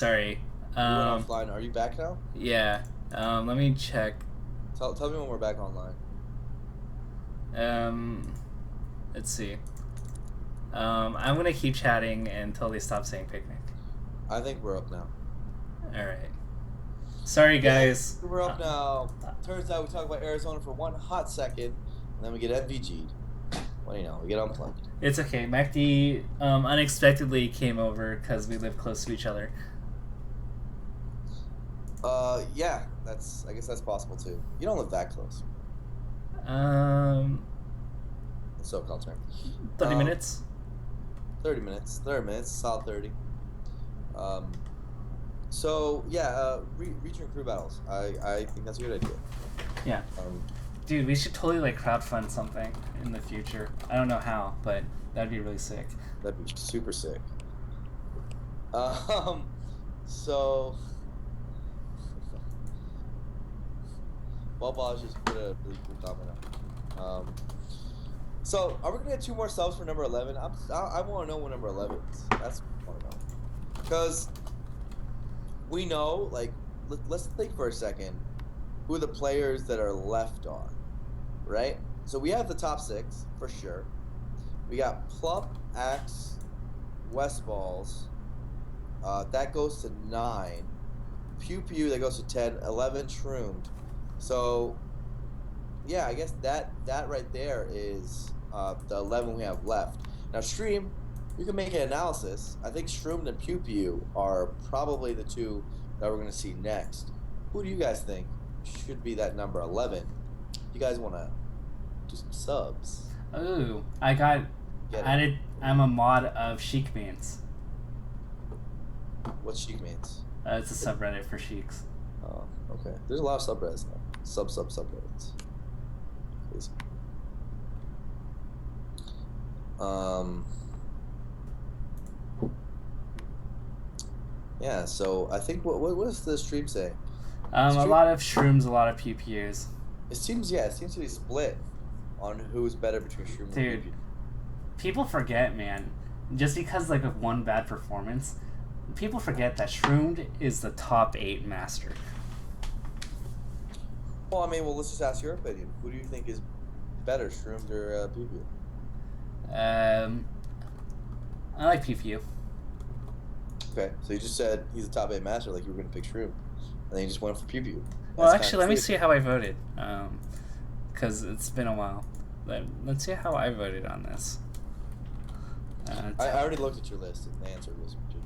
Sorry. You went Um, offline. Are you back now? yeah. Let me check. Tell me when we're back online. Um, let's see. I'm gonna keep chatting until they stop saying picnic. I think we're up now. All right. Sorry, Yeah, guys. we're up now. Turns out we talk about Arizona for one hot second, and then we get MVG'd. Well, we get unplugged. It's okay. MacD unexpectedly came over because we live close to each other. Yeah, I guess that's possible too. You don't live that close. Um, In SoCal term. 30 Um, minutes. 30 minutes. 30 minutes. Solid 30. Um, so yeah, reaching crew battles. I think that's a good idea. Yeah. Um, Dude, we should totally like crowdfund something in the future. I don't know how, but that'd be really sick. that'd be super sick. Um, so. Bubba just put a really cool comment up. So are we gonna get two more subs for number 11? I want to know what number 11 is. That's what I want to know. Because we know, like, let's think for a second who the players that are left are, right? So we have the top six for sure. We got Plup, Axe, Westballs. That goes to 9. Pew Pew, that goes to 10. 11, Shroomed. So yeah, I guess that right there is the 11 we have left. Now, Stream, you can make an analysis. I think Shroomed and Pew Pew are probably the two that we're going to see next. Who do you guys think should be that number 11? You guys want to do some subs? Ooh, I got Get it. added. I'm a mod of Chic Beans. What Sheik means? It's a subreddit for Sheiks. Oh, okay. There's a lot of subreddits now. Subreddits. Crazy. Yeah, so I think what does the stream say? A Stream, lot of shrooms, a lot of PPUs. it seems to be split on who's better between Shroom and Dude, PP. people forget, man. Just because like of one bad performance, people forget that Shroomed is the top 8 master. Well, I mean, let's just ask your opinion. Who do you think is better, Shroomed or PP? I like PPU. Okay, so you just said he's a top 8 master, like you were going to pick Shroom, and then you just went for PP. Well, actually, let me see how I voted. Because it's been a while. Let's see how I voted on this. I already looked at your list, and the answer was PP.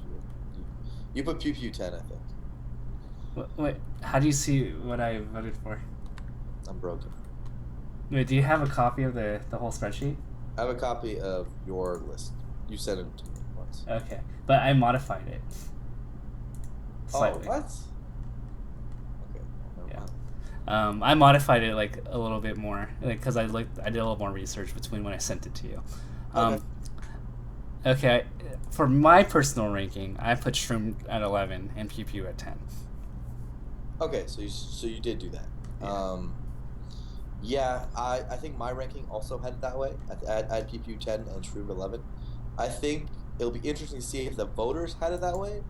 You put PP 10, I think. Wait, how do you see what I voted for? I'm broken. Wait, do you have a copy of the whole spreadsheet? I have a copy of your list. You sent it to me once. Okay, but I modified it slightly. Oh, what? Okay, well, never mind. I modified it like a little bit more, like because I did a little more research between when I sent it to you. Okay. Okay, for my personal ranking, I put Shroom at 11 and PPU at 10. Okay, so you did do that. Yeah. Yeah, I think my ranking also had it that way. I had PPU 10 and Shroom 11. I think it'll be interesting to see if the voters had it that way,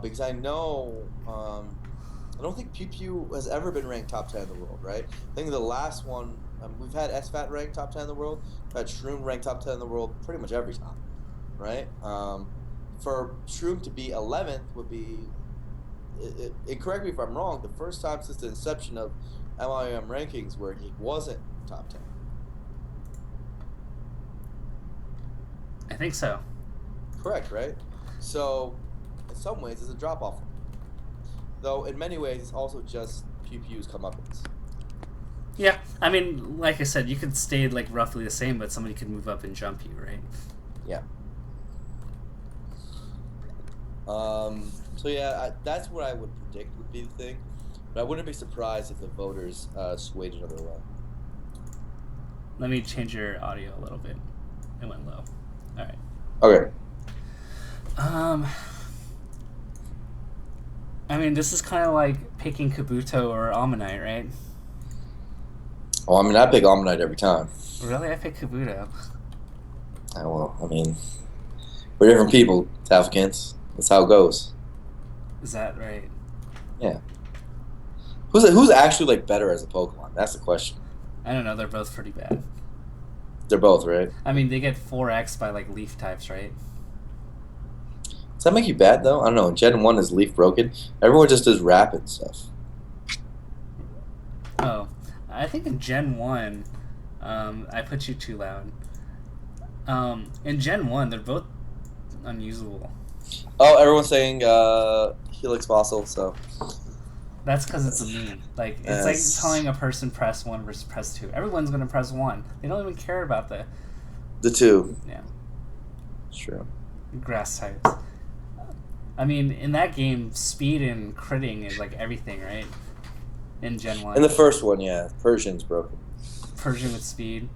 because I know I don't think PPU has ever been ranked top 10 in the world, right? I think the last one we've had SFAT ranked top 10 in the world, we've had Shroom ranked top 10 in the world pretty much every time, right? For Shroom to be 11th would be. Correct me if I'm wrong, the first time since the inception of MIM rankings where he wasn't top 10. I think so. Correct, right? So, in some ways, it's a drop off. Though, in many ways, it's also just PPU's comeuppance. Yeah, I mean, like I said, you could stay like roughly the same, but somebody could move up and jump you, right? Yeah. So yeah, that's what I would predict would be the thing, but I wouldn't be surprised if the voters swayed another way. Let me change your audio a little bit. It went low. All right. Okay. I mean, this is kind of like picking Kabuto or Ammonite, right? Well, I mean, I pick Almanite every time. Really, I pick Kabuto. Well, I mean, we're different people, Tafokints. That's how it goes. Is that right? Yeah. Who's actually like better as a Pokemon? That's the question. I don't know. They're both pretty bad. They're both right. I mean, they get 4x by like leaf types, right? Does that make you bad though? I don't know. Gen 1 is Leaf broken. Everyone just does rapid stuff. Oh, I think in Gen 1, I put you too loud. In Gen 1, they're both unusable. Oh, everyone's saying Helix Fossil, so. That's because it's a meme. Like, it's like telling a person press 1 versus press 2. Everyone's going to press 1. They don't even care about the 2. Yeah. It's true. Grass types. I mean, in that game, speed and critting is like everything, right? In Gen 1. In the first one, yeah. Persian's broken. Persian with speed.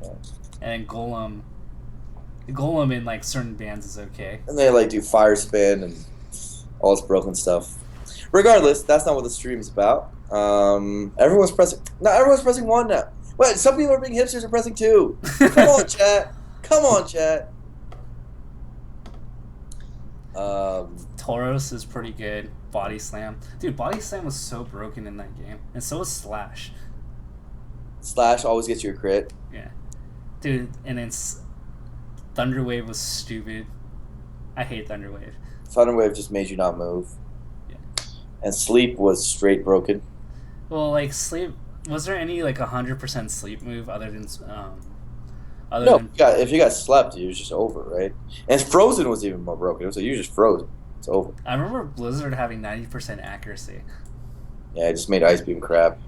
Yeah. And Golem. Golem in like certain bands is okay. And they like do fire spin and all this broken stuff. Regardless, that's not what the stream's about. Everyone's pressing. No, everyone's pressing 1 now. Wait, some people are being hipsters and pressing 2. Come on, chat. Come on, chat. Tauros is pretty good. Body Slam. Dude, Body Slam was so broken in that game. And so was Slash. Slash always gets you a crit. Yeah. Dude, and then Thunder Wave was stupid. I hate Thunder Wave. Thunder Wave just made you not move. Yeah. And Sleep was straight broken. Well, like, Sleep... Was there any, like, 100% Sleep move other than... If you got slept, it was just over, right? And Frozen was even more broken. It was like, you just frozen. It's over. I remember Blizzard having 90% accuracy. Yeah, it just made Ice Beam crap.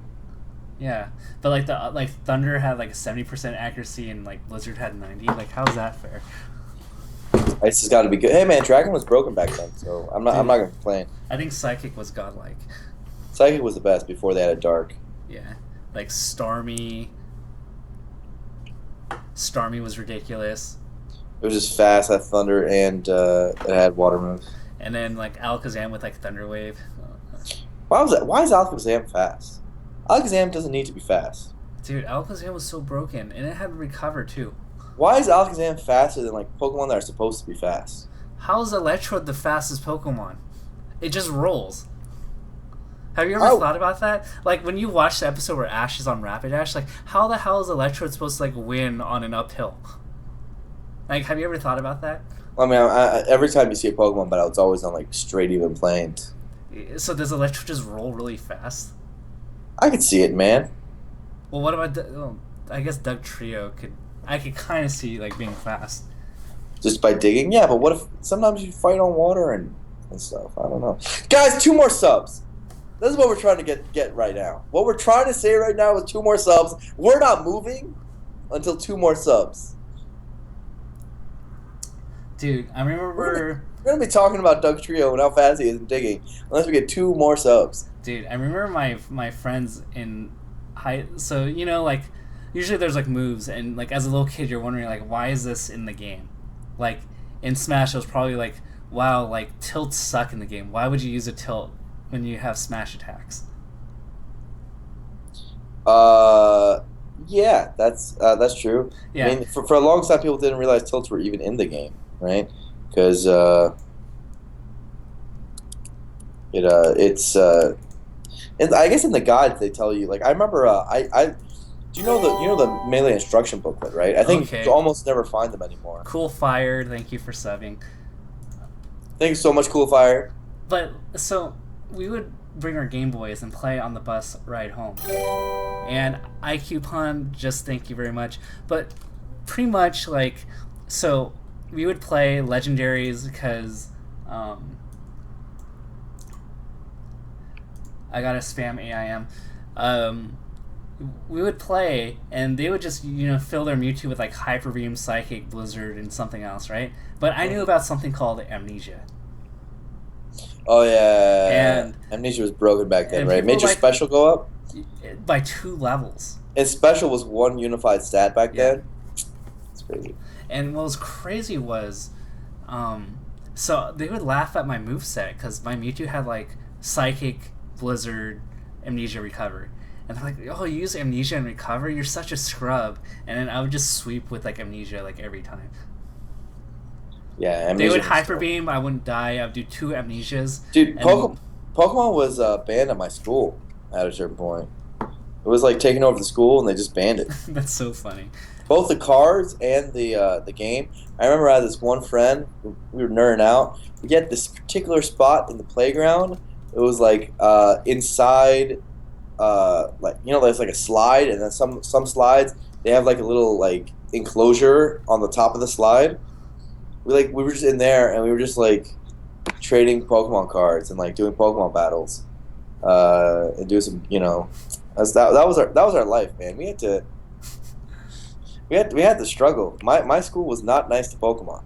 Yeah, but like Thunder had like 70% accuracy and like Blizzard had 90. Like, how's that fair? Ice has got to be good. Hey man, Dragon was broken back then, so I'm not gonna complain. I think Psychic was godlike. Psychic was the best before they added Dark. Yeah, like Starmie. Starmie was ridiculous. It was just fast, had Thunder, and it had Water moves. And then like Alakazam with like Thunder Wave. Why is Alakazam fast? Alakazam doesn't need to be fast. Dude, Alakazam was so broken, and it had to recover too. Why is Alakazam faster than like Pokemon that are supposed to be fast? How is Electrode the fastest Pokemon? It just rolls. Have you ever thought about that? Like, when you watch the episode where Ash is on Rapidash, like, how the hell is Electrode supposed to, like, win on an uphill? Like, have you ever thought about that? I mean, every time you see a Pokemon battle, it's always on, like, straight, even planes. So does Electrode just roll really fast? I could see it, man. Well, what about... I guess Doug Trio could... I could kind of see, like, being fast. Just by digging? Yeah, but what if... Sometimes you fight on water and stuff. I don't know. Guys, 2 more subs! This is what we're trying to get right now. What we're trying to say right now is 2 more subs. We're not moving until 2 more subs. Dude, I remember... We're going to be talking about Doug Trio and how fast he is in digging unless we get 2 more subs. Dude, I remember my friends in high... So, you know, like, usually there's, like, moves, and, like, as a little kid, you're wondering, like, why is this in the game? Like, in Smash, it was probably like, wow, like, tilts suck in the game. Why would you use a tilt when you have smash attacks? Yeah, that's true. Yeah. I mean, for a long time, people didn't realize tilts were even in the game, right? Because and I guess in the guides they tell you. Like, I remember, do you know the Melee instruction booklet, right? I think you almost never find them anymore. Cool Fire, thank you for subbing. Thank you so much, Cool Fire. But so we would bring our Game Boys and play on the bus ride home. And IQ Pun, just thank you very much. But pretty much, like, so we would play legendaries because I gotta spam AIM. We would play, and they would just, you know, fill their Mewtwo with like Hyper Beam, Psychic, Blizzard, and something else, right? But I knew about something called Amnesia. Oh yeah, and Amnesia was broken back then, right? Made your special go up by 2 levels. And special was 1 unified stat back then. It's crazy. And what was crazy was, so they would laugh at my moveset because my Mewtwo had like Psychic, Blizzard, Amnesia, Recover. And they're like, oh, you use Amnesia and Recover? You're such a scrub. And then I would just sweep with like Amnesia like every time. Yeah, They would amnesia was hyper still. beam. I wouldn't die. I would do 2 amnesias, Dude, and Pokemon was banned at my school at a certain point. It was like taking over the school, and they just banned it. that's so funny. Both the cards and the game. I remember I had this one friend. We were nerding out. We get this particular spot in the playground. It was like inside, like there's like a slide, and then some slides they have like a little like enclosure on the top of the slide. We were just in there, and we were just like trading Pokemon cards and like doing Pokemon battles, and do some that was our life, man. We had to struggle. My school was not nice to Pokemon.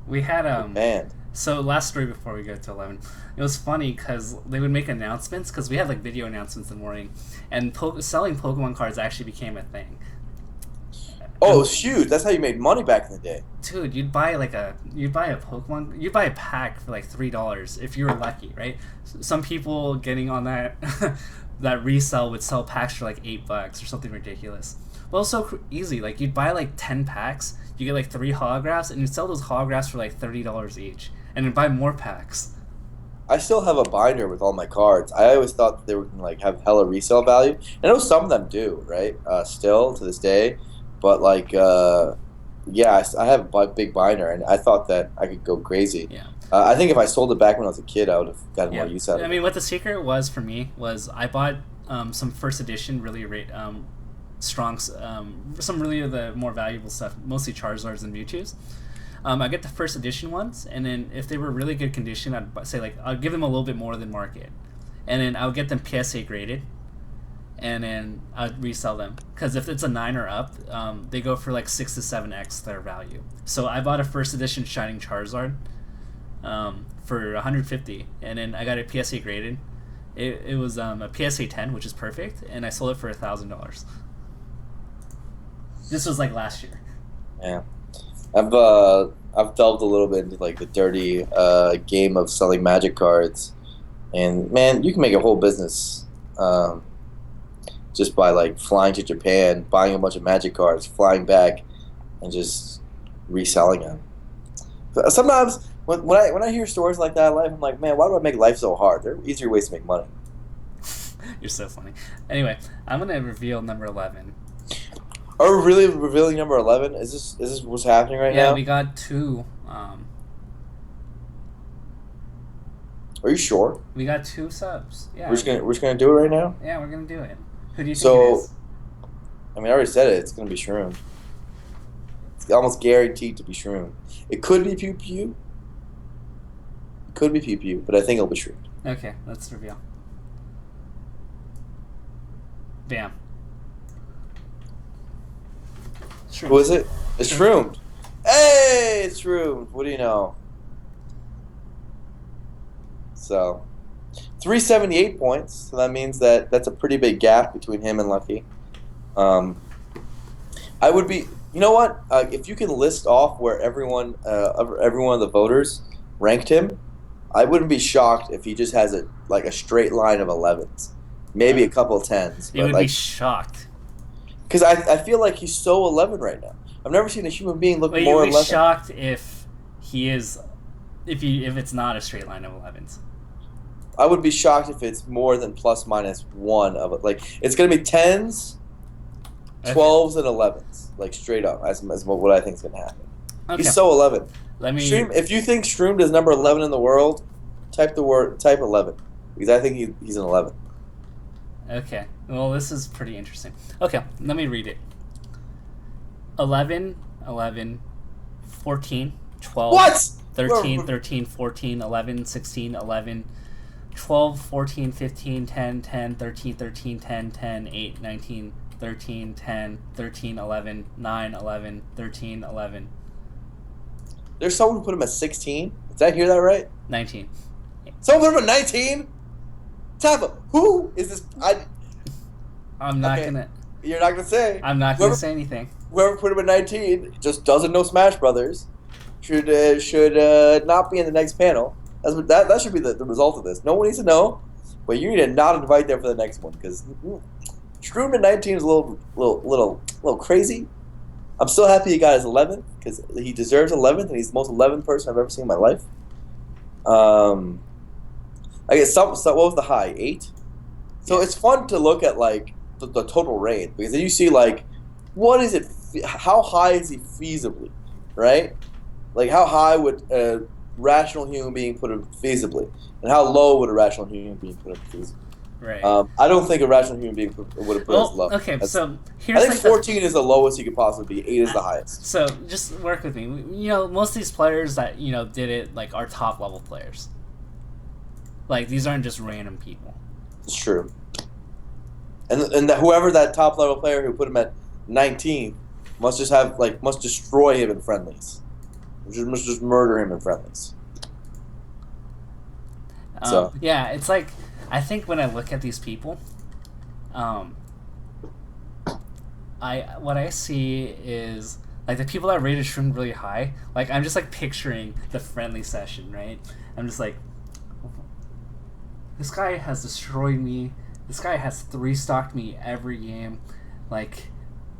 We had It was banned. So last story before we go to 11, it was funny because they would make announcements because we had like video announcements in the morning, and selling Pokemon cards actually became a thing. Oh shoot, that's how you made money back in the day. Dude, you'd buy a Pokemon, you'd buy a pack for like $3 if you were lucky, right? Some people getting on that that resell would sell packs for like $8 or something ridiculous. Well, it's so easy. Like you'd buy like 10 packs, you get like 3 holographs, and you'd sell those holographs for like $30 each, and then buy more packs. I still have a binder with all my cards. I always thought that they were gonna like have hella resale value. I know some of them do, right? Still to this day, but like, yeah, I have a big binder, and I thought that I could go crazy. Yeah. I think if I sold it back when I was a kid, I would have gotten Yeah. more use out of I it. mean, what the secret was for me was I bought some first edition really strong, some really of the more valuable stuff, mostly Charizards and Mewtwo's. I get the first edition ones, and then if they were really good condition, I'd say like I'd give them a little bit more than market, and then I would get them PSA graded, and then I'd resell them because if it's a 9 or up, they go for like 6 to 7x their value. So I bought a first edition Shining Charizard for 150, and then I got it PSA graded. It was a PSA 10, which is perfect, and I sold it for $1,000. This was like last year. Yeah. I've delved a little bit into like the dirty game of selling Magic cards, and man, you can make a whole business just by like flying to Japan, buying a bunch of Magic cards, flying back, and just reselling them. But sometimes when I hear stories like that in life, I'm like, man, why do I make life so hard? There are easier ways to make money. You're so funny. Anyway, I'm gonna reveal number 11. Are we really revealing number 11? Is this what's happening right Yeah, now? we got two. Are you sure? We got 2 subs. Yeah. We're just gonna do it right now. Yeah, we're gonna do it. Who do you think it So, is? I mean, I already said it. It's gonna be Shroom. It's almost guaranteed to be Shroom. It could be Pew Pew. It could be Pew Pew, but I think it'll be Shroom. Okay, let's reveal. Bam. Sure. Who is it? It's Shroom. Hey, it's Shroom. What do you know? So, 378 points. So that means that's a pretty big gap between him and Lucky. I would be. You know what? If you can list off where every one of the voters ranked him, I wouldn't be shocked if he just has a straight line of 11s, maybe a couple of 10s. You But would like, be shocked. because I feel like he's so 11 right now. I've never seen a human being look But more you'd be 11. shocked if he is, if it's not a straight line of 11s. I would be shocked if it's more than plus minus one of it. Like it's gonna be 10s, 12s, and 11s, like straight up. As what I think is gonna happen. Okay. He's so 11. Let me. Shroom, if you think Shroom is number 11 in the world, type 11 because I think he's an 11. Okay. Well, this is pretty interesting. Okay, let me read it. 11, 11, 14, 12, What? 13, 13, 14, 11, 16, 11, 12, 14, 15, 10, 10, 13, 13, 10, 10, 8, 19, 13, 10, 13, 11, 9, 11, 13, 11, There's someone who put him at 16. Did I hear that right? 19. Someone put him at 19. Tapa, who is this? I'm not Okay. gonna. You're not gonna say. I'm not gonna say anything. Whoever put him at 19 just doesn't know Smash Brothers. Should not be in the next panel. That should be the result of this. No one needs to know, but you need to not invite them for the next one because Shroom at 19 is a little crazy. I'm still happy he got his 11th because he deserves 11th, and he's the most 11th person I've ever seen in my life. Um, I guess what was the high? 8. So Yeah. it's fun to look at like the total range because then you see like what is it? How high is he feasibly, right? Like how high would a rational human being put him feasibly, and how low would a rational human being put him feasibly? Right. I don't think a rational human being would have put as Well, low. okay. So I here's think like the 14 is the lowest he could possibly be. 8 is the highest. so just work with me. Most of these players that did it like are top level players. Like these aren't just random people. It's true. And whoever that top level player who put him at 19 must destroy him in friendlies. Must just murder him in friendlies. So Yeah, it's like I think when I look at these people, um, what I see is like the people that rated Shroom really high. Like I'm just like picturing the friendly session, right? I'm just like, this guy has destroyed me. This guy has 3-stocked me every game. Like,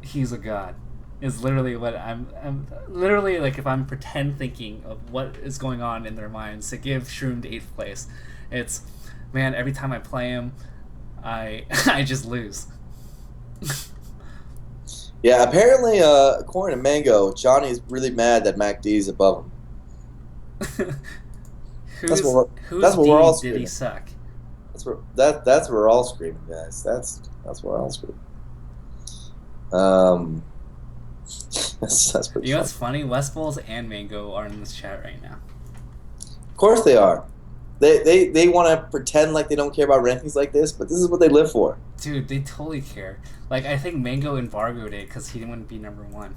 he's a god. Is literally what I'm literally like if I'm pretend thinking of what is going on in their minds to give Shroom to 8th place. It's, man, every time I play him, I I just lose. yeah, apparently, according to Mango, Johnny's really mad that Mac D is above him. That's who's what whose we're all D did he screaming. suck? That's what we're all screaming, guys. That's what we're all screaming. Um, that's pretty You know fun. what's funny? West Bulls and Mango are in this chat right now. Of course they are. They want to pretend like they don't care about rankings like this, but this is what they live for. Dude, they totally care. Like, I think Mango embargoed it because he didn't want to be number 1.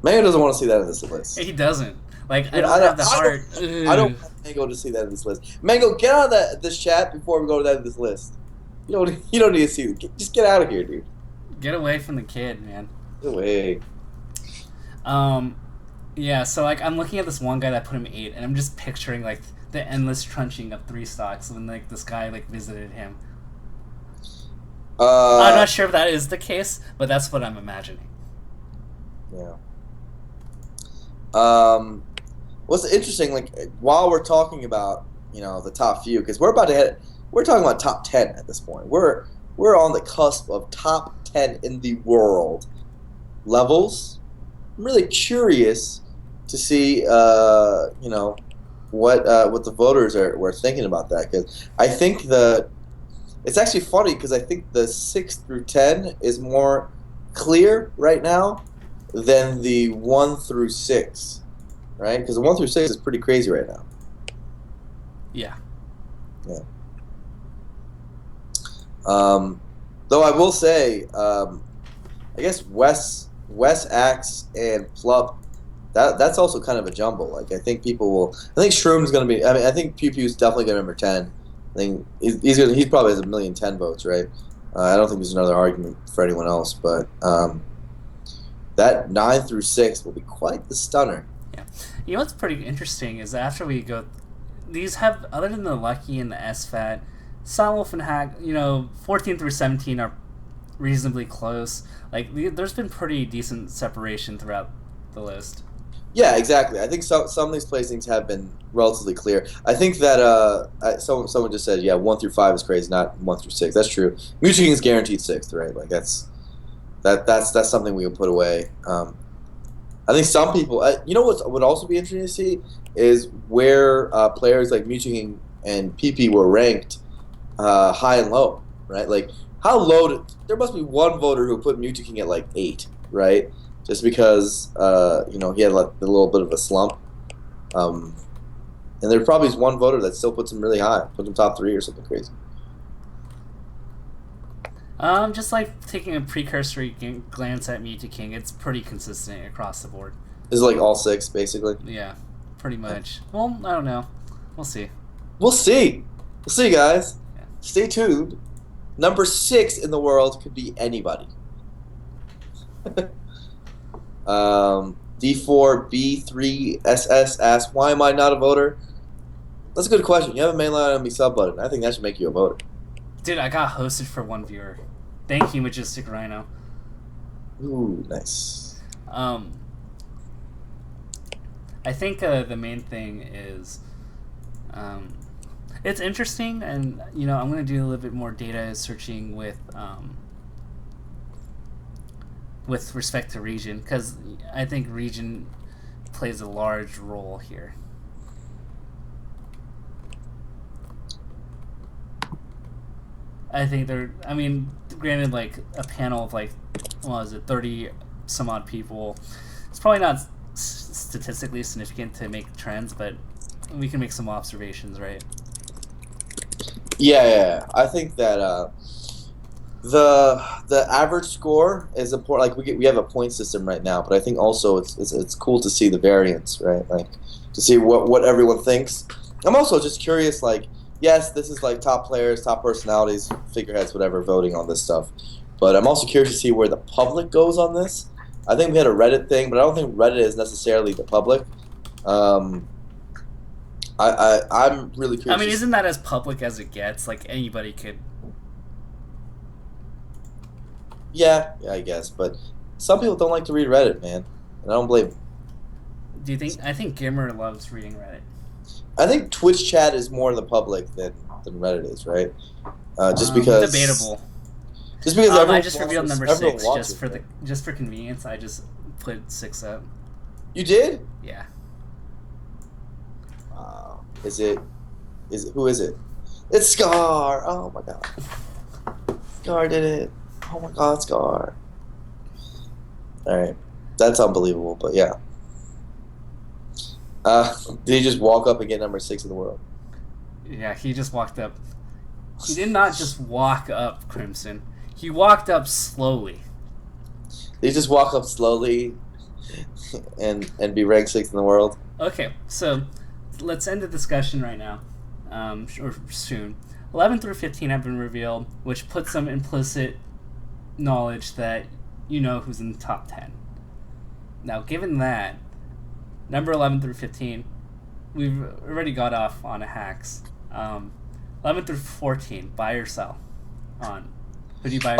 Mango doesn't want to see that in this list. He doesn't. Like, Dude, I don't have the heart. I don't want Mango to see that in this list. Mango, get out of this chat before we go to that in this list. You don't need to see. Just get out of here, dude. Get away from the kid, man. Get away. Yeah, so, like, I'm looking at this one guy that put him 8, and I'm just picturing, like, the endless trunching of 3 stocks when, like, this guy, like, visited him. I'm not sure if that is the case, but that's what I'm imagining. Yeah. What's interesting, like, while we're talking about, the top few, because we're talking about top 10 at this point. We're on the cusp of top 10 in the world levels. I'm really curious to see, what the voters were thinking about that, because I think it's actually funny because I think the 6 through 10 is more clear right now than the 1 through 6, right? Because the 1 through 6 is pretty crazy right now. Yeah. Yeah. Though I will say, I guess Wes Axe and Plup, that's also kind of a jumble. Like I think Shroom's going to be. I mean, I think Pew Pew's definitely going to be number 10. I think he probably has 1,010,000 votes, right? I don't think there's another argument for anyone else, but that 9 through 6 will be quite the stunner. Yeah. You know what's pretty interesting is after we go, these have, other than the Lucky and the SFAT, Sunwolf and Hack, 14 through 17 are reasonably close. Like, there's been pretty decent separation throughout the list. Yeah, exactly. I think some of these placings have been relatively clear. I think that someone just said, 1 through 5 is crazy, not 1 through 6. That's true. Mutuking is guaranteed 6th, right? Like that's something we can put away. I think some people, what would also be interesting to see is where players like Mutuking and PP were ranked high and low, right? Like how low? There must be one voter who put Mutuking at like 8, right? Just because he had like a little bit of a slump, and there probably is one voter that still puts him really high, puts him top 3 or something crazy. Just like taking a precursory glance at Mutuking, it's pretty consistent across the board. Is it like all 6 basically? Yeah, pretty much. Well, I don't know. We'll see. We'll see, guys. Yeah. Stay tuned. Number 6 in the world could be anybody. D4B3SS asks, why am I not a voter? That's a good question. You have a main line on me sub button. I think that should make you a voter. Dude, I got hosted for one viewer. Thank you, Majestic Rhino. Ooh, nice. Um, I think the main thing is, it's interesting, and I'm going to do a little bit more data searching with respect to region, because I think region plays a large role here. I think granted, like a panel of like, what was it, 30 some odd people. It's probably not statistically significant to make trends, but we can make some observations, right? Yeah. I think that the average score is important. Like we have a point system right now, but I think also it's cool to see the variance, right? Like to see what everyone thinks. I'm also just curious, like, yes, this is like top players, top personalities, figureheads, whatever, voting on this stuff. But I'm also curious to see where the public goes on this. I think we had a Reddit thing, but I don't think Reddit is necessarily the public. I'm really curious. I mean, isn't that as public as it gets? Like anybody could. Yeah, I guess, but some people don't like to read Reddit, man, and I don't blame them. Do you think? I think Gimmer loves reading Reddit. I think Twitch chat is more the public than Reddit is, right? Just because debatable. Just because I just revealed number 6 just for convenience. I just put 6 up. You did? Yeah. Wow. Who is it? It's Scar. Oh my god. Scar did it. Oh my god, Scar. All right, that's unbelievable. But yeah. Did he just walk up and get number 6 in the world? Yeah, he just walked up. He did not just walk up, Crimson. He walked up slowly. Did he just walk up slowly and be ranked 6th in the world? Okay, so let's end the discussion right now, or soon. 11 through 15 have been revealed, which puts some implicit knowledge that you know who's in the top 10. Now, given that, number 11 through 15, we've already got off on hacks. 11 through 14, buy or sell. On who do you buy?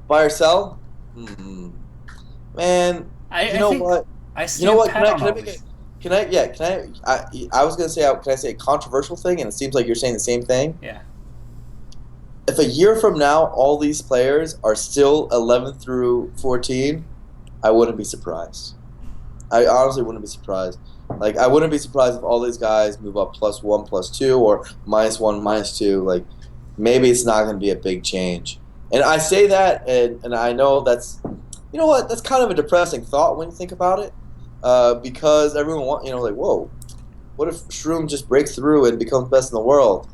Buy or sell? Mm-hmm. Man, you know what? You know what? I was gonna say, can I say a controversial thing? And it seems like you're saying the same thing. Yeah. If a year from now all these players are still 11 through 14, I wouldn't be surprised. I honestly wouldn't be surprised. Like, I wouldn't be surprised if all these guys move up +1, +2, or -1, -2. Like, maybe it's not going to be a big change. And I say that, and I know that's, you know what, that's kind of a depressing thought when you think about it, because everyone like, whoa, what if Shroom just breaks through and becomes best in the world?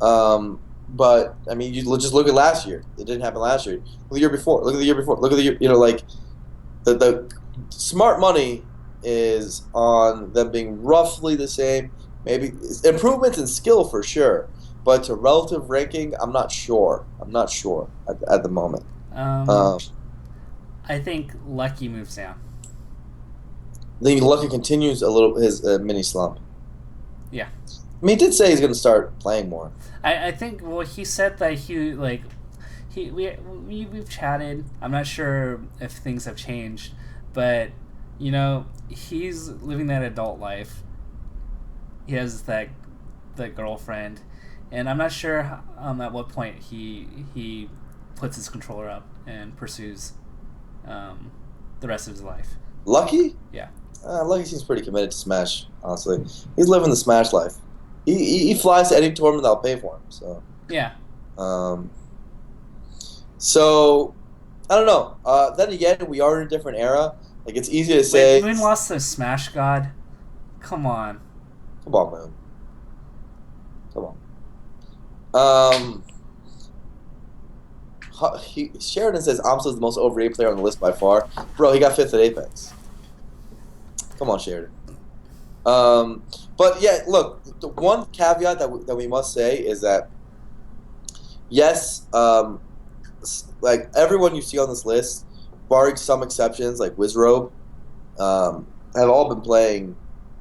But I mean, you just look at last year. It didn't happen last year. Look at the year before. Look at the year before. Look at the year. Like the smart money is on them being roughly the same. Maybe improvements in skill for sure, but to relative ranking, I'm not sure. I'm not sure at the moment. I think Lucky moves down. Then Lucky continues a little his mini slump. Yeah. I mean, he did say he's going to start playing more. I think, well, he said that we've chatted. I'm not sure if things have changed, but, he's living that adult life. He has that girlfriend, and I'm not sure at what point he puts his controller up and pursues the rest of his life. Lucky? Yeah. Lucky seems pretty committed to Smash, honestly. He's living the Smash life. He flies to any tournament that'll pay for him. So yeah. So I don't know. Then again, we are in a different era. Like, it's easy to say. Moon lost to Smash God. Come on. Come on, Moon. Come on. Sheridan says Amso's the most overrated player on the list by far. Bro, he got 5th at Apex. Come on, Sheridan. But yeah, look, the one caveat that we must say is that, yes, like everyone you see on this list, barring some exceptions like Wizrobe, have all been playing.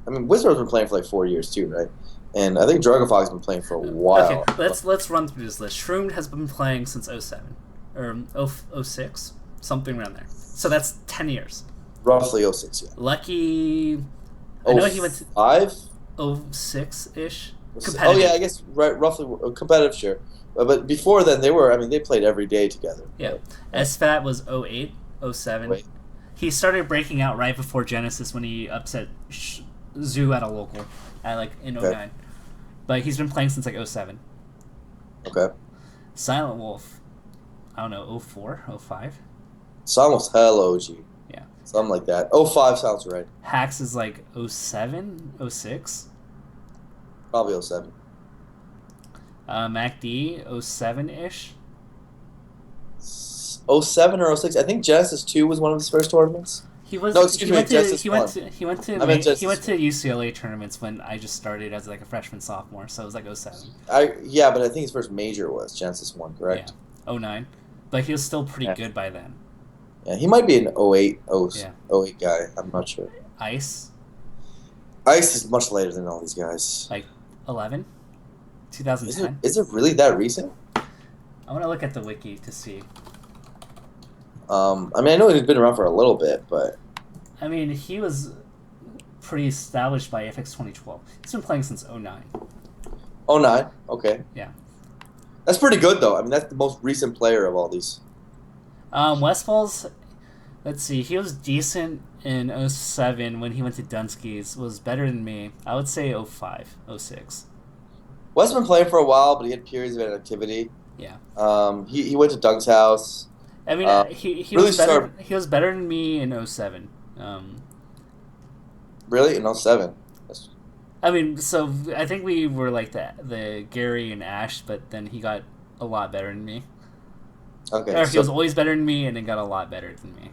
I mean, Wizrobe's been playing for like 4 years too, right? And I think Dragonfog's been playing for a while. Okay, let's run through this list. Shroom has been playing since 07 or 06, something around there. So that's 10 years. Roughly '06, yeah. Lucky. I Oh know he went to five. '06 ish. Oh yeah, I Competitive. guess right, roughly competitive, sure. But before then, they were. I mean, they played every day together. Yeah. But yeah. SFAT was '08, '07. Wait. He started breaking out right before Genesis when he upset Zoo at a local at like in Okay. '09. But he's been playing since like '07. Okay. Silent Wolf, I don't know, '04, '05. It's almost hell OG. Yeah. Something like that. '05 sounds right. Hacks is like '07, '06. Probably '07. MacD, '07 ish. '07 or '06. I think Genesis 2 was one of his first tournaments. He was. No, excuse me, Genesis 1. I meant He went Genesis to 1. UCLA tournaments when I just started as like a freshman sophomore, so it was like '07. Yeah, but I think his first major was Genesis 1, correct? Yeah, '09. But he was still pretty Yeah. good by then. Yeah, he might be an Yeah. '08 guy. I'm not sure. Ice, Ice is much later than all these guys. like 11, 2010. Is it really that recent? I want to look at the wiki to see. I mean, I know he's been around for a little bit, but I mean, he was pretty established by FX 2012. He's been playing since '09. '09. Okay. Yeah. That's pretty good, though. I mean, that's the most recent player of all these. Westfall's, let's see, he was decent in '07 when he went to Dunsky's, was better than me. I would say '05, '06. Wes been playing for a while, but he had periods of inactivity. Yeah. He went to Doug's house. I mean, he really was better. He was better than me in '07. Really? In '07? I mean, so I think we were like the Gary and Ash, but then he got a lot better than me. Okay. Or he was always better than me, and then got a lot better than me.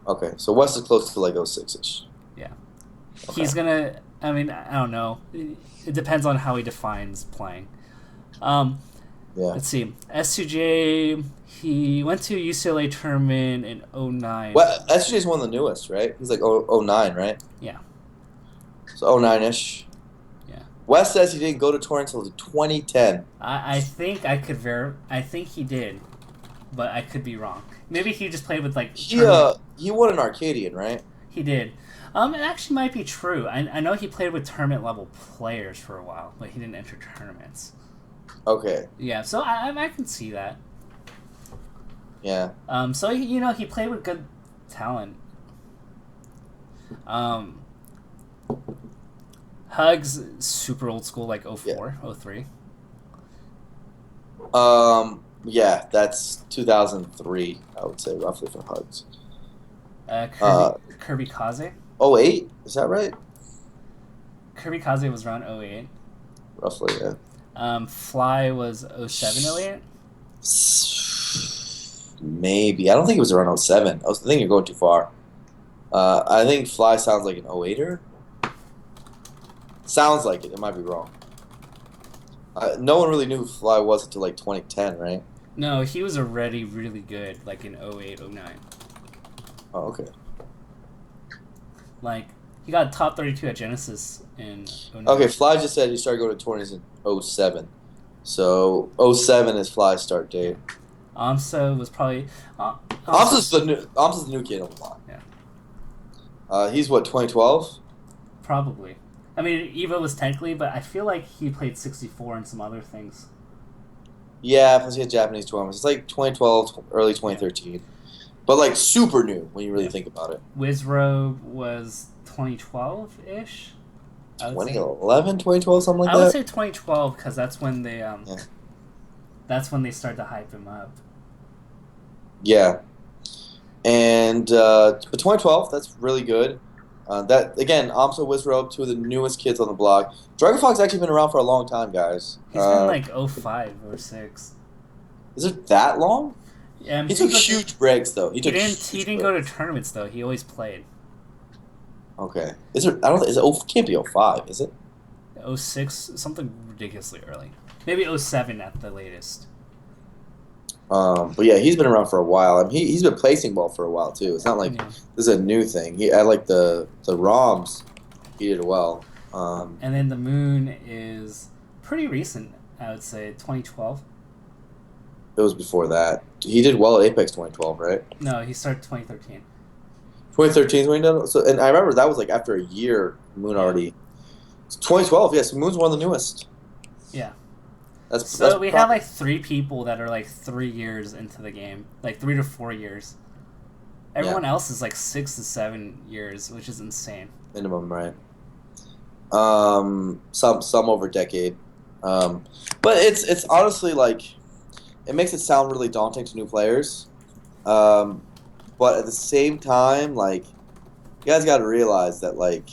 Okay, so Wes is close to like '06-ish. Yeah. Okay. He's gonna. I mean, I don't know. It depends on how he defines playing. Yeah. Let's see. S2J. He went to a UCLA tournament in '09. Well, SJ's one of the newest, right? He's like '09, right? Yeah. So '09-ish. Yeah. Wes says he didn't go to tour until 2010. I think I could I think he did, but I could be wrong. Maybe he just played with like. He won an Arcadian, right? He did. It actually might be true. I know he played with tournament level players for a while, but he didn't enter tournaments. Okay. Yeah, so I can see that. Yeah. So he played with good talent. Hugs super old school like '04, '03. Yeah, that's 2003, I would say, roughly for Hugs. Kirby Kaze. '08, is that right? Kirby Kaze was around '08. Roughly, yeah. Fly was '07, '08. Maybe. I don't think it was around '07. I think you're going too far. I think Fly sounds like an '08er. Sounds like it. It might be wrong. No one really knew who Fly was until like 2010, right? No, he was already really good, like in '08, '09. Oh, okay. Like, he got top 32 at Genesis in '09. Okay, Fly just said he started going to tournaments in '07. So '07 is Fly's start date. Amsa was probably... Amsa's the new kid on the block. Yeah. He's what, 2012? Probably. I mean, Evo was technically, but I feel like he played 64 and some other things. Yeah, plus he had Japanese tournaments. It's like 2012, early 2013. But like super new when you really think about it. Wizrobe was 2012-ish? 2011, 2012, something like that? I would say 2012 because that's when they that's when they started to hype him up. Yeah. And but 2012, that's really good. That again, Amso Wizrobe, two of the newest kids on the block. Dragon Fog's actually been around for a long time, guys. He's been like 05 or 06. Is it that long? Yeah, he took huge breaks though. He didn't go to tournaments though. He always played. Okay. Is it? I don't. Is it? Can't be 05, is it? 06, something ridiculously early. Maybe 07 at the latest. But yeah, he's been around for a while. I mean, he's been placing ball for a while too. It's not like this is a new thing. I like the ROMs. He did well. And then the Moon is pretty recent. I would say 2012. It was before that. He did well at Apex 2012, right? No, he started 2013. 2013 is when he done. So, and I remember that was like after a year. Moon Yeah. already. 2012. Yes, Moon's one of the newest. Yeah. That's So we have probably like 3 people that are like 3 years into the game, like 3 to 4 years. yeah Everyone else is like 6 to 7 years, which is insane. minimum, right? Some over a decade. But it's honestly like it makes it sound really daunting to new players. Um, but at the same time, like you guys got to realize that like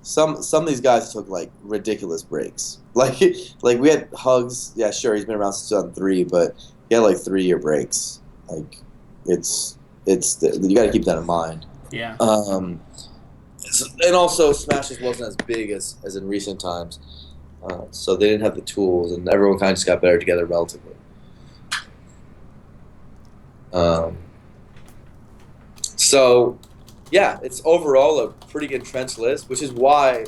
some of these guys took like ridiculous breaks. Like we had Hugs. Yeah, sure, he's been around since 2003, but he had like 3 year breaks. Like it's you got to keep that in mind. Yeah. Um, and also Smash just wasn't as big as in recent times, so they didn't have the tools, and everyone kind of just got better together relatively. Um, so yeah, it's overall a pretty good trench list, which is why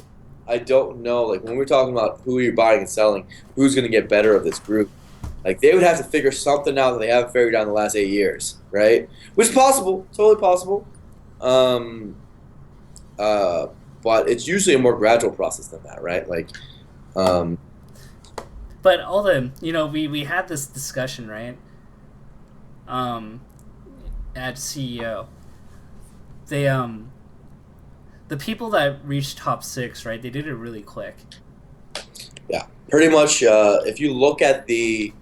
I don't know. Like when we're talking about who you're buying and selling, who's going to get better of this group. Like they would have to figure something out that they haven't figured out in the last 8 years, right? Which is possible, totally possible. Um, uh, but it's usually a more gradual process than that, right? Like, um, But all the we had this discussion, right? Um, at CEO, they the people that reached top six, right? They did it really quick. yeah, pretty much. If you look at the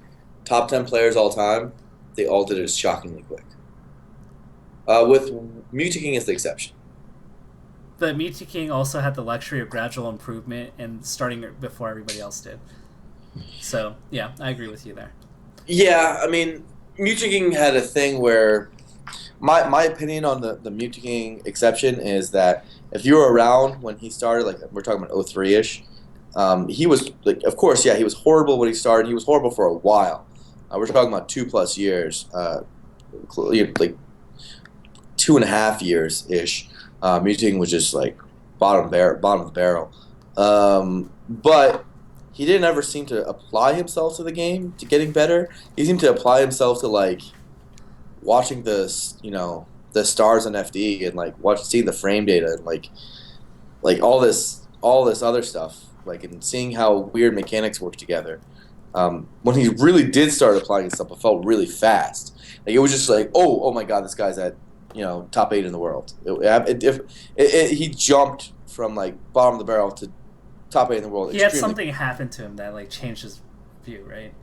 top 10 players all time, they all did it shockingly quick. With Mewtwo King is the exception. But Mewtwo King also had the luxury of gradual improvement and starting before everybody else did. So yeah, I agree with you there. Yeah, I mean, Mewtwo King had a thing where my opinion on the Mewtwo King exception is that if you were around when he started, like we're talking about 03 ish, he was like, of course, yeah, he was horrible when he started. He was horrible for a while. We're talking about 2+ years, like 2.5 years ish. Mewtwo King was just like bottom of the barrel. But he didn't ever seem to apply himself to the game to getting better. He seemed to apply himself to like watching the stars on FD and like seeing the frame data and like all this other stuff, like and seeing how weird mechanics work together. When he really did start applying stuff, it felt really fast. Like it was just like, oh my god, this guy's at top 8 in the world. He jumped from like bottom of the barrel to top 8 in the world. He had something happen to him that like changed his view, right?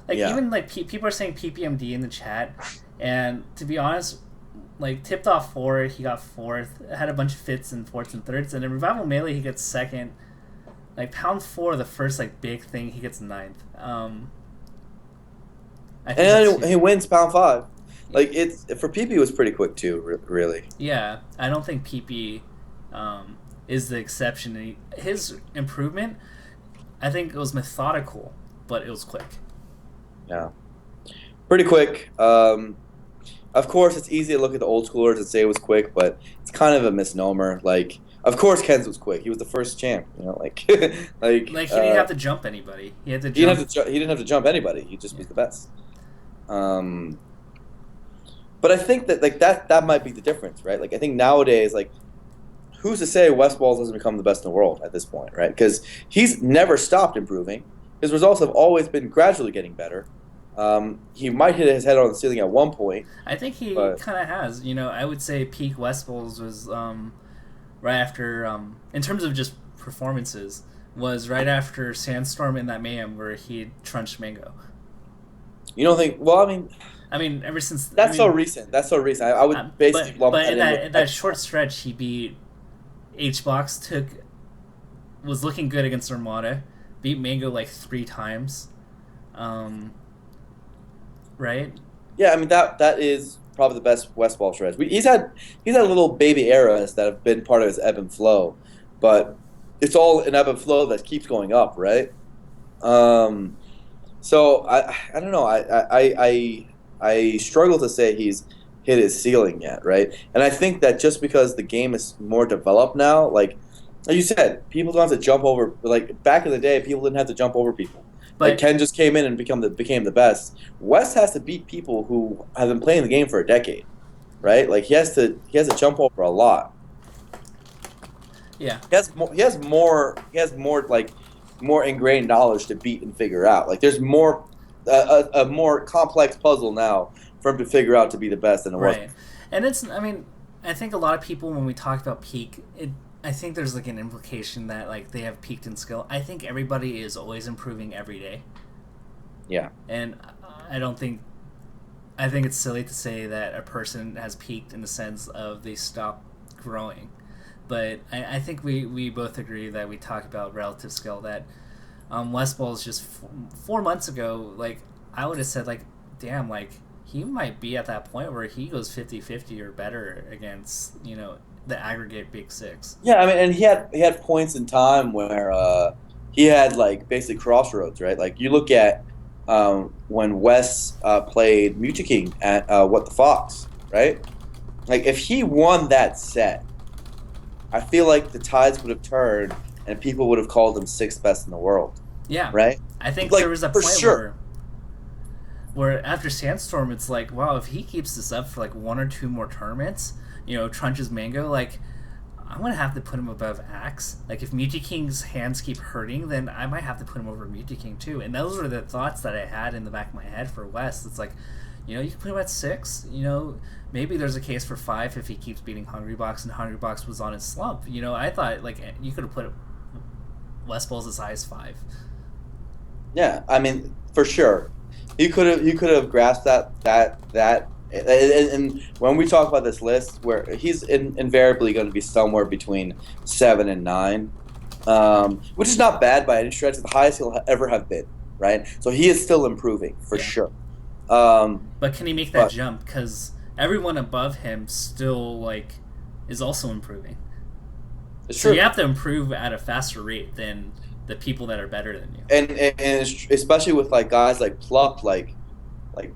Like Yeah. even like people are saying PPMD in the chat, and to be honest, like tipped off forward, he got fourth, had a bunch of fifths and fourths and thirds, and in Revival Melee he gets second. Like pound 4, the first like big thing, he gets ninth. I think And that's he wins pound 5. Like it's for PP it was pretty quick too, really. yeah. I don't think PP is the exception. His improvement, I think it was methodical, but it was quick. Yeah, pretty quick. Of course, it's easy to look at the old schoolers and say it was quick, but it's kind of a misnomer. Like, of course, Ken's was quick. He was the first champ. Like, Like he didn't have to jump anybody. He had to he didn't jump. he didn't have to jump anybody. He just was the best. But I think that like that might be the difference, right? Like, I think nowadays, like, who's to say West Balls doesn't become the best in the world at this point, right? Because he's never stopped improving. His results have always been gradually getting better. He might hit his head on the ceiling at one point. I think he But- kind of has. I would say peak West Bulls was right after, in terms of just performances, was right after Sandstorm in that Mayhem where he trunched Mango. You don't think? Well, I mean, Ever since that's so recent. That's so recent. I would basically lump but that in that short stretch, he beat H-Box, was looking good against Armada, beat Mango like 3 times, right? Yeah, I mean that is probably the best West Ball stretch. He's had little baby eras that have been part of his ebb and flow, but it's all an ebb and flow that keeps going up, right? So I don't know. I struggle to say he's hit his ceiling yet, right? And I think that just because the game is more developed now, like you said, people don't have to jump over. Like back in the day, people didn't have to jump over people. But Like Ken just came in and became the best. West has to beat people who have been playing the game for a decade. right? Like he has to jump over a lot. Yeah. He has more like more ingrained knowledge to beat and figure out. Like there's more a more complex puzzle now for him to figure out to be the best than it was. Right. And it's, I mean, I think a lot of people, when we talk about peak, I think there's like an implication that like they have peaked in skill. I think everybody is always improving every day. Yeah. And I don't think, I think it's silly to say that a person has peaked in the sense of they stop growing. But I think we both agree that we talk about relative skill, that West Ball's just 4 months ago, like, I would have said, like, damn, like, he might be at that point where he goes 50-50 or better against, the aggregate Big Six. Yeah, I mean, and he had points in time where he had like basically crossroads, right? Like you look at when Wes played Mucha King at What the Fox, right? Like if he won that set, I feel like the tides would have turned and people would have called him sixth best in the world, Yeah. right? I think Like there was a for point sure. where after Sandstorm, it's like, wow, if he keeps this up for like one or two more tournaments, Trunch's Mango, like, I'm gonna have to put him above Axe. Like, if Muji King's hands keep hurting, then I might have to put him over Muji King too. And those were the thoughts that I had in the back of my head for West. It's like, you can put him at 6. Maybe there's a case for 5 if he keeps beating Hungry Box, and Hungry Box was on his slump. I thought like you could have put West Ball's as high as 5. Yeah, I mean, for sure. You could have grasped that and when we talk about this list, where he's invariably going to be somewhere between 7 and 9, which is not bad by any stretch. It's the highest he'll ever have been, right? So he is still improving for Yeah. sure. But can he make that jump? Because everyone above him still like is also improving. It's So true. you have to improve at a faster rate than the people that are better than you. And especially with like guys like Plup, like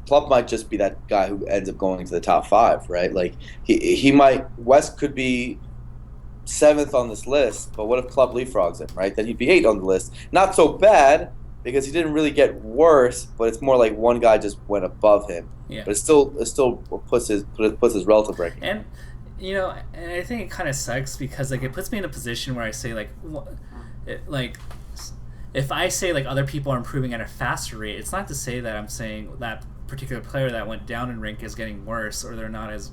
Plup might just be that guy who ends up going to the top 5, right? Like he might West could be 7th on this list, but what if Plup leapfrogs him, right? Then he'd be 8 on the list. Not so bad because he didn't really get worse, but it's more like one guy just went above him. Yeah. But it still puts his relative ranking. And and I think it kind of sucks because like it puts me in a position where I say like if I say like other people are improving at a faster rate, it's not to say that I'm saying that particular player that went down in rank is getting worse or they're not as.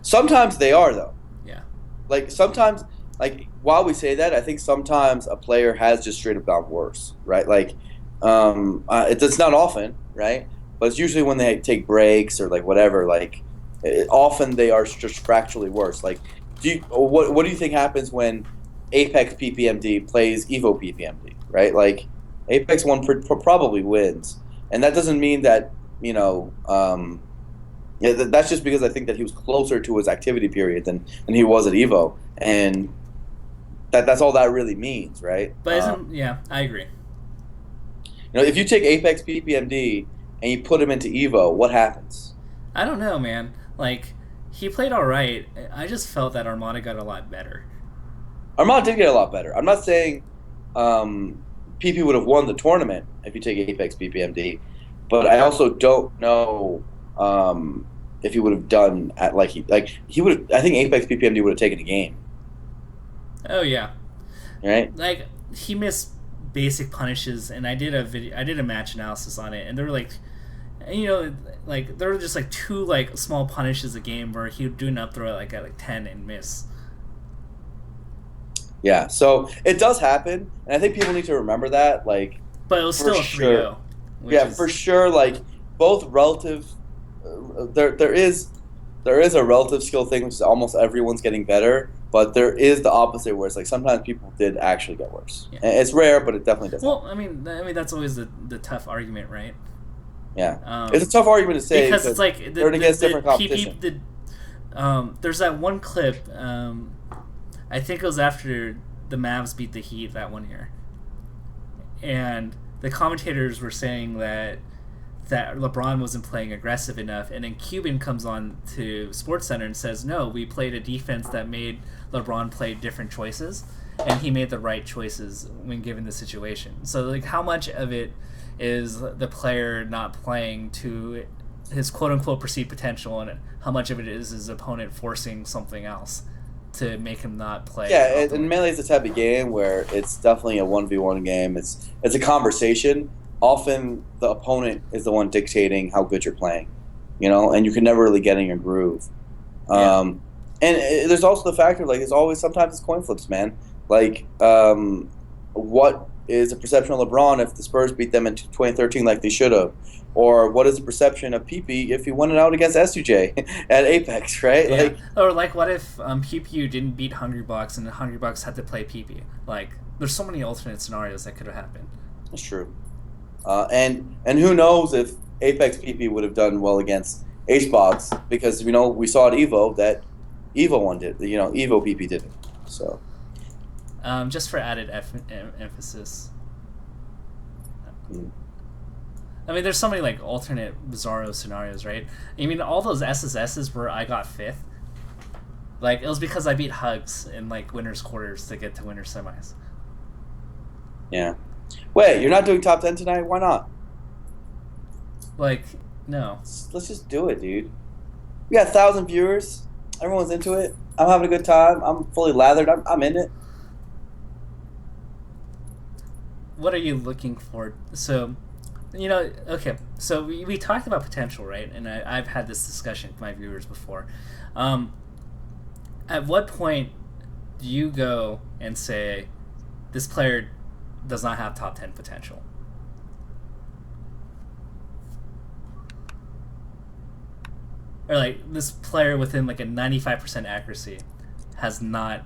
Sometimes they are though. Yeah. Like sometimes, like while we say that, I think sometimes a player has just straight up gone worse, right? Like, it's not often, right? But it's usually when they take breaks or like whatever. Like, often they are just fracturally worse. Like, what do you think happens when Apex PPMD plays Evo PPMD, right? Like, Apex one probably wins, and that doesn't mean that yeah, that's just because I think that he was closer to his activity period than he was at Evo, and that's all that really means, right? But yeah, I agree. If you take Apex PPMD and you put him into Evo, what happens? I don't know, man. Like, he played all right. I just felt that Armada got a lot better. Armand did get a lot better. I'm not saying PP would have won the tournament if you take Apex PPMD, but I also don't know if he would have done at he would have. I think Apex PPMD would have taken a game. Oh yeah, Right? like he missed basic punishes, and I did a match analysis on it, and there were like, like there were just like 2 like small punishes a game where he would do an up throw at 10 and miss. Yeah, so it does happen, and I think people need to remember that. Like, But it was still a 3-0. sure. Yeah, for sure. Like both relative, there is a relative skill thing, which is almost everyone's getting better. But there is the opposite, where it's like sometimes people did actually get worse. Yeah. And it's rare, but it definitely does. Well, I mean that's always the tough argument, right? Yeah, it's a tough argument to say because it's like they're against different competition. There's that one clip. I think it was after the Mavs beat the Heat that one year, and the commentators were saying that LeBron wasn't playing aggressive enough, and then Cuban comes on to SportsCenter and says, "No, we played a defense that made LeBron play different choices, and he made the right choices when given the situation." So, like, how much of it is the player not playing to his quote unquote perceived potential and how much of it is his opponent forcing something else to make him not play. Yeah, and optimally. Melee is the type of game where it's definitely a 1v1 game. It's a conversation. Often the opponent is the one dictating how good you're playing, and you can never really get in your groove. Yeah. And there's also the factor, like, there's always sometimes it's coin flips, man. Like, what is the perception of LeBron if the Spurs beat them in 2013 like they should have? Or what is the perception of PP if he won it out against SUJ at Apex, right? Yeah. Like, Or like, what if PPU didn't beat Hungry Bucks and Hungry Bucks had to play PP? Like, there's so many alternate scenarios that could have happened. that's true. And who knows if Apex PP would have done well against HBox, because we saw at Evo that Evo one did. Evo PP did it. So Just for added emphasis. mm. I mean, there's so many like alternate bizarro scenarios, right? I mean, all those SSSs where I got fifth, like it was because I beat Hugs in like winners quarters to get to winners semis. Yeah. Wait, you're not doing top 10 tonight? Why not? Like, no. Let's just do it, dude. We got 1,000 viewers. Everyone's into it. I'm having a good time. I'm fully lathered. I'm in it. What are you looking for? So, okay. So we talked about potential, right? And I've had this discussion with my viewers before. At what point do you go and say this player does not have top 10 potential? Or like this player within like a 95% accuracy does not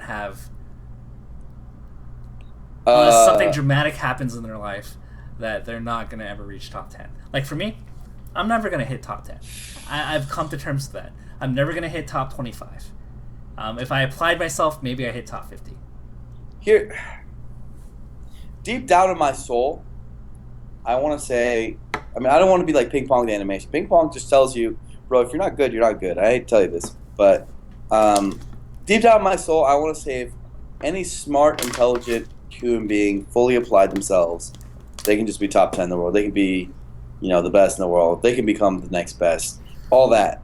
have, unless something dramatic happens in their life, that they're not going to ever reach top 10. Like for me, I'm never going to hit top 10. I've come to terms with that. I'm never going to hit top 25. If I applied myself, maybe I hit top 50. Here, deep down in my soul, I want to say, I don't want to be like Ping Pong the animation. Ping Pong just tells you, bro, if you're not good, you're not good. I hate to tell you this, but deep down in my soul, I want to say if any smart, intelligent human being fully applied themselves, they can just be top 10 in the world. They can be, the best in the world. They can become the next best. All that.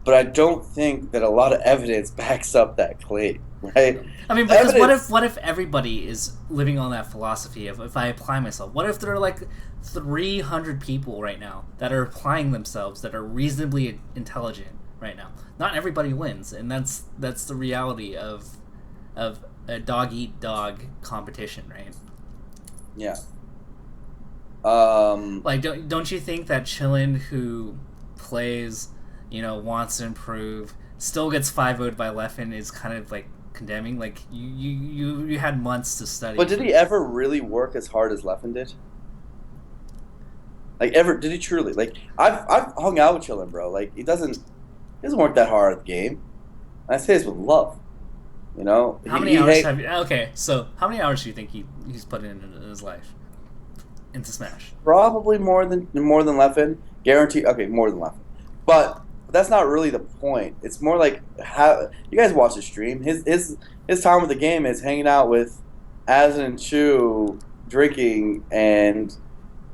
But I don't think that a lot of evidence backs up that claim, right? I mean, because what if everybody is living on that philosophy of if I apply myself? What if there are like 300 people right now that are applying themselves that are reasonably intelligent right now? Not everybody wins, and that's the reality of a dog eat dog competition, right? Yeah. Like, don't you think that Chillin, who plays, wants to improve, still gets 5-0'd by Leffen, is kind of like condemning? Like, you had months to study. But did he ever really work as hard as Leffen did? Like, ever? Did he truly? Like, I've hung out with Chillin, bro. Like, he doesn't work that hard at the game. And I say this with love. How many hours have you? Okay, so how many hours do you think he's put in his life into Smash? Probably more than Leffen. Guaranteed. Okay, more than Leffen. But that's not really the point. It's more like how you guys watch the stream. His time with the game is hanging out with Asin and Chu, drinking and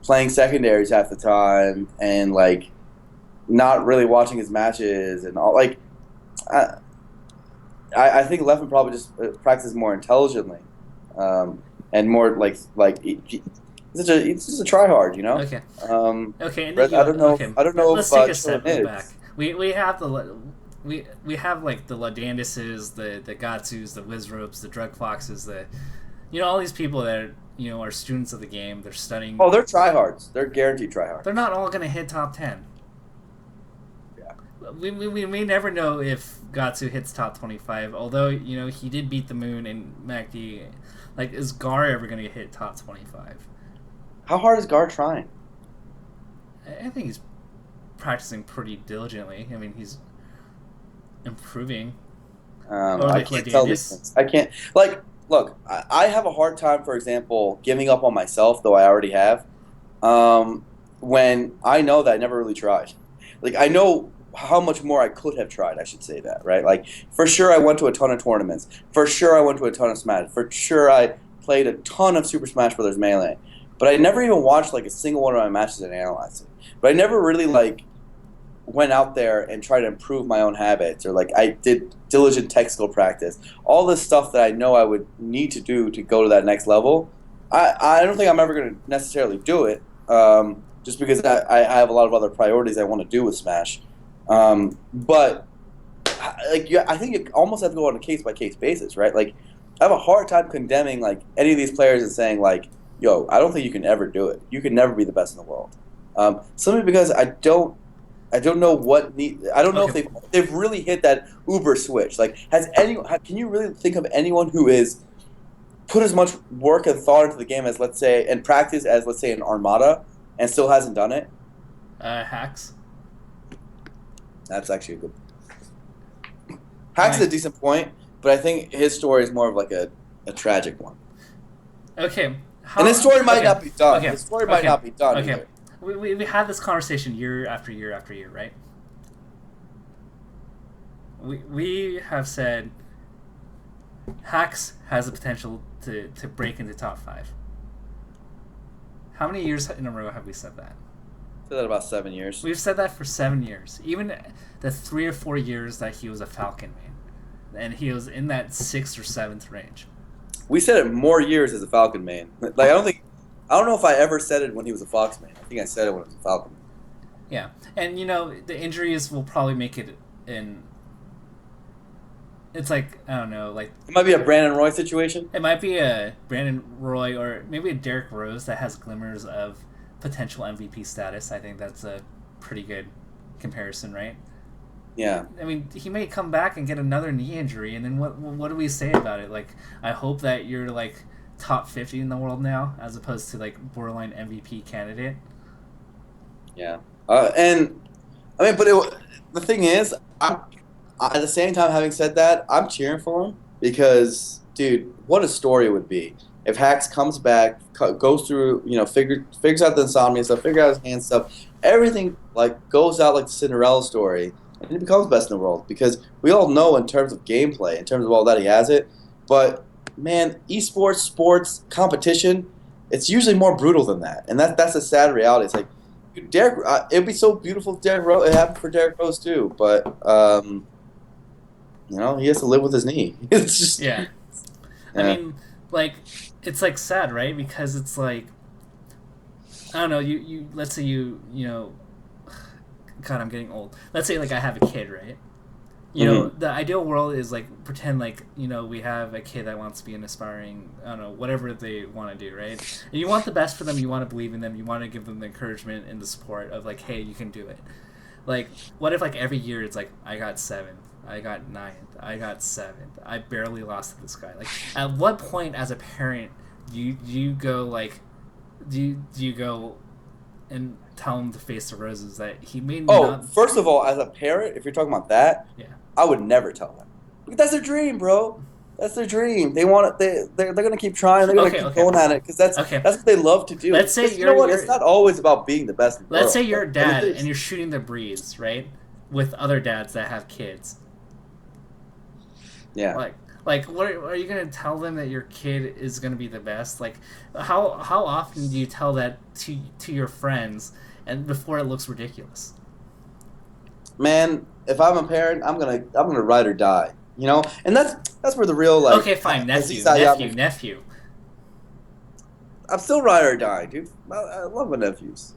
playing secondaries half the time, and like not really watching his matches and all. Like, I think Leffen probably just practices more intelligently, and more like he's just a tryhard, Okay. Okay. And I don't know. Okay. I don't know. Let's if take a step Chillin back. We have we have like the Ladandises, the Gatsus, the Wizropes, the Drug Foxes, all these people that are students of the game. They're studying. Oh, they're tryhards. They're guaranteed tryhards. They're not all gonna hit top 10. Yeah. We never know if Gatsu hits top 25. Although he did beat the Moon and MacD. Like, is Gar ever gonna hit top 25? How hard is Gar trying? I think he's practicing pretty diligently. I mean, he's improving. I can't tell these things. I can't. Like, look, I have a hard time, for example, giving up on myself, though I already have, when I know that I never really tried. Like, I know how much more I could have tried, I should say that, right? Like, for sure I went to a ton of tournaments. For sure I went to a ton of Smash. For sure I played a ton of Super Smash Bros. Melee. But I never even watched like a single one of my matches and analyzed it. But I never really like went out there and tried to improve my own habits, or like I did diligent technical practice, all this stuff that I know I would need to do to go to that next level, I don't think I'm ever going to necessarily do it, just because I have a lot of other priorities I want to do with Smash. But like yeah, I think you almost have to go on a case by case basis, right? Like I have a hard time condemning like any of these players and saying like, "Yo, I don't think you can ever do it. You can never be the best in the world." Simply because I don't know what I don't know if Okay. they've really hit that Uber switch. Like, can you really think of anyone who is put as much work and thought into the game as let's say and practice as let's say an Armada and still hasn't done it? Hacks. That's actually a good. Hack's is a decent point, but I think his story is more of like a tragic one. Okay. And his story might okay. not be done. Okay. His story might Okay. not be done Okay. either. We had this conversation year after year after year, right? We have said Hacks has the potential to break into top 5. How many years in a row have we said that? Said that about 7 years. We've said that for 7 years. Even the 3 or 4 years that he was a Falcon main, and he was in that 6th or 7th range. We said it more years as a Falcon main. Like I don't know if I ever said it when he was a Fox main. I think I said it when he was a Falcon main. Yeah, and the injuries will probably make it in. It's like I don't know, like It might be a Brandon Roy situation. it might be a Brandon Roy or maybe a Derrick Rose that has glimmers of potential MVP status. I think that's a pretty good comparison, right? Yeah. I mean, he may come back and get another knee injury, and then what do we say about it? Like, I hope that you're like top 50 in the world now, as opposed to like borderline MVP candidate. Yeah. And I mean, but the thing is, at the same time, having said that, I'm cheering for him because, dude, what a story it would be if Hax comes back, goes through, figures out the insomnia stuff, figures out his hand stuff, everything like goes out like the Cinderella story, and he becomes best in the world. Because we all know in terms of gameplay, in terms of all that, he has it. But man, esports, sports, competition, it's usually more brutal than that, and that's a sad reality. It's like Derek. It'd be so beautiful if Derek Rose. It happened for Derek Rose too, but he has to live with his knee. It's just Yeah. I mean, like, it's like sad, right? Because it's like, I don't know. You let's say God, I'm getting old. Let's say like I have a kid, right? The ideal world is like pretend like we have a kid that wants to be an aspiring, I don't know, whatever they want to do, right? And you want the best for them. You want to believe in them. You want to give them the encouragement and the support of like, hey, you can do it. Like, what if like every year it's like I got 7th, I got 9th, I got 7th, I barely lost to this guy. Like, at what point as a parent do you go like, do you go and tell him to face the roses that he may not? First of all, as a parent, if you're talking about that, Yeah. I would never tell them. That's their dream, bro. That's their dream. They want it. They're gonna keep trying. They're gonna keep going at it because that's what they love to do. Let's say you know what? It's not always about being the best in the world. Let's say you're a dad and you're shooting the breeze, right, with other dads that have kids. Yeah. Like, what are you gonna tell them that your kid is gonna be the best? Like, how often do you tell that to your friends and before it looks ridiculous? Man, if I'm a parent, I'm gonna ride or die. And that's where the real like. Okay, fine, nephew. I'm still ride or die, dude. I love my nephews.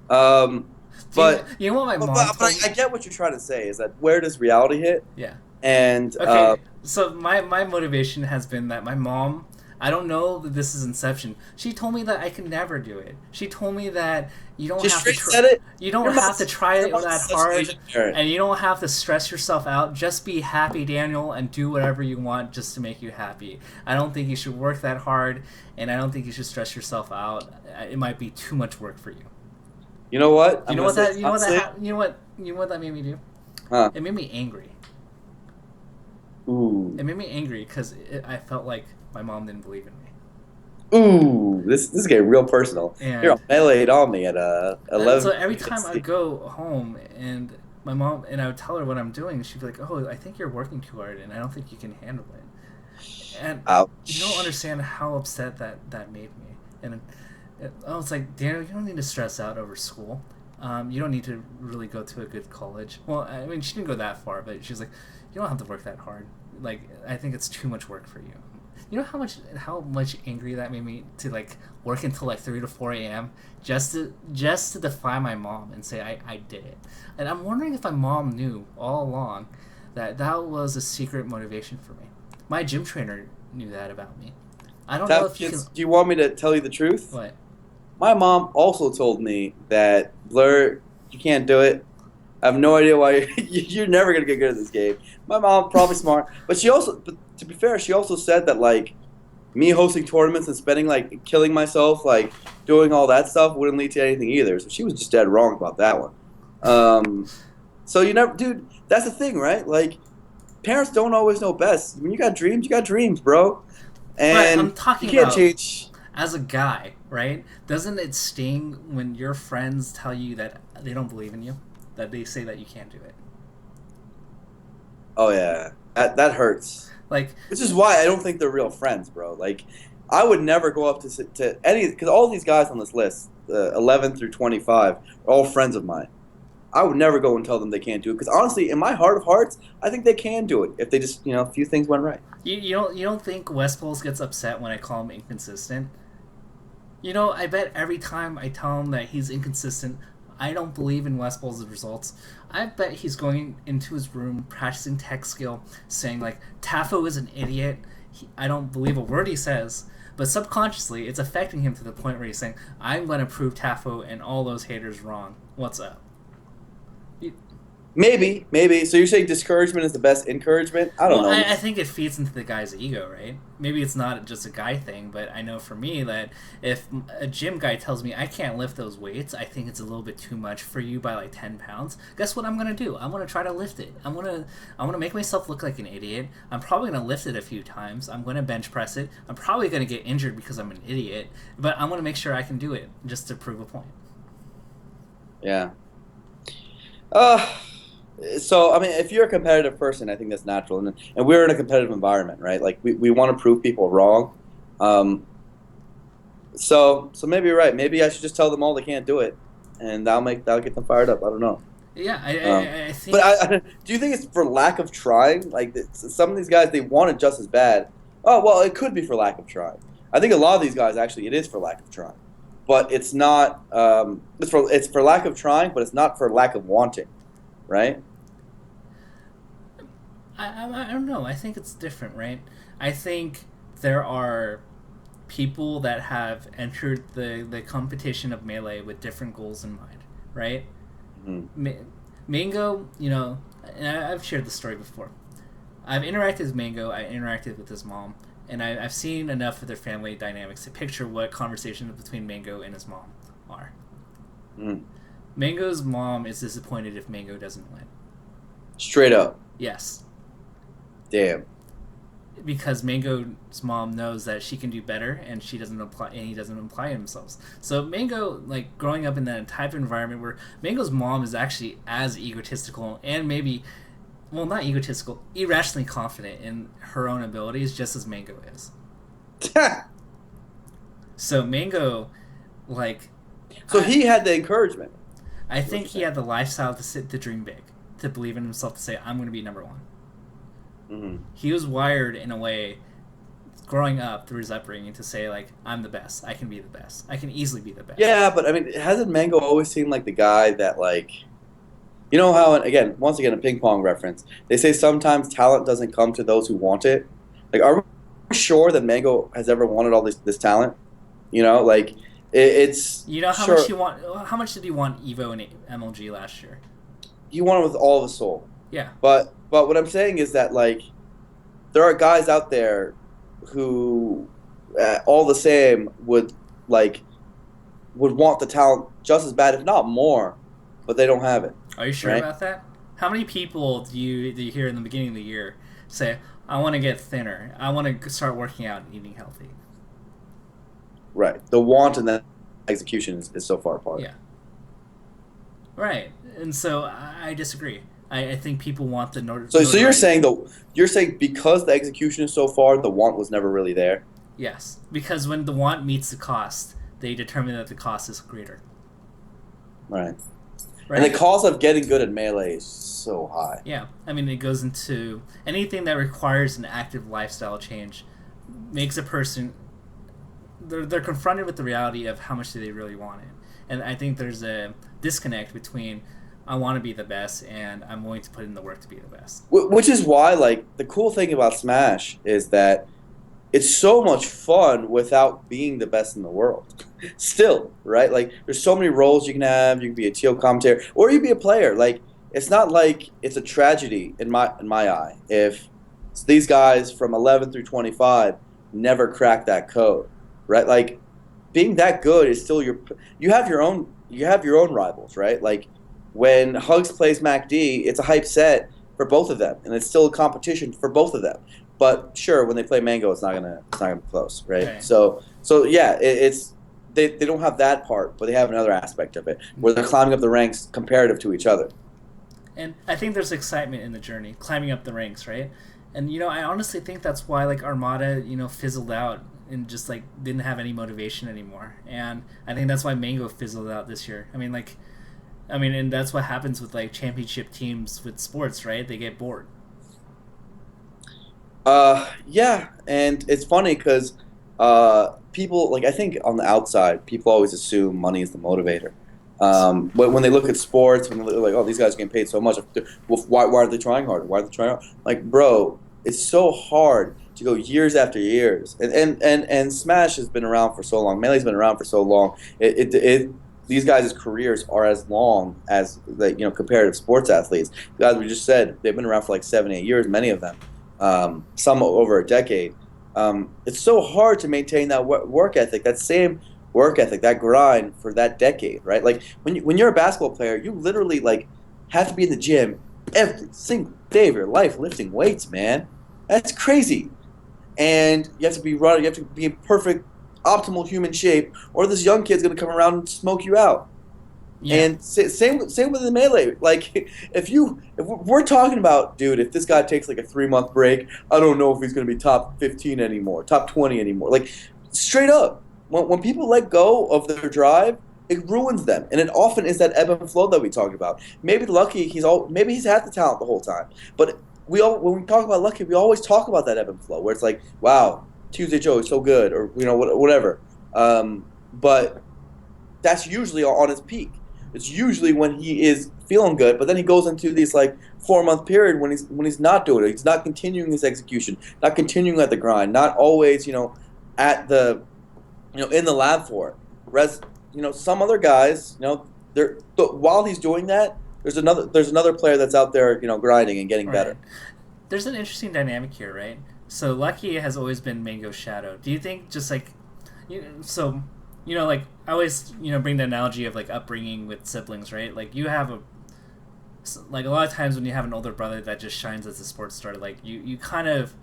But you know what my mom. But I get what you're trying to say. Is that where does reality hit? Yeah. And okay, so my motivation has been that my mom. I don't know that this is Inception. She told me that I can never do it. She told me that you don't have to try. You don't have to try it that hard, and you don't have to stress yourself out. Just be happy, Daniel, and do whatever you want just to make you happy. I don't think you should work that hard, and I don't think you should stress yourself out. It might be too much work for you. You know what? You know what that made me do? Huh. It made me angry. Ooh. It made me angry because I felt like my mom didn't believe in me. me. Ooh, this is getting real personal. And you're meleeed on me at 11. So every time I go home and my mom and I would tell her what I'm doing, she'd be like, "Oh, I think you're working too hard, and I don't think you can handle it." And ouch. You don't understand how upset that made me. And I was like, Daniel, you don't need to stress out over school. You don't need to really go to a good college. Well, I mean, she didn't go that far, but she's like, you don't have to work that hard. Like, I think it's too much work for you. You know how much angry that made me to like work until like 3 to 4 a.m. just to defy my mom and say I did it. And I'm wondering if my mom knew all along that that was a secret motivation for me. My gym trainer knew that about me. I don't know if you can. Do you want me to tell you the truth? What? My mom also told me that, Blur, you can't do it. I have no idea why you're never gonna get good at this game. My mom probably smart, but but to be fair, she also said that like me hosting tournaments and spending like killing myself, like doing all that stuff wouldn't lead to anything either. So she was just dead wrong about that one. So you never, dude. That's the thing, right? Like parents don't always know best. When you got dreams, bro. But And I'm talking you can't about change. as a guy, right? Doesn't it sting when your friends tell you that they don't believe in you, that they say that you can't do it? Oh yeah, that hurts. Like, Which is why I don't think they're real friends, bro. Like, I would never go up to any, because all these guys on this list, 11 through 25, are all friends of mine. I would never go and tell them they can't do it, because honestly, in my heart of hearts, I think they can do it if they just, a few things went right. you don't think West Poles gets upset when I call him inconsistent? I bet every time I tell him that he's inconsistent, I don't believe in West Poles' results. I bet he's going into his room, practicing tech skill, saying, like, Tafo is an idiot. I don't believe a word he says. But subconsciously, it's affecting him to the point where he's saying, I'm going to prove Tafo and all those haters wrong. What's up? Maybe. So you're saying discouragement is the best encouragement? I don't know. I think it feeds into the guy's ego, right? Maybe it's not just a guy thing, but I know for me that if a gym guy tells me I can't lift those weights, I think it's a little bit too much for you by like 10 pounds. Guess what I'm gonna do? I'm gonna try to lift it. I'm gonna make myself look like an idiot. I'm probably gonna lift it a few times. I'm gonna bench press it. I'm probably gonna get injured because I'm an idiot, but I'm gonna make sure I can do it just to prove a point. Yeah. So, I mean, if you're a competitive person, I think that's natural. And we're in a competitive environment, right? Like, we want to prove people wrong. So maybe you're right. Maybe I should just tell them all they can't do it, and that'll get them fired up. I don't know. Yeah, I think. But do you think it's for lack of trying? Like, some of these guys, they want it just as bad. Oh, well, it could be for lack of trying. I think a lot of these guys, actually, it is for lack of trying. But it's not, it's for lack of trying, but it's not for lack of wanting, right? I don't know. I think it's different, right? I think there are people that have entered the competition of Melee with different goals in mind, right? Mm-hmm. Mango, and I've shared this story before. I've interacted with Mango, I interacted with his mom, and I've seen enough of their family dynamics to picture what conversations between Mango and his mom are. Mm. Mango's mom is disappointed if Mango doesn't win. Straight up. Yes. Damn. Because Mango's mom knows that she can do better, and he doesn't apply himself. So Mango, like growing up in that type of environment where Mango's mom is actually as egotistical and maybe, well, not egotistical, irrationally confident in her own abilities, just as Mango is. So Mango, like, so he had the encouragement. I think he had the lifestyle to dream big, to believe in himself, to say, I'm going to be number one. Mm-hmm. He was wired in a way, growing up through his upbringing, to say, like, I'm the best. I can be the best. I can easily be the best. Yeah, but I mean, hasn't Mango always seemed like the guy that, like, you know how, once again, a ping pong reference, they say sometimes talent doesn't come to those who want it. Like, are we sure that Mango has ever wanted all this talent? Like, it's... How much he want? How much did he want Evo and MLG last year? He wanted with all of his soul. Yeah. But what I'm saying is that, like, there are guys out there who, all the same, would want the talent just as bad, if not more, but they don't have it. Are you sure about that? How many people do you hear in the beginning of the year say, I want to get thinner, I want to start working out and eating healthy? Right. The want and the execution is so far apart. Yeah. Right. And so I disagree. I think people want the notoriety. So you're saying because the execution is so far, the want was never really there? Yes. Because when the want meets the cost, they determine that the cost is greater. Right. And the right? cost of getting good at melee is so high. Yeah, I mean, it goes into anything that requires an active lifestyle change makes a person they're confronted with the reality of how much do they really want it, and I think there's a disconnect between I want to be the best and I'm willing to put in the work to be the best. Which is why, like, the cool thing about Smash is that it's so much fun without being the best in the world. Still, right? Like, there's so many roles you can have. You can be a TO commentator, or you can be a player. Like, it's not like it's a tragedy in my eye if these guys from 11 through 25 never crack that code, right? Like, being that good is still you have your own rivals, right? Like, when Hugs plays MacD, it's a hype set for both of them, and it's still a competition for both of them. But sure, when they play Mango, it's not gonna be close, right? Right. So yeah, it's they don't have that part, but they have another aspect of it where they're climbing up the ranks comparative to each other. And I think there's excitement in the journey, climbing up the ranks, right? And I honestly think that's why like Armada, fizzled out and just like didn't have any motivation anymore. And I think that's why Mango fizzled out this year. And that's what happens with like championship teams with sports, right? They get bored. Yeah, and it's funny because people like I think on the outside, people always assume money is the motivator. But when they look at sports, when they're like, "Oh, these guys are getting paid so much," well, why are they trying harder? Why are they trying hard? Like, bro, it's so hard to go years after years, and Smash has been around for so long. Melee's been around for so long. These guys' careers are as long as like comparative sports athletes. The guys we just said they've been around for like 7, 8 years, many of them, some over a decade. It's so hard to maintain that work ethic, that same work ethic, that grind for that decade, right? Like when you're a basketball player, you literally like have to be in the gym every single day of your life lifting weights, man. That's crazy. And you have to be running, you have to be in perfect, optimal human shape, or this young kid's gonna come around and smoke you out. Yeah. And same with the melee. Like if we're talking about, dude, if this guy takes like a 3 month break, I don't know if he's gonna be top 15 anymore, top 20 anymore. Like straight up, when people let go of their drive, it ruins them, and it often is that ebb and flow that we talked about. Maybe Lucky, maybe he's had the talent the whole time, but when we talk about Lucky, we always talk about that ebb and flow where it's like, wow, Tuesday Joe is so good, or whatever. But that's usually on his peak. It's usually when he is feeling good, but then he goes into these like 4 month period when he's not doing it. He's not continuing his execution, not continuing at the grind, not always at the in the lab for it. Whereas some other guys while he's doing that, there's another player that's out there grinding and getting Right. better. There's an interesting dynamic here, right? So Lucky has always been Mango's shadow. Do you think just like like I always bring the analogy of like upbringing with siblings, right? Like you have like a lot of times when you have an older brother that just shines as a sports star, like you kind of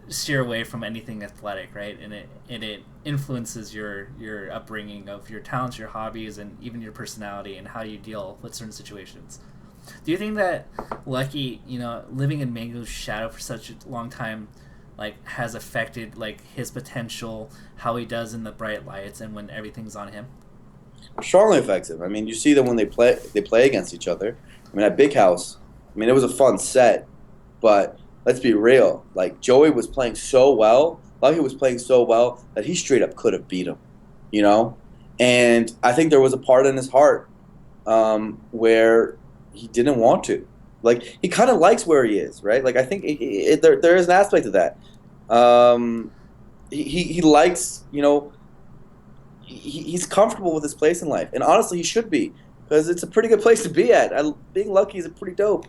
steer away from anything athletic, right? And it influences your upbringing of your talents, your hobbies, and even your personality and how you deal with certain situations. Do you think that Lucky, living in Mango's shadow for such a long time, like has affected like his potential, how he does in the bright lights and when everything's on him? Strongly effective. I mean, you see them when they play against each other. I mean, at Big House, I mean, it was a fun set, but let's be real. Like Joey was playing so well, Lucky was playing so well that he straight up could have beat him, you know. And I think there was a part in his heart where he didn't want to. Like he kind of likes where he is, right? Like I think there is an aspect of that. Um, he likes, he's comfortable with his place in life, and honestly, he should be because it's a pretty good place to be at. Being lucky is a pretty dope.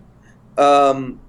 Um,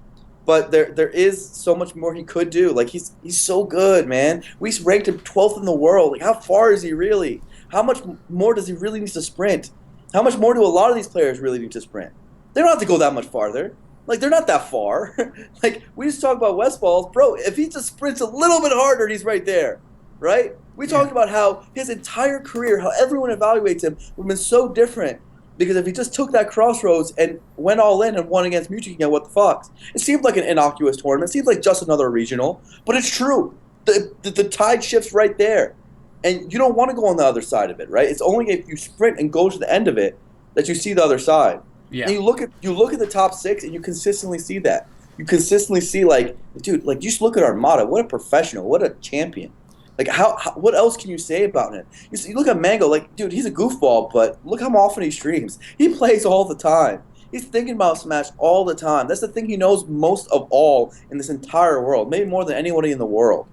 but there is so much more he could do. Like he's so good, man. We ranked him 12th in the world. Like how far is he really? How much more does he really need to sprint? How much more do a lot of these players really need to sprint? They don't have to go that much farther. Like they're not that far. Like we just talked about Westfalls, bro. If he just sprints a little bit harder, he's right there, right? We Yeah. talked about how his entire career, how everyone evaluates him, would have been so different because if he just took that crossroads and went all in and won against Mewtwo King at What the Fox, it seemed like an innocuous tournament. It seemed like just another regional, but it's true. The tide shifts right there, and you don't want to go on the other side of it, right? It's only if you sprint and go to the end of it that you see the other side. And Yeah. you look at the top six, and you consistently see that. You consistently see like, dude, like just look at Armada. What a professional. What a champion. Like how what else can you say about him? You look at Mango, like, dude, he's a goofball, but look how often he streams. He plays all the time. He's thinking about Smash all the time. That's the thing he knows most of all in this entire world, maybe more than anybody in the world.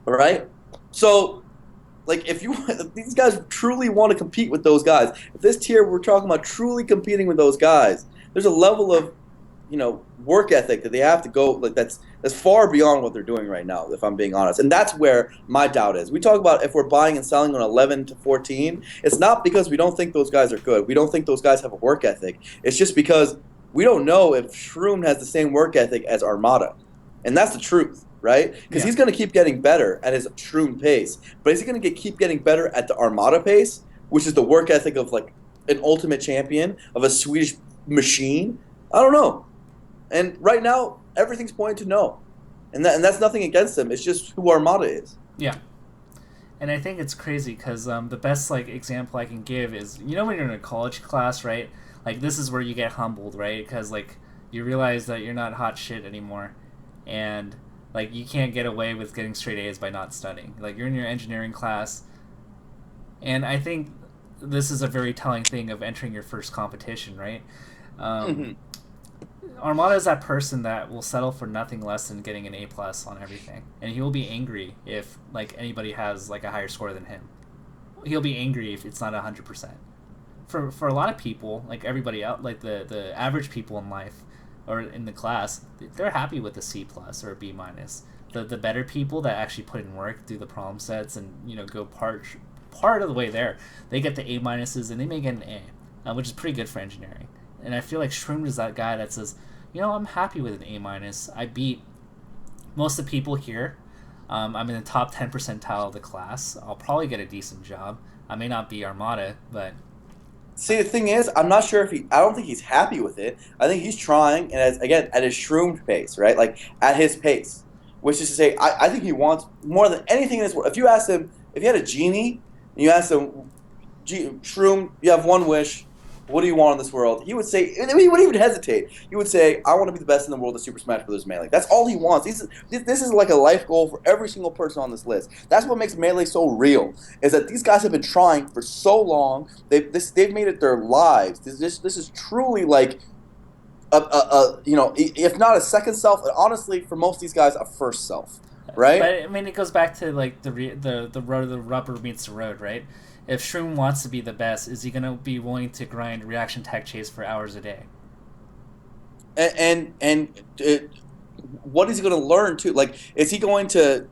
All right? So, like, if these guys truly want to compete with those guys, if this tier we're talking about truly competing with those guys, there's a level of, work ethic that they have to go, like, that's far beyond what they're doing right now, if I'm being honest. And that's where my doubt is. We talk about if we're buying and selling on 11 to 14, it's not because we don't think those guys are good. We don't think those guys have a work ethic. It's just because we don't know if Shroom has the same work ethic as Armada. And that's the truth, right? Because Yeah. he's going to keep getting better at his Shroom pace. But is he going to keep getting better at the Armada pace, which is the work ethic of, like, an ultimate champion, of a Swedish machine? I don't know. And right now, everything's pointing to no. And that's nothing against them. It's just who Armada is. Yeah. And I think it's crazy because the best like example I can give is, when you're in a college class, right? Like this is where you get humbled, right? Because like you realize that you're not hot shit anymore, and like you can't get away with getting straight A's by not studying. Like you're in your engineering class, and I think this is a very telling thing of entering your first competition, right? Mm-hmm. Armada is that person that will settle for nothing less than getting an A plus on everything, and he will be angry if like anybody has like a higher score than him. He'll be angry if it's not 100%. For a lot of people, like everybody out, like the average people in life or in the class, they're happy with a C plus or a B minus. The better people that actually put in work, do the problem sets, and go part of the way there, they get the A minuses and they may get an A, which is pretty good for engineering. And I feel like Shroom is that guy that says, I'm happy with an A minus. I beat most of the people here. I'm in the top 10 percentile of the class. I'll probably get a decent job. I may not be Armada, but See, the thing is, I'm not sure if I don't think he's happy with it. I think he's trying, and again, at his Shroom pace, right? Like, at his pace. Which is to say, I think he wants more than anything in this world. If you asked him, if you had a genie, and you asked him, Shroom, you have one wish, what do you want in this world? He would say, he wouldn't even hesitate. He would say, I want to be the best in the world at Super Smash Bros. Melee. That's all he wants. This is like a life goal for every single person on this list. That's what makes Melee so real, is that these guys have been trying for so long. They've made it their lives. This is truly like, if not a second self, honestly, for most of these guys, a first self, right? But I mean, it goes back to like the road, the rubber meets the road, right? If Shroom wants to be the best, is he going to be willing to grind reaction tech chase for hours a day? What is he going to learn too? Like, is he going to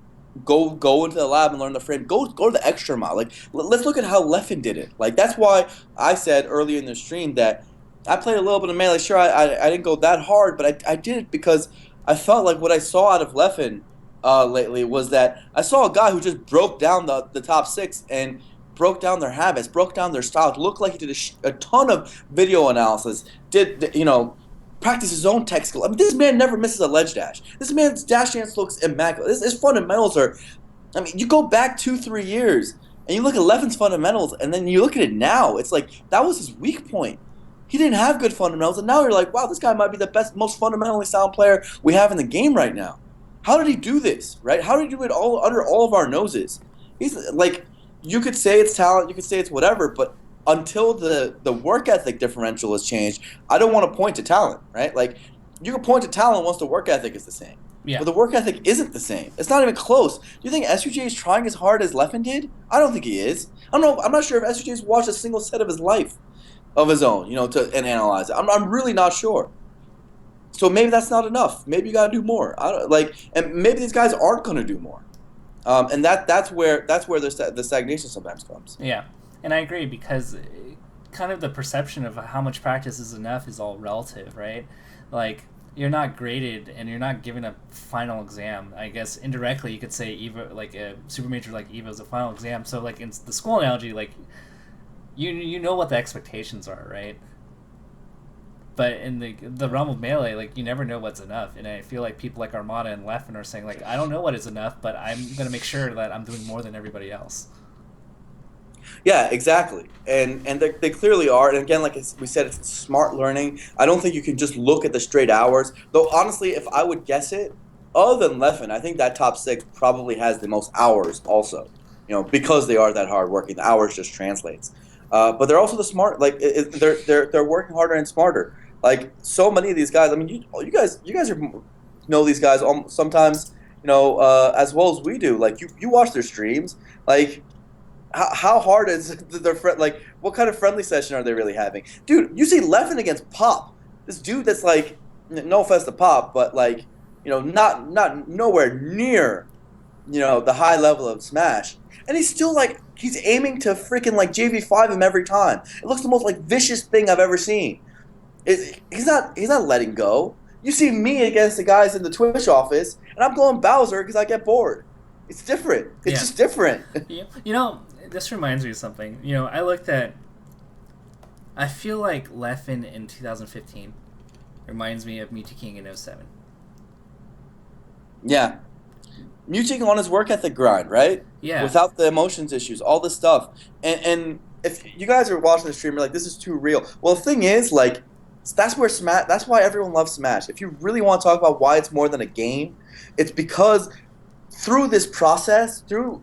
go into the lab and learn the frame? Go to the extra mile. Like, let's look at how Leffen did it. Like, that's why I said earlier in the stream that I played a little bit of Melee. Sure, I didn't go that hard, but I did it because I felt like what I saw out of Leffen lately was that I saw a guy who just broke down the top six and broke down their habits, broke down their styles, looked like he did a ton of video analysis, practice his own tech skill. I mean, this man never misses a ledge dash. This man's dash dance looks immaculate. His fundamentals are, I mean, you go back 2-3 years, and you look at Leffen's fundamentals, and then you look at it now, it's like, that was his weak point. He didn't have good fundamentals, and now you're like, wow, this guy might be the best, most fundamentally sound player we have in the game right now. How did he do this, right? How did he do it all under all of our noses? He's like, you could say it's talent, you could say it's whatever, but until the work ethic differential has changed, I don't want to point to talent, right? Like, you can point to talent once the work ethic is the same. Yeah. But the work ethic isn't the same. It's not even close. Do you think SUJ is trying as hard as Leffen did? I don't think he is. I don't know. I'm not sure if SUJ's watched a single set of his life of his own, and analyze it. I'm really not sure. So maybe that's not enough. Maybe you got to do more. And maybe these guys aren't going to do more. And that's where the stagnation sometimes comes. Yeah, and I agree, because kind of the perception of how much practice is enough is all relative, right? Like, you're not graded and you're not given a final exam. I guess indirectly you could say EVA, like a super major like EVA is a final exam. So like in the school analogy, like you know what the expectations are, right? But in the realm of Melee, like, you never know what's enough. And I feel like people like Armada and Leffen are saying, like, I don't know what is enough, but I'm going to make sure that I'm doing more than everybody else. Yeah, exactly. And they clearly are. And again, like we said, it's smart learning. I don't think you can just look at the straight hours. Though honestly, if I would guess it, other than Leffen, I think that top six probably has the most hours also. Because they are that hardworking, the hours just translates. But they're also the smart. Like they're working harder and smarter. Like so many of these guys. I mean, you guys know these guys sometimes. As well as we do. Like you watch their streams. Like how hard is their friend? Like, what kind of friendly session are they really having, dude? You see Leffen against Pop, this dude that's like, no offense to Pop, but like, not nowhere near, the high level of Smash, and he's still like he's aiming to freaking like JV5 him every time. It looks the most like vicious thing I've ever seen. He's not letting go. You see me against the guys in the Twitch office, and I'm going Bowser because I get bored. It's different. It's Yeah. just different. This reminds me of something. I looked at. I feel like Leffen in 2015 reminds me of Mewtwo King in '07. Yeah. Muting on his work ethic grind, right? Yeah. Without the emotions issues, all this stuff. And if you guys are watching the stream, you're like, this is too real. Well, the thing is, like, that's why everyone loves Smash. If you really want to talk about why it's more than a game, it's because through this process, through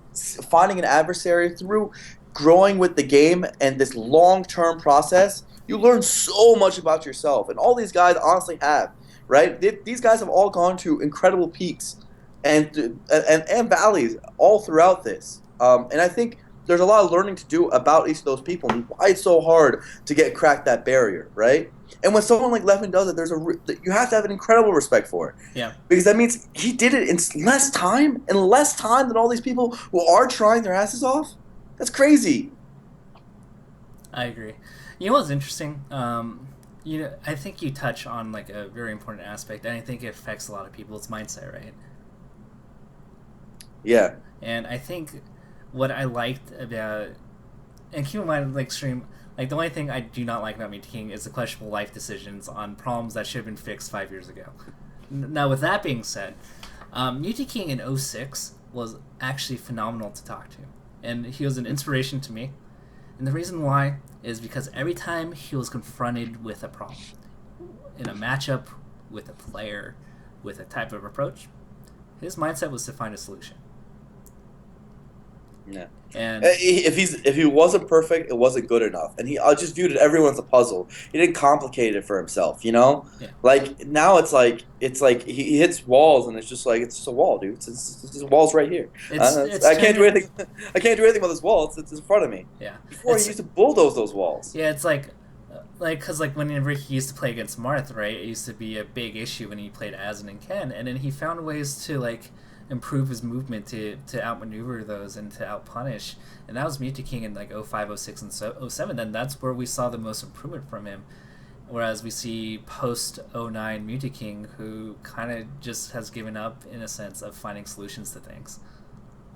finding an adversary, through growing with the game and this long-term process, you learn so much about yourself. And all these guys honestly have, right? These guys have all gone to incredible peaks and valleys all throughout this. And I think there's a lot of learning to do about each of those people and why it's so hard to crack that barrier, right? And when someone like Leffen does it, you have to have an incredible respect for it. Yeah. Because that means he did it in less time than all these people who are trying their asses off. That's crazy. I agree. You know what's interesting? I think you touch on like a very important aspect, and I think it affects a lot of people's mindset, right? Yeah. And I think what I liked about, and keep in mind, like stream, like the only thing I do not like about Mewtwo King is the questionable life decisions on problems that should have been fixed 5 years ago. Now, with that being said, Mewtwo King in '06 was actually phenomenal to talk to, and he was an inspiration to me. And the reason why is because every time he was confronted with a problem in a matchup with a player with a type of approach, his mindset was to find a solution. Yeah. And If he wasn't perfect, it wasn't good enough, and I just viewed it everyone's a puzzle. He didn't complicate it for himself, Yeah. Like now, it's like he hits walls, and it's just like it's just a wall, dude. It's just walls right here. I can't do anything. I can't do anything with this wall. It's in front of me. Yeah. Before he used to bulldoze those walls. Yeah, it's because whenever he used to play against Marth, right, it used to be a big issue when he played Asin and Ken, and then he found ways to improve his movement to outmaneuver those and to outpunish, and that was Mewtwo King in 05, 06, and 07. Then that's where we saw the most improvement from him. Whereas we see post 09 Mewtwo King, who kind of just has given up in a sense of finding solutions to things.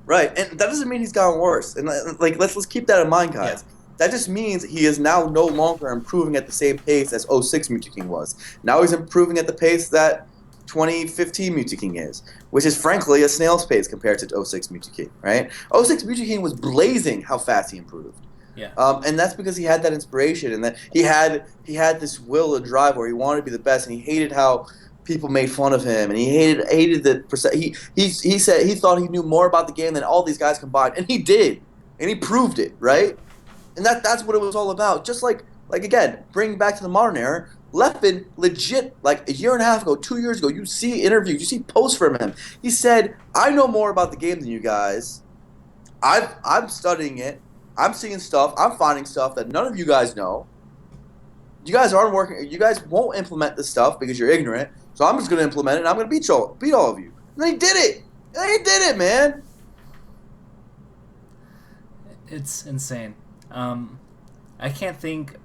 Right, and that doesn't mean he's gotten worse. And let's keep that in mind, guys. Yeah. That just means he is now no longer improving at the same pace as 06 Mewtwo King was. Now he's improving at the pace that 2015 Mewtwo King is, which is frankly a snail's pace compared to 06 Mewtwo King, right? 06 Mewtwo King was blazing how fast he improved. Yeah. And that's because he had that inspiration and that he had this will to drive where he wanted to be the best, and he hated how people made fun of him, and he hated the he said he thought he knew more about the game than all these guys combined, and he did, and he proved it, right? And that's what it was all about. Just like again, bringing back to the modern era, Leffen legit, like a year and a half ago, 2 years ago, you see interviews, you see posts from him. He said, "I know more about the game than you guys. I'm studying it. I'm seeing stuff. I'm finding stuff that none of you guys know. You guys aren't working. You guys won't implement this stuff because you're ignorant. So I'm just going to implement it, and I'm going to beat all of you." And he did it. And he did it, man. It's insane. I can't think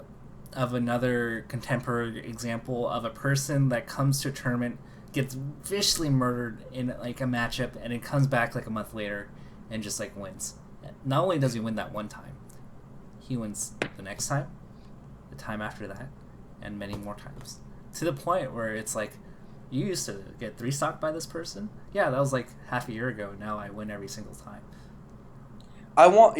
of another contemporary example of a person that comes to a tournament, gets viciously murdered in a matchup, and it comes back a month later and just wins. Not only does he win that one time, he wins the next time, the time after that, and many more times. To the point where it's you used to get 3-stocked by this person? Yeah, that was half a year ago. Now I win every single time. I want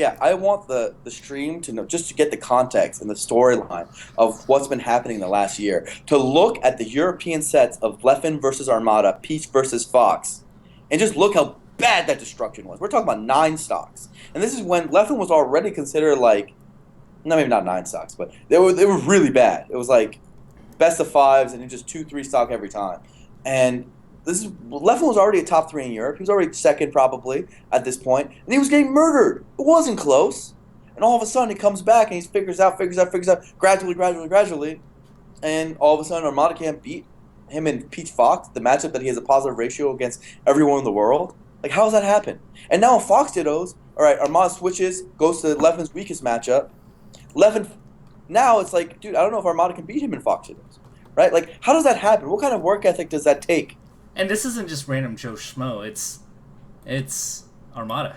the stream to know, just to get the context and the storyline of what's been happening in the last year. To look at the European sets of Leffen versus Armada, Peach versus Fox, and just look how bad that destruction was. We're talking about 9 stocks, and this is when Leffen was already considered like, no, maybe not 9 stocks, but they were really bad. It was like best of fives and then just 2 3 stock every time. And Leffen was already a top 3 in Europe. He was already second probably at this point, and he was getting murdered. It wasn't close. And all of a sudden he comes back and he figures out gradually, and all of a sudden Armada can't beat him and Peach Fox, the matchup that he has a positive ratio against everyone in the world. Like, how does that happen? And now Fox dittos. All right, Armada switches, goes to Leffen's weakest matchup. Leffen, now it's like, dude, I don't know if Armada can beat him in Fox dittos, right? Like, how does that happen? What kind of work ethic does that take? And this isn't just random Joe Schmo. It's Armada.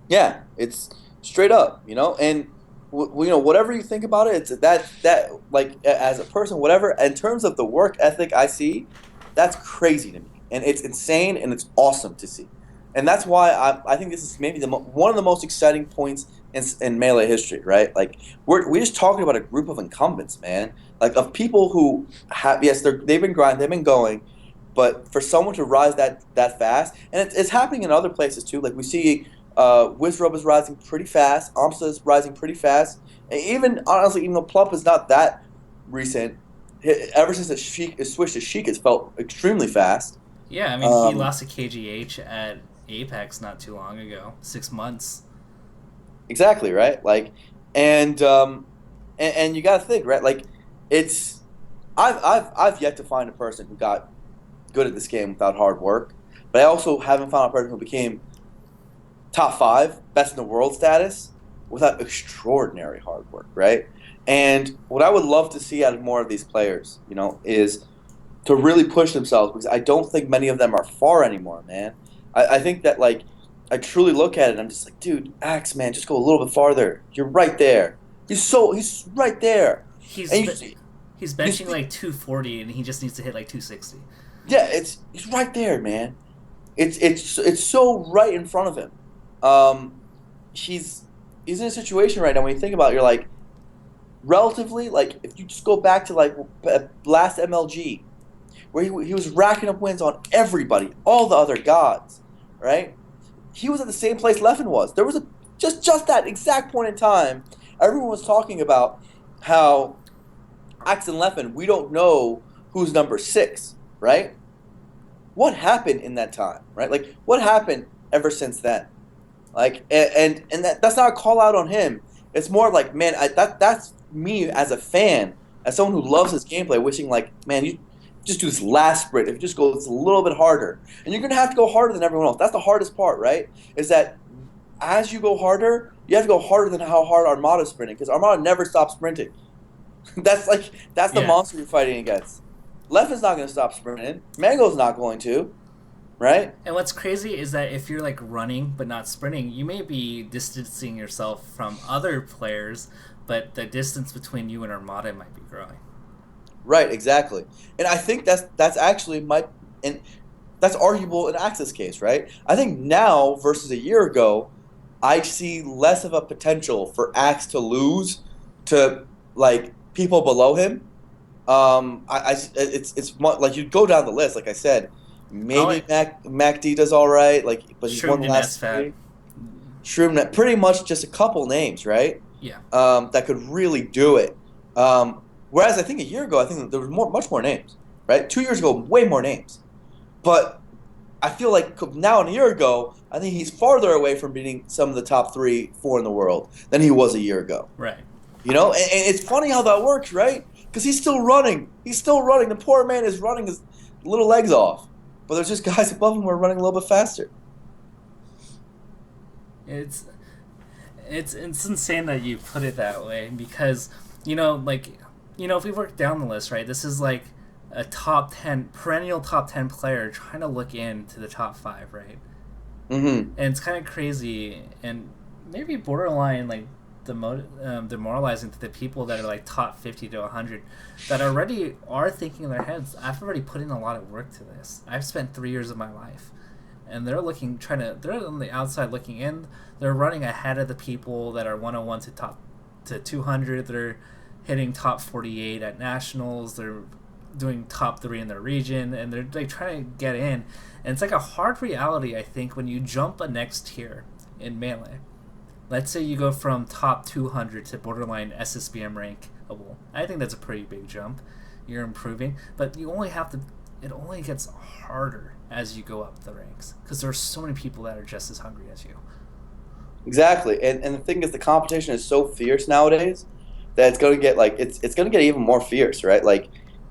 Yeah, it's straight up, and whatever you think about it, it's that like as a person, whatever. In terms of the work ethic I see, that's crazy to me, and it's insane, and it's awesome to see, and that's why I think this is maybe one of the most exciting points in Melee history, right? Like we're just talking about a group of incumbents, man, like of people who have yes they've been grinding, they've been going. But for someone to rise that fast, and it's happening in other places too. Like we see, Wizrobe is rising pretty fast. Amsa is rising pretty fast. And even honestly, even though Plump is not that recent, ever since it switched to Sheik, it's felt extremely fast. Yeah, I mean, he lost to KGH at Apex not too long ago, 6 months. Exactly right. Like, and you got to think right. Like, it's I've yet to find a person who got good at this game without hard work. But I also haven't found a person who became top 5, best in the world status without extraordinary hard work, right? And what I would love to see out of more of these players, is to really push themselves because I don't think many of them are far anymore, man. I think that, like, I truly look at it and I'm just like, dude, Axe, man, just go a little bit farther. You're right there. He's right there. He's And he's benching like 240 and he just needs to hit like 260. Yeah, he's right there, man. It's so right in front of him. He's in a situation right now when you think about it, you're like, relatively, like if you just go back to like last MLG, where he was racking up wins on everybody, all the other gods, right? He was at the same place Leffen was. There was just that exact point in time, everyone was talking about how Axe and Leffen, we don't know who's number 6. Right? What happened in that time, right? Like, what happened ever since then? Like, and that's not a call out on him. It's more like, man, that's me as a fan, as someone who loves his gameplay, wishing like, man, you just do this last sprint. If you just go a little bit harder, and you're gonna have to go harder than everyone else. That's the hardest part, right? Is that as you go harder, you have to go harder than how hard Armada's sprinting, because Armada never stops sprinting. that's the monster you're fighting against. Leffen's not going to stop sprinting. Mango's not going to, right? And what's crazy is that if you're like running but not sprinting, you may be distancing yourself from other players, but the distance between you and Armada might be growing. Right, exactly. And I think that's actually and that's arguable in Axe's case, right? I think now versus a year ago, I see less of a potential for Axe to lose to like people below him. It's like you go down the list. Like I said, maybe MacD does all right. Like, but he's won the last 3. Shroomnet, pretty much just a couple names, right? Yeah. That could really do it. Whereas I think a year ago, I think there was much more names, right? 2 years ago, way more names. But I feel like now and a year ago, I think he's farther away from beating some of the top 3, 4 in the world than he was a year ago. Right. And it's funny how that works, right? Because he's still running. The poor man is running his little legs off. But there's just guys above him who are running a little bit faster. It's insane that you put it that way because, if we work down the list, right, this is like a perennial top 10 player trying to look into the top 5, right? Mm-hmm. And it's kind of crazy and maybe borderline, like, demoralizing to the people that are like top 50 to 100 that already are thinking in their heads, I've already put in a lot of work to this. I've spent 3 years of my life and they're they're on the outside looking in. They're running ahead of the people that are 101 to 200. They're hitting top 48 at nationals. They're doing top 3 in their region, and they're like trying to get in. And it's like a hard reality, I think, when you jump a next tier in Melee. Let's say you go from top 200 to borderline SSBM rankable. I think that's a pretty big jump. You're improving, but you only have to. It only gets harder as you go up the ranks because there's so many people that are just as hungry as you. Exactly, and the thing is, the competition is so fierce nowadays that it's going to get like it's going to get even more fierce, right? Like,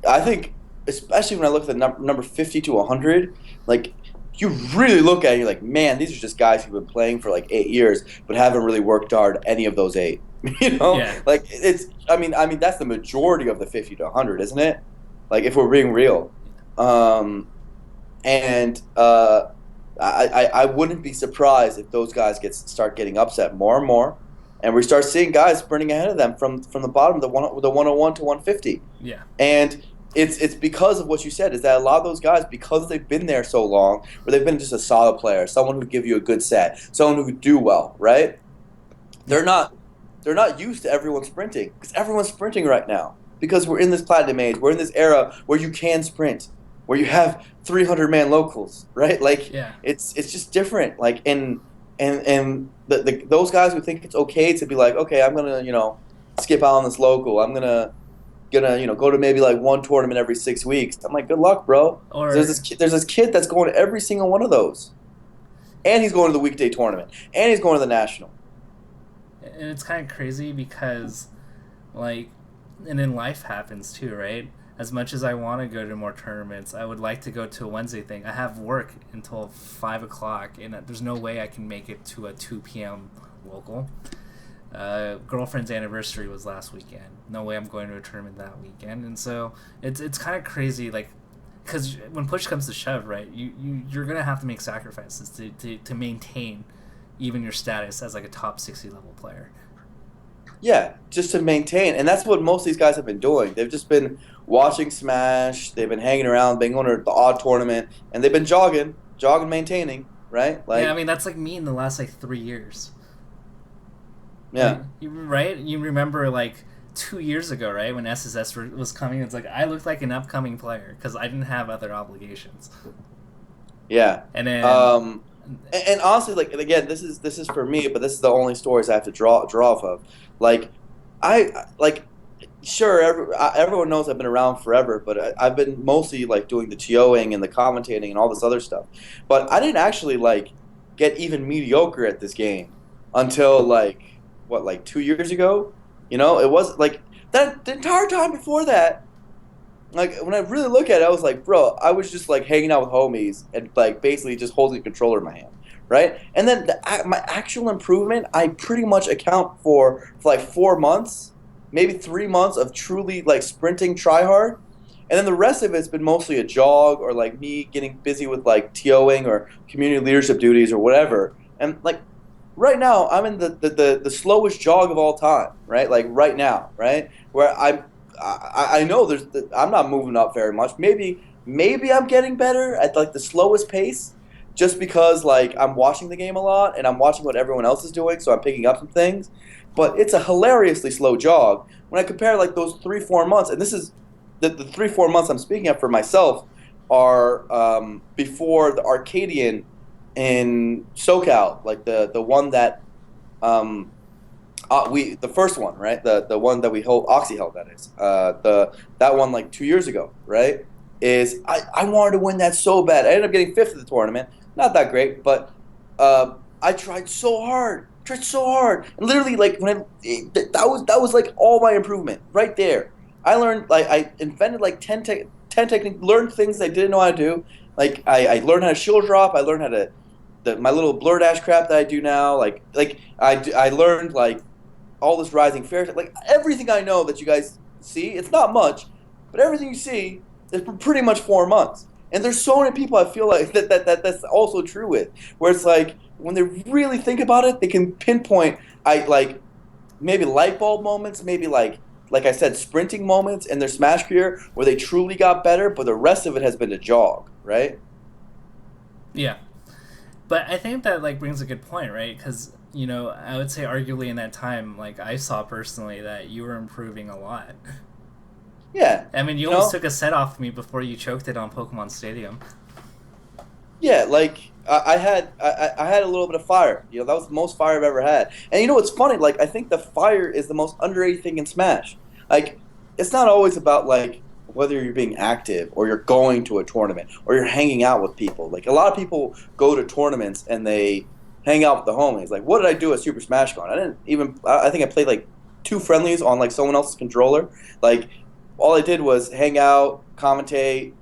I think, especially when I look at the number 50 to 100, like you really look at it, you're like, man, these are just guys who've been playing for like 8 years but haven't really worked hard any of those 8. You know, Yeah. like it's. I mean that's the majority of the 50 to 100, isn't it? Like if we're being real, and I wouldn't be surprised if those guys start getting upset more and more, and we start seeing guys sprinting ahead of them from the bottom of the 101 to 150. Yeah. And it's because of what you said, is that a lot of those guys, because they've been there so long, or they've been just a solid player, someone who give you a good set, someone who could do well, right? They're not used to everyone sprinting, because everyone's sprinting right now. Because we're in this platinum age, we're in this era where you can sprint, where you have 300-man locals, right? Like, Yeah. it's just different. Like, and those guys who think it's okay to be like, okay, I'm gonna skip out on this local. I'm gonna go to maybe like one tournament every 6 weeks. I'm like, good luck, bro. Or There's this kid that's going to every single one of those, and he's going to the weekday tournament, and he's going to the national. and it's kind of crazy because, like, and then life happens too, right? As much as I want to go to more tournaments, I would like to go to a Wednesday thing. I have work until 5 o'clock, and there's no way I can make it to a 2 p.m. local. Girlfriend's anniversary was last weekend. No way I'm going to a tournament that weekend, and so it's kind of crazy, like, because when push comes to shove, right, you're gonna have to make sacrifices to maintain even your status as like a top 60 level player. Yeah, just to maintain, and that's what most of these guys have been doing. They've just been watching Smash. They've been hanging around, been going to the odd tournament, and they've been jogging, maintaining, right? Like, yeah, I mean that's like me in the last like 3 years. yeah, Like, you remember like 2 years ago, right, when SSS was coming? It's like I looked like an upcoming player because I didn't have other obligations. yeah. And then And honestly, like, and again, this is for me, but this is the only stories I have to draw off of. Like, sure, everyone knows I've been around forever, but I've been mostly like doing the TOing and the commentating and all this other stuff. But I didn't actually like get even mediocre at this game until like 2 years ago. You know, it was like that the entire time before that. Like, when I really look at it, I was like, bro, I was just like hanging out with homies and like basically just holding a controller in my hand, right? And then my actual improvement, I pretty much account for like 4 months, maybe 3 months of truly like sprinting try hard, and then the rest of it's been mostly a jog or like me getting busy with like TOing or community leadership duties or whatever. And like right now, I'm in the slowest jog of all time, right? Like right now, right, where I know I'm not moving up very much. Maybe I'm getting better at like the slowest pace, just because like I'm watching the game a lot and I'm watching what everyone else is doing, so I'm picking up some things. But it's a hilariously slow jog when I compare like those 3-4 months, and this is the 3-4 months I'm speaking of for myself are before the Arcadian in SoCal, like the one that the first one, right? The one that we held, Oxy held, that is. That one like 2 years ago, right? I wanted to win that so bad. I ended up getting 5th at the tournament. Not that great, but I tried so hard. And literally like that was like all my improvement right there. I learned, like, I invented like 10 techniques, learned things I didn't know how to do. Like I learned how to shield drop. I learned how to my little blur dash crap that I do now. Like I learned like all this rising fair, like everything I know that you guys see. It's not much, but everything you see is pretty much 4 months. And there's so many people I feel like that's also true with, where it's like when they really think about it, they can pinpoint like maybe light bulb moments, maybe like I said, sprinting moments in their Smash career where they truly got better, but the rest of it has been a jog, right? yeah, But I think that like brings a good point, right? Because I would say arguably in that time, like I saw personally that you were improving a lot. Yeah, I mean, you you almost know, took a set off me before you choked it on Pokemon Stadium. yeah, like I had a little bit of fire. That was the most fire I've ever had. And you know what's funny? Like I think the fire is the most underrated thing in Smash. Like it's not always about like whether you're being active or you're going to a tournament or you're hanging out with people. Like a lot of people go to tournaments and they hang out with the homies. Like what did I do at Super Smash Con? I didn't even. I think I played like two friendlies on like someone else's controller. Like all I did was hang out, commentate,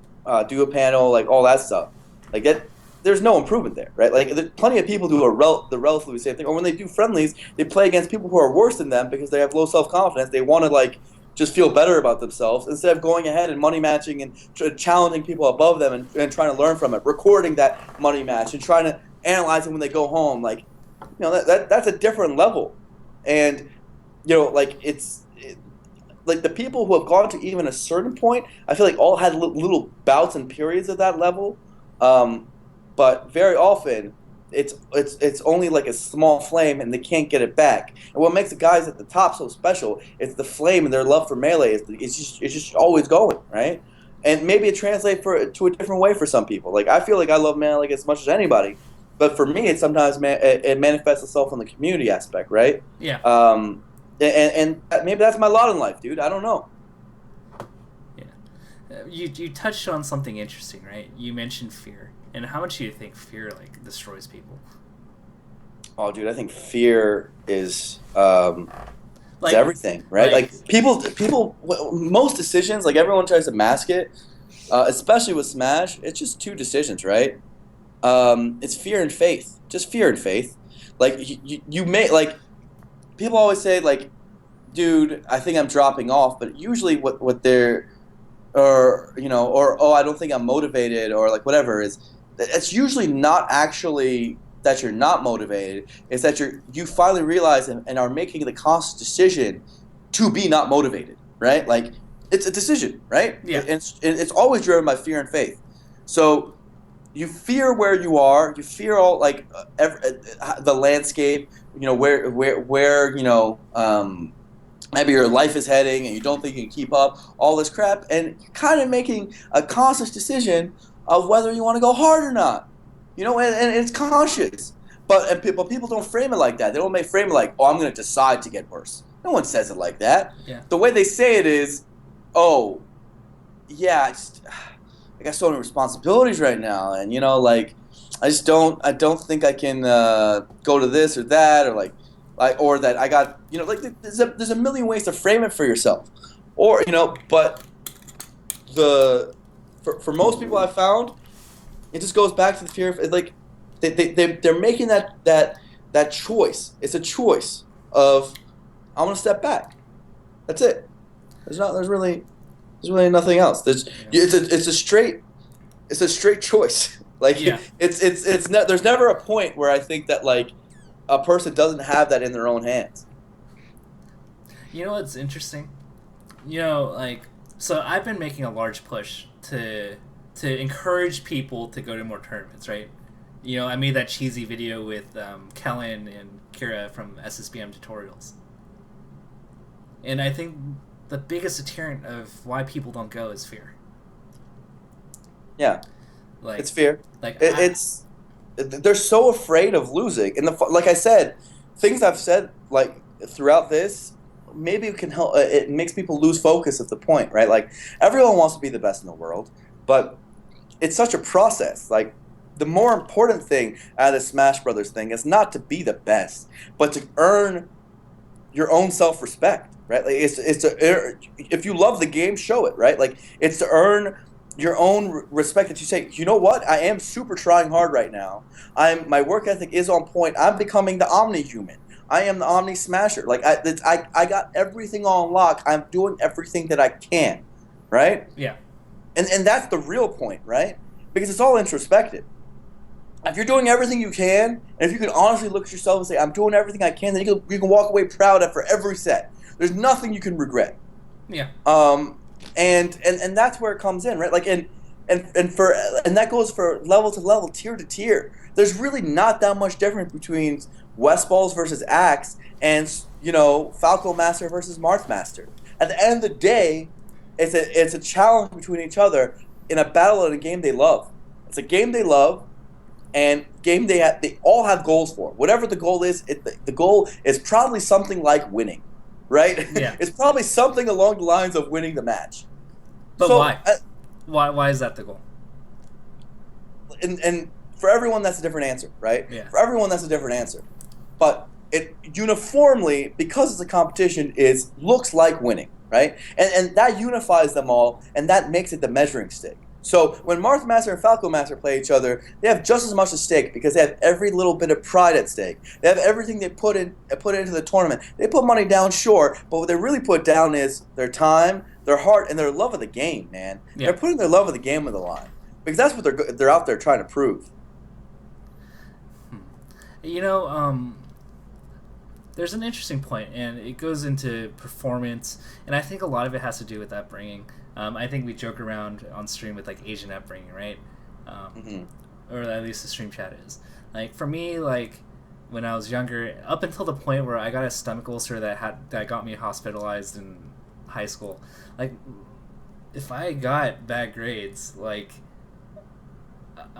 do a panel, like all that stuff. Like that, there's no improvement there, right? Like there's plenty of people do the relatively same thing, or when they do friendlies, they play against people who are worse than them because they have low self confidence. They want to like just feel better about themselves instead of going ahead and money matching and challenging people above them and trying to learn from it, recording that money match and trying to analyze it when they go home. Like, that's a different level, and like like the people who have gone to even a certain point, I feel like all had little bouts and periods of that level, um, but very often it's only like a small flame and they can't get it back. And what makes the guys at the top so special is the flame and their love for melee. It's just always going, right? And maybe it translates to a different way for some people. Like I feel like I love melee as much as anybody, but for me, it sometimes it manifests itself in the community aspect, right? Yeah. And maybe that's my lot in life, dude. I don't know. Yeah. You touched on something interesting, right? You mentioned fear, and how much do you think fear like destroys people? Oh, dude, I think fear is Like, everything, right? Like most decisions, like everyone tries to mask it, especially with Smash. It's just two decisions, right? It's fear and faith, just fear and faith. Like you may like people always say like, dude, I think I'm dropping off, but usually what they're or oh, I don't think I'm motivated or like whatever is it's usually not actually that you're not motivated. It's that you finally realize and are making the conscious decision to be not motivated, right? Like it's a decision, right? Yeah. It's always driven by fear and faith. So you fear where you are. You fear all like the landscape. Where maybe your life is heading, and you don't think you can keep up. All this crap, and you're kind of making a conscious decision of whether you want to go hard or not. And it's conscious. But people don't frame it like that. They don't frame it like, oh, I'm going to decide to get worse. No one says it like that. Yeah. The way they say it is, oh, yeah, I got so many responsibilities right now, and like I don't think I can go to this or that or that I got like there's a million ways to frame it for yourself, or but for most people I've found it just goes back to the fear of like they're making that choice. It's a choice of I'm gonna step back. That's it. There's really nothing else. It's a straight choice. Like Yeah. there's never a point where I think that like a person doesn't have that in their own hands. You know what's interesting? Like, so I've been making a large push to encourage people to go to more tournaments, right? I made that cheesy video with Kellen and Kira from SSBM Tutorials. And I think the biggest deterrent of why people don't go is fear. Yeah, like it's fear. Like they're so afraid of losing, and like I said, things I've said like throughout this maybe it can help. It makes people lose focus at the point, right? Like everyone wants to be the best in the world, but it's such a process. Like the more important thing out of the Smash Brothers thing is not to be the best, but to earn your own self-respect, right? Like if you love the game, show it, right? Like it's to earn your own respect that you say, you know what? I am super trying hard right now. My work ethic is on point. I'm becoming the omni-human. I am the omni smasher. Like I got everything on lock. I'm doing everything that I can, right? Yeah. And that's the real point, right? Because it's all introspective. If you're doing everything you can, and if you can honestly look at yourself and say, I'm doing everything I can, then you can walk away proud after every set. There's nothing you can regret. Yeah. And that's where it comes in, right? Like, and and that goes for level to level, tier to tier. There's really not that much difference between West Balls versus Axe and Falco Master versus Marth Master. At the end of the day, it's a challenge between each other in a battle in a game they love. It's a game they love, and game they all have goals for. Whatever the goal is, the goal is probably something like winning, right? Yeah. It's probably something along the lines of winning the match. But So, why? Why is that the goal? and for everyone that's a different answer, right? Yeah. For everyone that's a different answer. But it uniformly, because it's a competition, looks like winning, right? And that unifies them all, and that makes it the measuring stick. So when Marth Master and Falco Master play each other, they have just as much at stake because they have every little bit of pride at stake. They have everything they put into the tournament. They put money down, sure, but what they really put down is their time, their heart, and their love of the game, man. Yeah. They're putting their love of the game on the line because that's what they're out there trying to prove. There's an interesting point, and it goes into performance, and I think a lot of it has to do with upbringing. I think we joke around on stream with like Asian upbringing, right? Or at least the stream chat is. Like for me, like when I was younger, up until the point where I got a stomach ulcer that got me hospitalized in high school. Like if I got bad grades, like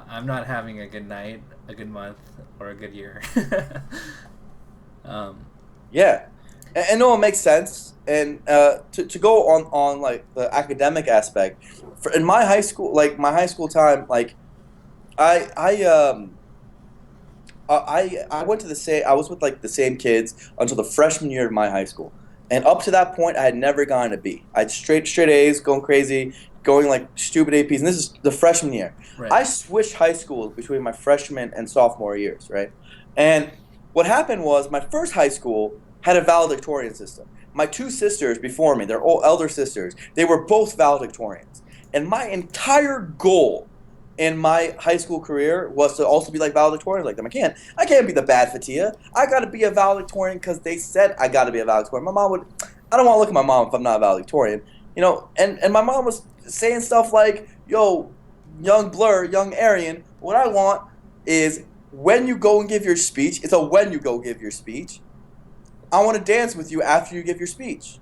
I'm not having a good night, a good month, or a good year. Yeah, and no, it makes sense. And to go on like the academic aspect, in my high school, like my high school time, like I went to I was with like the same kids until the freshman year of my high school, and up to that point, I had never gotten a B. I had straight A's, going crazy, going like stupid APs, and this is the freshman year. Right. I switched high schools between my freshman and sophomore years, right? And what happened was my first high school had a valedictorian system. My two sisters before me, they're all elder sisters, they were both valedictorians. And my entire goal in my high school career was to also be like valedictorians like them. I can't be the bad Fatia. I got to be a valedictorian because they said I got to be a valedictorian. I don't want to look at my mom if I'm not a valedictorian. And my mom was saying stuff like, yo, young Blur, young Aryan, what I want is when you go and give your speech, it's a when you go give your speech, I want to dance with you after you give your speech.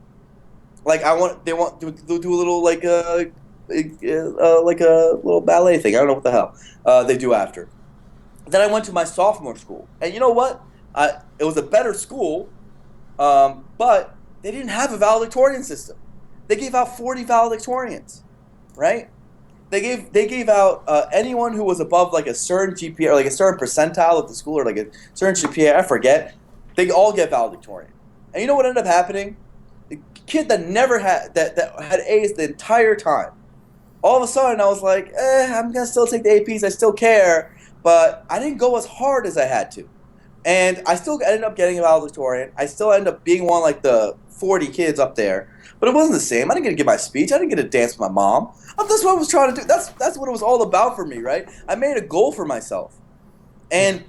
Like they want to do a little like a little ballet thing. I don't know what the hell they do after. Then I went to my sophomore school, and you know what? It was a better school, but they didn't have a valedictorian system. They gave out 40 valedictorians, right? They gave out anyone who was above like a certain GPA or like a certain percentile at the school or like a certain GPA, I forget. They all get valedictorian. And you know what ended up happening? The kid that never had that had A's the entire time. All of a sudden I was like, I'm gonna still take the APs, I still care, but I didn't go as hard as I had to. And I still ended up getting a valedictorian. I still ended up being one of like the 40 kids up there. But it wasn't the same. I didn't get to give my speech. I didn't get to dance with my mom. That's what I was trying to do. That's what it was all about for me, right? I made a goal for myself. And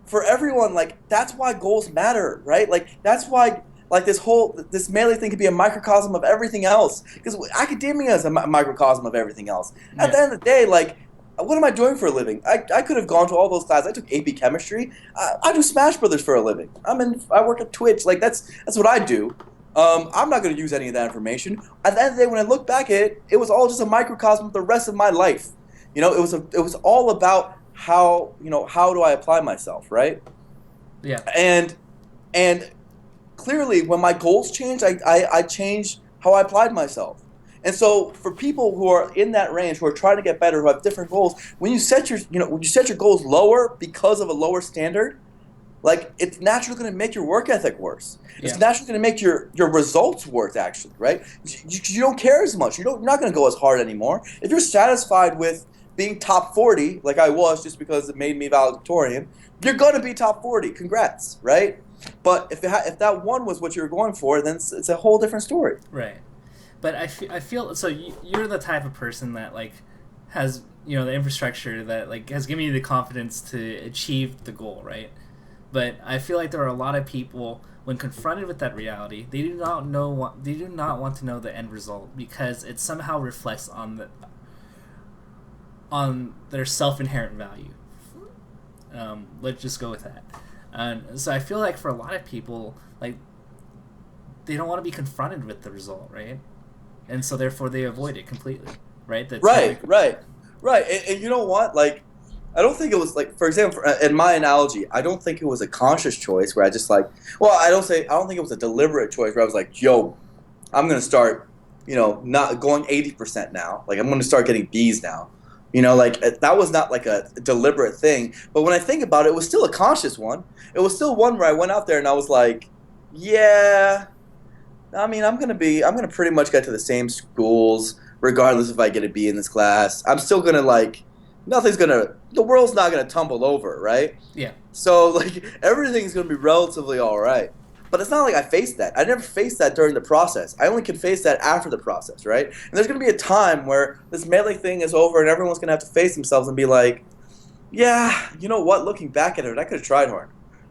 for everyone, like, that's why goals matter, right? Like, that's why, like, this Melee thing could be a microcosm of everything else. Because academia is a microcosm of everything else. Yeah. At the end of the day, like, what am I doing for a living? I could have gone to all those classes. I took AP Chemistry. I do Smash Brothers for a living. I work at Twitch. Like, that's what I do. I'm not going to use any of that information. At the end of the day, when I look back at it, it was all just a microcosm of the rest of my life. It was all about how do I apply myself, right? Yeah. And clearly, when my goals changed, I changed how I applied myself. And so, for people who are in that range, who are trying to get better, who have different goals, when you set your goals lower because of a lower standard, like, it's naturally going to make your work ethic worse. It's naturally going to make your results worse, actually, right? You don't care as much. You're not going to go as hard anymore. If you're satisfied with being top 40, like I was just because it made me valedictorian, you're going to be top 40. Congrats, right? But if that one was what you were going for, then it's a whole different story. Right. But I feel so you're the type of person that, like, has, the infrastructure that, like, has given you the confidence to achieve the goal, right? But I feel like there are a lot of people, when confronted with that reality, they do not want to know the end result because it somehow reflects on on their self-inherent value. Let's just go with that. And so I feel like for a lot of people, like, they don't want to be confronted with the result, right? And so therefore they avoid it completely, right? Right. And you know what? Like, I don't think it was like, for example, in my analogy, I don't think it was a conscious choice where I just like, well, I don't think it was a deliberate choice where I was like, yo, I'm gonna start, not going 80% now. Like, I'm gonna start getting B's now. Like, that was not like a deliberate thing. But when I think about it, it was still a conscious one. It was still one where I went out there and I was like, yeah, I mean, I'm gonna pretty much get to the same schools regardless if I get a B in this class. I'm still gonna like, the world's not gonna tumble over, right? Yeah. So like everything's gonna be relatively all right. But it's not like I faced that. I never faced that during the process. I only can face that after the process, right? And there's gonna be a time where this melee thing is over and everyone's gonna have to face themselves and be like, yeah, you know what? Looking back at it, I could have tried harder.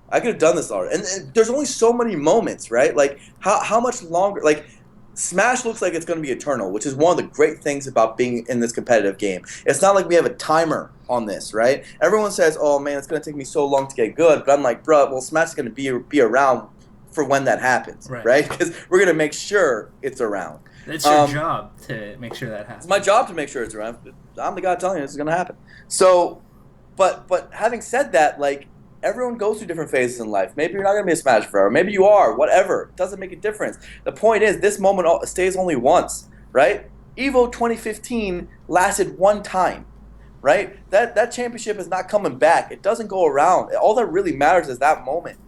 I could have done this already. And there's only so many moments, right? Like how much longer? Like Smash looks like it's going to be eternal, which is one of the great things about being in this competitive game. It's not like we have a timer on this, right? Everyone says, "Oh man, it's going to take me so long to get good," but I'm like, "Bro, well, Smash is going to be around for when that happens, right? Because we're going to make sure it's around." It's your job to make sure that happens. It's my job to make sure it's around. I'm the guy telling you this is going to happen. So, but having said that, like, everyone goes through different phases in life. Maybe you're not going to be a Smash forever. Maybe you are. Whatever. It doesn't make a difference. The point is, this moment stays only once, right? EVO 2015 lasted one time, right? That championship is not coming back. It doesn't go around. All that really matters is that moment.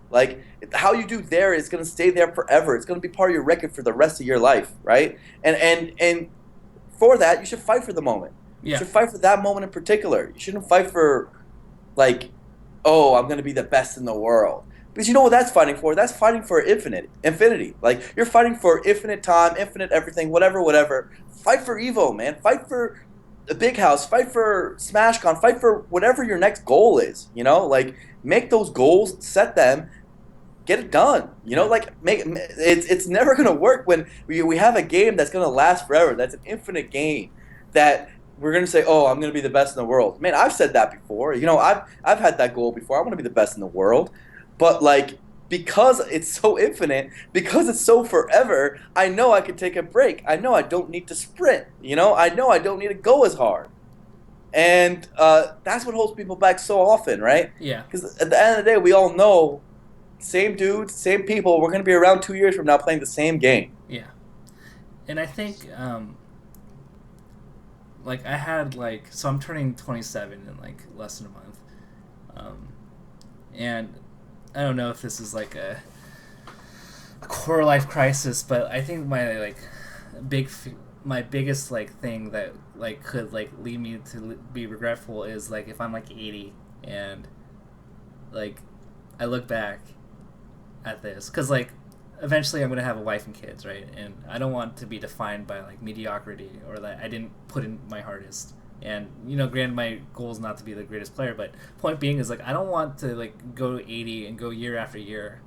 Like, how you do there is going to stay there forever. It's going to be part of your record for the rest of your life, right? And for that, you should fight for the moment. Yeah. You should fight for that moment in particular. You shouldn't fight for, like, oh, I'm going to be the best in the world. Because you know what that's fighting for? That's fighting for infinity. Like, you're fighting for infinite time, infinite everything, whatever. Fight for EVO, man. Fight for the big house. Fight for SmashCon. Fight for whatever your next goal is, Like, make those goals, set them, get it done. Like, it's never going to work when we have a game that's going to last forever. That's an infinite game that we're going to say, oh, I'm going to be the best in the world. Man, I've said that before. I've had that goal before. I want to be the best in the world. But, like, because it's so infinite, because it's so forever, I know I can take a break. I know I don't need to sprint. I know I don't need to go as hard. And that's what holds people back so often, right? Yeah. Because at the end of the day, we all know, same dudes, same people, we're going to be around 2 years from now playing the same game. Yeah. And I think... like, I had, like, so I'm turning 27 in, like, less than a month. And I don't know if this is, like, a core life crisis, but I think my, like, my biggest, like, thing that, like, could, like, lead me to be regretful is, like, if I'm, like, 80 and, like, I look back at this. Because, like, eventually I'm going to have a wife and kids, right? And I don't want to be defined by, like, mediocrity or that I didn't put in my hardest. And, granted, my goal is not to be the greatest player, but point being is, like, I don't want to, like, go 80 and go year after year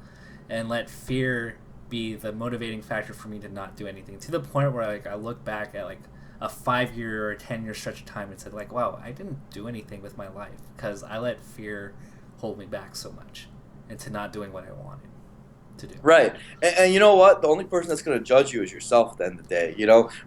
and let fear be the motivating factor for me to not do anything, to the point where, like, I look back at, like, a 5-year or a 10-year stretch of time and said, like, wow, I didn't do anything with my life because I let fear hold me back so much into not doing what I wanted to do. Right. And you know what? The only person that's going to judge you is yourself at the end of the day.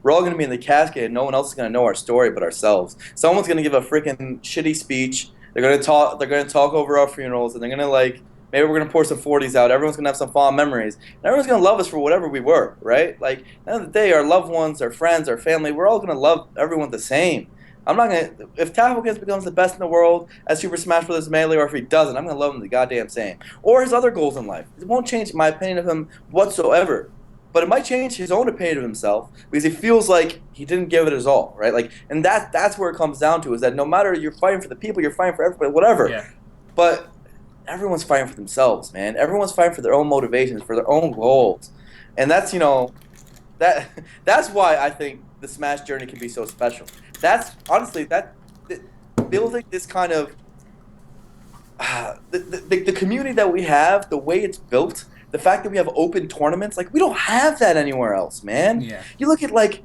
We're all going to be in the casket and no one else is going to know our story but ourselves. Someone's going to give a freaking shitty speech. They're going to talk over our funerals and they're going to, like, maybe we're going to pour some 40s out. Everyone's going to have some fond memories. And everyone's going to love us for whatever we were, right? Like, at the end of the day, our loved ones, our friends, our family, we're all going to love everyone the same. I'm not going to... If Tafokints becomes the best in the world at Super Smash Bros. Melee, or if he doesn't, I'm going to love him the goddamn same. Or his other goals in life. It won't change my opinion of him whatsoever. But it might change his own opinion of himself because he feels like he didn't give it his all, right? Like, and that's where it comes down to, is that no matter you're fighting for the people, you're fighting for everybody, whatever. Yeah. But everyone's fighting for themselves, man. Everyone's fighting for their own motivations, for their own goals. And that's, that's why I think the Smash journey can be so special. That's, honestly, building this kind of the community that we have, the way it's built, the fact that we have open tournaments, like, we don't have that anywhere else, man. Yeah. You look at, like,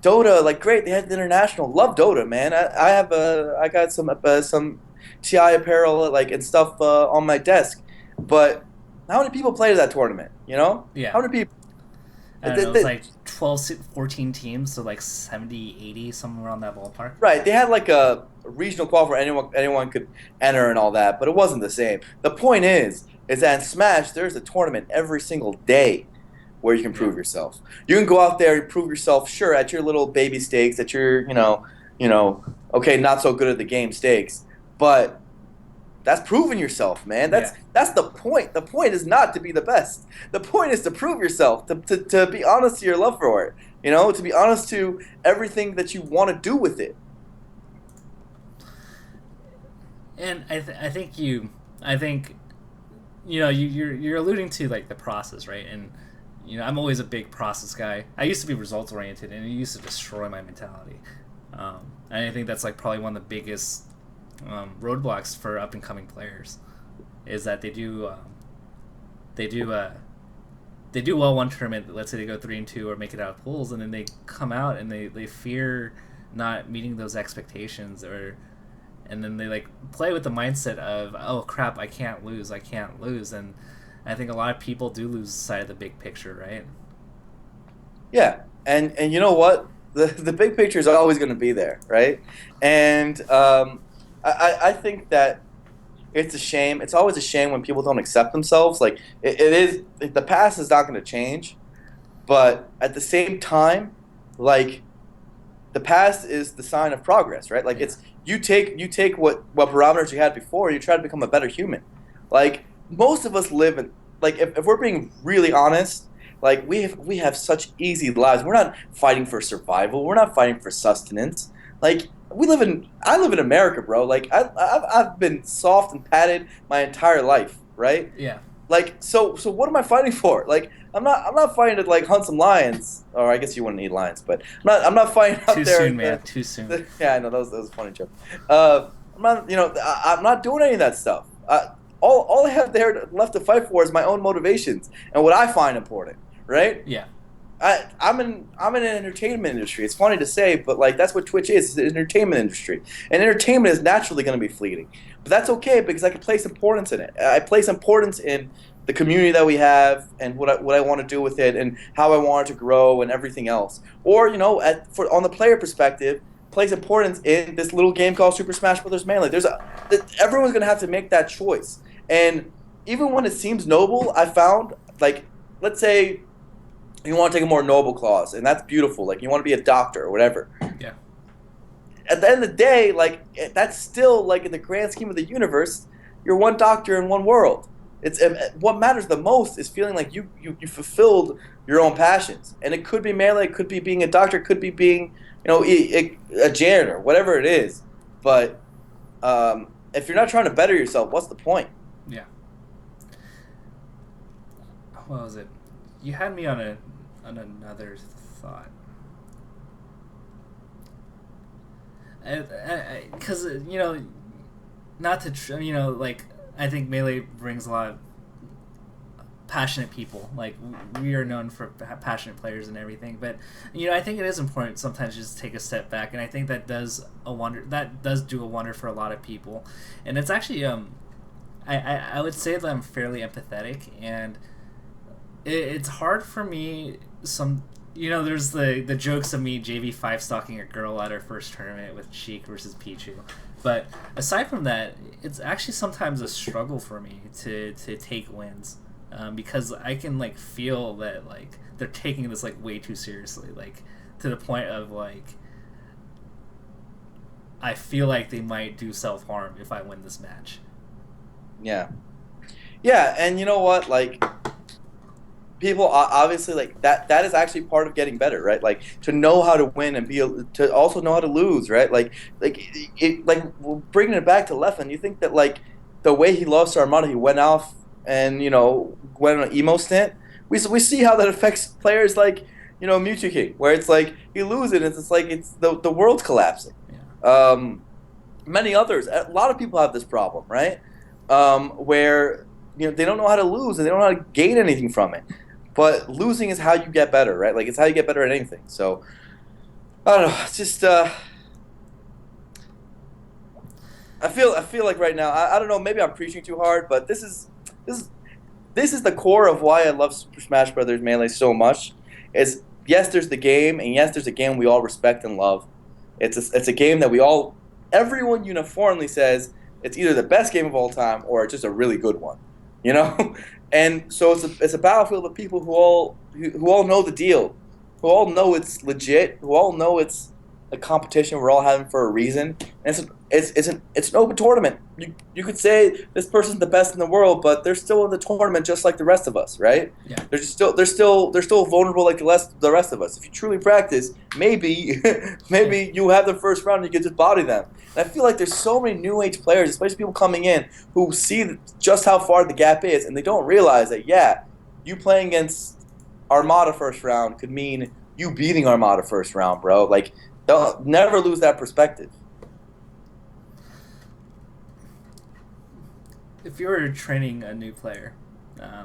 Dota, like great, they had the international. Love Dota, man. I got some TI apparel like and stuff on my desk. But how many people played that tournament? You know, Yeah. how many people? I don't know, it was like 12, 14 teams, so like 70, 80, somewhere around that ballpark. Right, they had like a regional qual where anyone could enter and all that, but it wasn't the same. The point is that in Smash there's a tournament every single day where you can Yeah. prove yourself. You can go out there and prove yourself, sure, at your little baby stakes, at your okay, not so good at the game stakes, but that's proving yourself, man. Yeah. That's the point. The point is not to be the best. The point is to prove yourself, to be honest to your love for it. To be honest to everything that you want to do with it. And I think, you're alluding to like the process, right? And I'm always a big process guy. I used to be results oriented, and it used to destroy my mentality. And I think that's like probably one of the biggest roadblocks for up and coming players, is that they do they do well one tournament. Let's say they go 3-2 or make it out of pools, and then they come out and they fear not meeting those expectations, or and then they like play with the mindset of, oh crap, I can't lose, and I think a lot of people do lose sight of the big picture, right? Yeah, and you know what? The big picture is always going to be there, right? And I think that it's a shame. It's always a shame when people don't accept themselves. Like it is, the past is not going to change, but at the same time, like the past is the sign of progress, right? Like Yeah. it's you take what parameters you had before, and you try to become a better human. Like most of us live in, like if we're being really honest, like we have such easy lives. We're not fighting for survival. We're not fighting for sustenance. Like I live in America, bro. Like I've been soft and patted my entire life, right? Yeah. Like so what am I fighting for? Like I'm not fighting to like hunt some lions, or I guess you wouldn't eat lions, but I'm not fighting out Too there. soon, man. Too soon. Yeah, I know that was a funny joke. I'm not I'm not doing any of that stuff. All I have there left to fight for is my own motivations and what I find important, right? Yeah. I'm in an entertainment industry. It's funny to say, but like that's what Twitch is. It's an entertainment industry, and entertainment is naturally going to be fleeting. But that's okay because I can place importance in it. I place importance in the community that we have and what I want to do with it and how I want it to grow and everything else. Or on the player perspective, place importance in this little game called Super Smash Bros. Melee. Everyone's going to have to make that choice, and even when it seems noble, I found like let's say you want to take a more noble clause, and that's beautiful. Like you want to be a doctor or whatever. Yeah. At the end of the day, like that's still like in the grand scheme of the universe, you're one doctor in one world. It's what matters the most is feeling like you fulfilled your own passions, and it could be melee, it could be being a doctor, it could be being a janitor, whatever it is. But if you're not trying to better yourself, what's the point? Yeah. What was it? You had me on another thought. Because not to like I think melee brings a lot of passionate people. Like we are known for passionate players and everything, but I think it is important sometimes just to take a step back, and I think that does do a wonder for a lot of people. And it's actually I would say that I'm fairly empathetic, and it's hard for me there's the jokes of me JV5 stalking a girl at her first tournament with Sheik versus Pichu, but aside from that, it's actually sometimes a struggle for me to take wins, because I can like feel that like they're taking this like way too seriously, like to the point of like I feel like they might do self-harm if I win this match. Yeah, yeah, and you know what, like people obviously like that is actually part of getting better, right? Like to know how to win and to also know how to lose, right? Like bringing it back to Leffen, you think that like the way he lost to Armada, he went off and went on an emo stint. We see how that affects players like Mewtwo King, where it's like he loses and it's like it's the world's collapsing. Yeah. Many others, a lot of people have this problem, right? Where they don't know how to lose and they don't know how to gain anything from it. But losing is how you get better, right? Like it's how you get better at anything. So I don't know. It's just I feel like right now I don't know. Maybe I'm preaching too hard, but this is this is the core of why I love Super Smash Brothers Melee so much. Is yes, there's the game, and yes, there's a game we all respect and love. It's a game that everyone uniformly says it's either the best game of all time or just a really good one, you know. And so it's a battlefield of people who all know the deal, who all know it's legit, who all know it's a competition we're all having for a reason. And it's an open tournament. You could say this person's the best in the world, but they're still in the tournament just like the rest of us, right? Yeah. They're still vulnerable like the rest of us. If you truly practice, maybe maybe you have the first round and you get to body them. And I feel like there's so many new age players, especially people coming in who see just how far the gap is, and they don't realize that you playing against Armada first round could mean you beating Armada first round, bro. Like, don't never lose that perspective. If you were training a new player,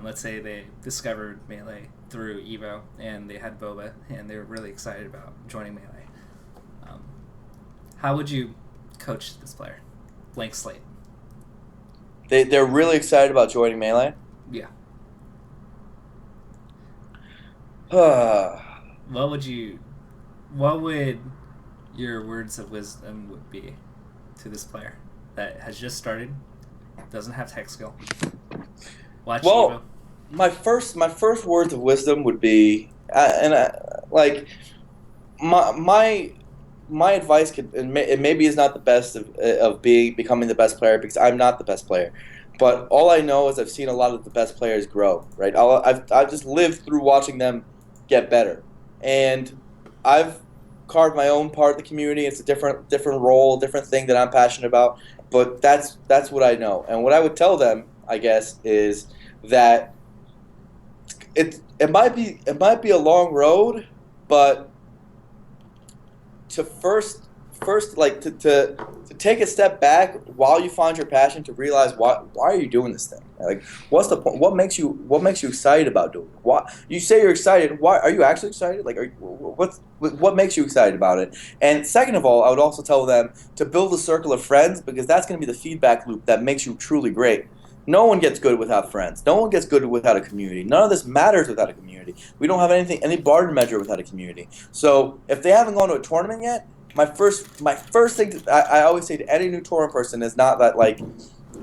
let's say they discovered Melee through Evo and they had Boba and they were really excited about joining Melee, um, how would you coach this player? Blank slate. They're really excited about joining Melee. Yeah. uh, What would you? What would your words of wisdom would be to this player that has just started, doesn't have tech skill? Watch Evo. well, my first words of wisdom would be, like my my advice it maybe is not the best of becoming the best player because I'm not the best player, but all I know is I've seen a lot of the best players grow. Right, I've just lived through watching them get better, and I've carved my own part of the community. It's a different role, different thing that I'm passionate about, but that's what I know, and what I would tell them, I guess, is that it might be a long road, but to first like to take a step back while you find your passion to realize why are you doing this thing, like what's the point, what makes you excited about doing it? Why you say you're excited, why are you actually excited, like what makes you excited about it? And second of all, I would also tell them to build a circle of friends because that's going to be the feedback loop that makes you truly great. No one gets good without friends. No one gets good without a community. None of this matters without a community. We don't have any bar to measure without a community. So if they haven't gone to a tournament yet, my first thing I always say to any new tournament person is not that, like,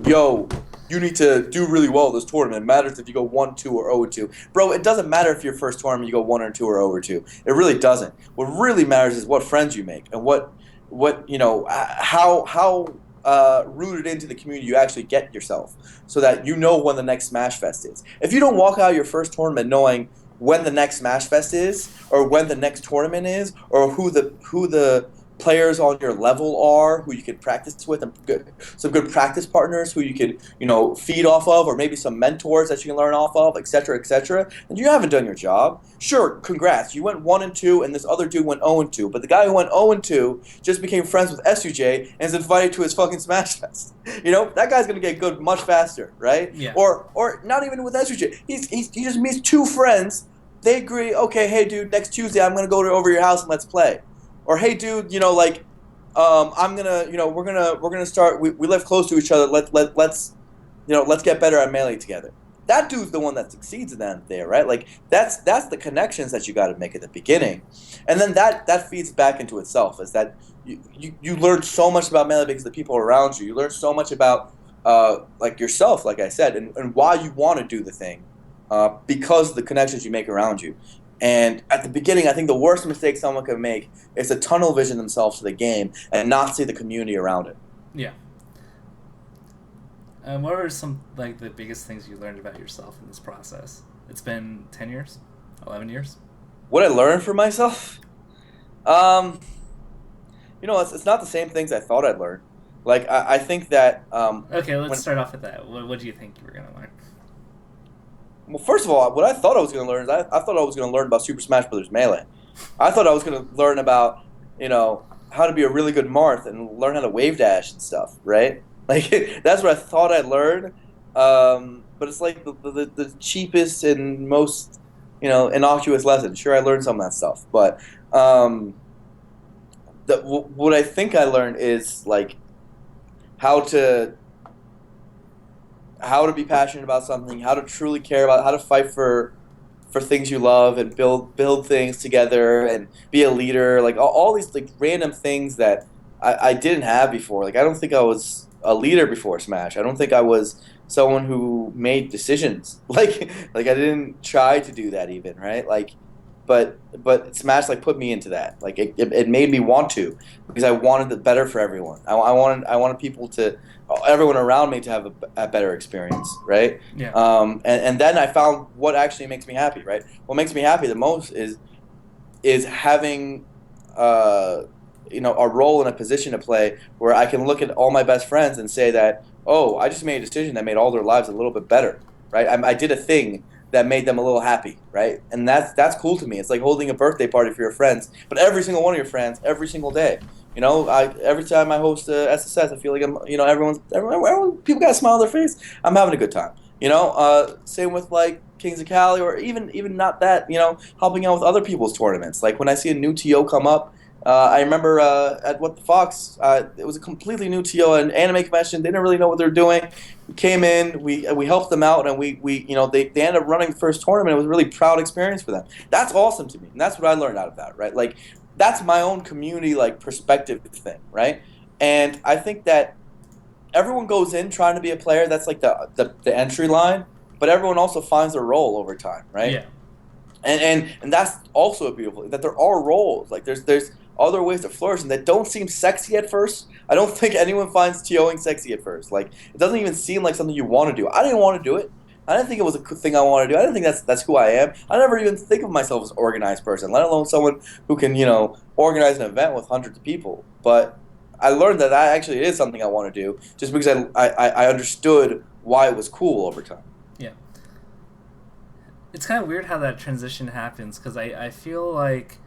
yo, you need to do really well in this tournament. It matters if you go 1-2 or 0-2. Bro, it doesn't matter if your first tournament you go 1-2 or 0-2. It really doesn't. What really matters is what friends you make and what how rooted into the community you actually get yourself, so that you know when the next Smash Fest is. If you don't walk out of your first tournament knowing when the next Smash Fest is, or when the next tournament is, or who the players on your level are, who you can practice with, and some good practice partners who you could feed off of, or maybe some mentors that you can learn off of, etc., and you haven't done your job. Sure, congrats, you went 1-2, and this other dude went 0-2, but the guy who went 0-2 just became friends with SUJ and is invited to his fucking Smash Fest. That guy's gonna get good much faster, right? Yeah. Or not even with SUJ. He just meets two friends. They agree, okay, hey dude, next Tuesday I'm gonna go over your house and let's play. Or hey dude, I'm gonna, we're gonna start. We live close to each other. Let's get better at Melee together. That dude's the one that succeeds in that there, right? Like that's the connections that you got to make at the beginning, and then that feeds back into itself. Is that you learn so much about Melee because of the people around you. You learn so much about like yourself, like I said, and why you want to do the thing, because of the connections you make around you. And at the beginning, I think the worst mistake someone can make is to tunnel vision themselves to the game and not see the community around it. Yeah. What are some like the biggest things you learned about yourself in this process? It's been 10 years, 11 years. What I learned for myself, um, it's not the same things I thought I'd learn. Like I think that Okay, let's start off with that. What do you think you were gonna learn? well, first of all, what I thought I was going to learn is I thought I was going to learn about Super Smash Brothers Melee. I thought I was going to learn about how to be a really good Marth and learn how to wave dash and stuff, right? Like that's what I thought I'd learn. But it's like the cheapest and most innocuous lesson. Sure, I learned some of that stuff, but what I think I learned is like how to how to be passionate about something, how to truly care about, how to fight for things you love and build things together and be a leader, like all these like random things that I didn't have before. Like I don't think I was a leader before Smash. I don't think I was someone who made decisions. Like I didn't try to do that even, right? Like but Smash like put me into that. Like it made me want to because I wanted it better for everyone. I wanted people to everyone around me to have a better experience, right? Yeah. And then I found what actually makes me happy, right? What makes me happy the most is having uh, a role and a position to play where I can look at all my best friends and say that, oh, I just made a decision that made all their lives a little bit better, right? I did a thing that made them a little happy, right? And that's cool to me. It's like holding a birthday party for your friends, but every single one of your friends, every single day. Every time I host a SSS, I feel like everyone, people got a smile on their face. I'm having a good time. Same with like Kings of Cali, or even not that. Helping out with other people's tournaments. Like when I see a new TO come up, I remember at What the Fox, it was a completely new TO, an anime convention. They didn't really know what they were doing. We came in, we helped them out, and they ended up running the first tournament. It was a really proud experience for them. That's awesome to me, and that's what I learned out of that. Right, like that's my own community like perspective thing, right? And I think that everyone goes in trying to be a player. That's like the entry line, but everyone also finds their role over time, right? Yeah. And that's also a beautiful that there are roles. Like there's other ways to flourish and that don't seem sexy at first. I don't think anyone finds TOing sexy at first. Like it doesn't even seem like something you want to do. I didn't want to do it. I didn't think it was a thing I wanted to do. I didn't think that's who I am. I never even think of myself as an organized person, let alone someone who can organize an event with hundreds of people. But I learned that actually is something I want to do, just because I understood why it was cool over time. Yeah. It's kind of weird how that transition happens because I feel like